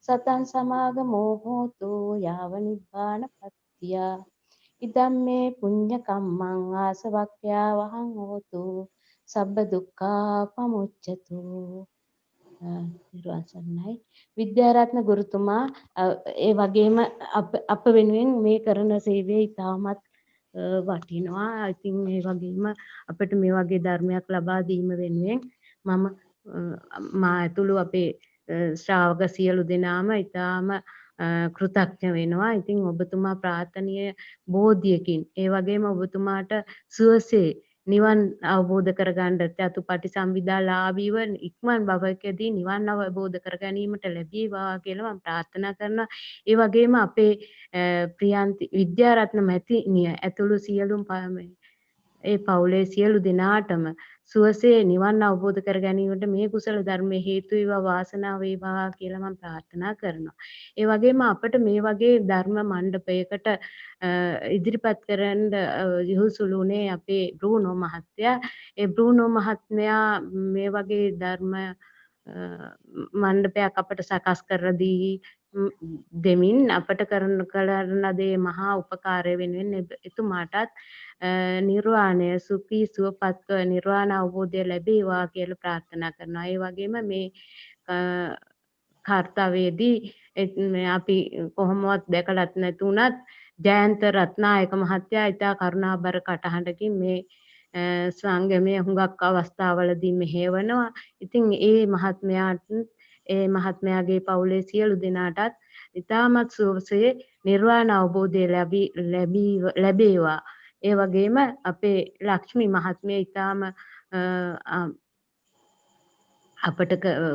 Speaker 7: සතං සමාගමෝ හෝතු යාව නිපානපත්තිය. ඉදම්මේ පුඤ්ඤ කම්මං ආසවක්ඛ්‍යා වහං හෝතු සබ්බ දුක්ඛා පමුච්ඡතු. නිර්වාසන්නයි විද්‍යාරත්න ගුරුතුමා ඒ වගේම අප වෙනුවෙන් මේ කරන සේවය ඉතාමත් වටිනවා. ඉතින් මේ වගේම අපිට මේ වගේ ධර්මයක් ලබා දීම වෙනුවෙන් මම මා ඇතුළු අපේ ශ්‍රාවක සියලු දෙනාම ඉතාම කෘතඥ වෙනවා. ඉතින් ඔබතුමා ප්‍රාර්ථනීය බෝධියකින් ඒ වගේම ඔබතුමාට සුවසේ නිවන් අවබෝධ කරගන්න චතුපටි සම්විදාලාභීව ඉක්මන් භවකදී නිවන් අවබෝධ කර ගැනීමට ලැබේවා කියලා මම ප්‍රාර්ථනා කරනවා. ඒ වගේම අපේ ප්‍රියන්ති විද්‍යාරත්න මැතිණිය ඇතුළු සියලුම ඒ පවුලේ සියලු දෙනාටම සුවසේ නිවන් අවබෝධ කර ගැනීමට මේ කුසල ධර්මයේ හේතු වේවා වාසනාව වේවා කියලා මම ප්‍රාර්ථනා කරනවා. ඒ වගේම අපිට මේ වගේ ධර්ම මණ්ඩපයකට ඉදිරිපත් කරන්න යොහුසුළුනේ අපේ බ්‍රූනෝ මහත්තයා. ඒ බ්‍රූනෝ මහත්මයා මේ වගේ ධර්ම මණ්ඩපයක් අපට සකස් කර දෙමින් අපට කරන දේ මහා උපකාරය වෙනුවෙන් එතුමාටත් නිර්වාණය සුඛී සුවපත් නිර්වාණ අවබෝධය ලැබේවා කියලා ප්‍රාර්ථනා කරනවා. ඒ වගේම මේ කාර්යවේදී අපි කොහොමවත් දැකලත් නැතුණත් ජයන්ත රත්නායක මහත්තයා ඉතා කරුණාබර කටහඬකින් මේ සංගමයේ හුඟක් අවස්ථාවලදී මෙහෙවනවා. ඉතින් ඒ මහත්මයාගේ පවුලේ සියලු දෙනාටත් ඉතාමත් සුවසේ නිර්වාණ අවබෝධය ලැබේවා. ඒ වගේම අපේ ලක්ෂ්මී මහත්මිය ඉතාම අපට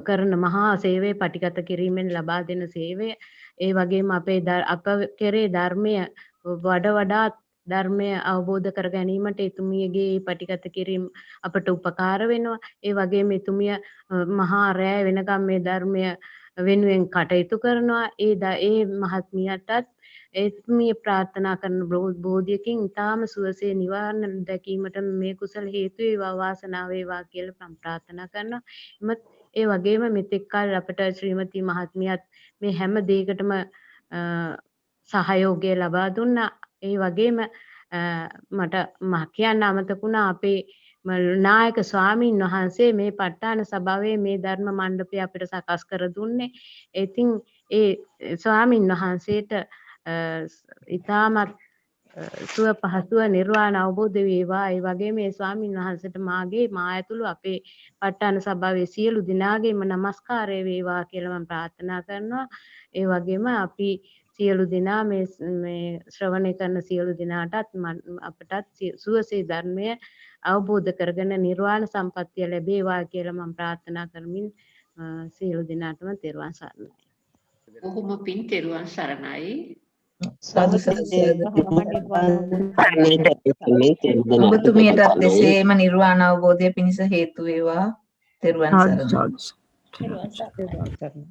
Speaker 7: කරන මහා සේවය පටිගත කිරීමෙන් ලබා දෙන සේවය. ඒ වගේම අප කෙරේ ධර්මය වඩාත් ධර්මය අවබෝධ කර ගැනීමට එතුමියගේ පටිගත කිරීම අපට උපකාර වෙනවා. ඒ වගේම එතුමිය මහා රැය වෙනකම් මේ ධර්මය වෙනුවෙන් කටයුතු කරනවා. ඒ මහත්මියටත් එතුමිය ප්‍රාර්ථනා කරන බෝධියකින් ඉතාම සුවසේ නිවන් දැකීමට මේ කුසල හේතු වේවා වාසනාව වේවා කියලා මම ප්‍රාර්ථනා කරනවා. ඒ වගේම මෙතෙක් කල් අපට ශ්‍රීමති මහත්මියත් මේ හැම දෙයකටම සහයෝගය ලබා දුන්නා. ඒ වගේම මට කියන්න අමතක වුණා අපේ නායක ස්වාමීන් වහන්සේ මේ ප ဋ ාණ සභාවේ මේ ධර්ම මණ්ඩපය අපිට සකස් කර දුන්නේ. ඉතින් ඒ ස්වාමීන් වහන්සේට ඉතාමත් සුව පහසුව නිර්වාණ අවබෝධ වේවා. ඒ වගේම මේ ස්වාමීන් වහන්සේට මා ඇතුළු අපේ ප ဋ ාණ සභාවේ සියලු දෙනාගේම নমස්කාරය වේවා කියලා මම ප්‍රාර්ථනා කරනවා. ඒ වගේම අපි සියලු දෙනා මේ ශ්‍රවණය කරන සියලු දෙනාටත් අපටත් සුවසේ ධර්මය අවබෝධ කරගෙන නිර්වාණ සම්පත්තිය ලැබේවා කියලා මම ප්‍රාර්ථනා කරමින් සියලු දෙනාටම තෙරුවන් සරණයි.
Speaker 8: බොහොම පින් තෙරුවන් සරණයි.
Speaker 9: ඔබතුමියටත් එසේම නිර්වාණ අවබෝධය පිණිස හේතු වේවා. තෙරුවන් සරණයි.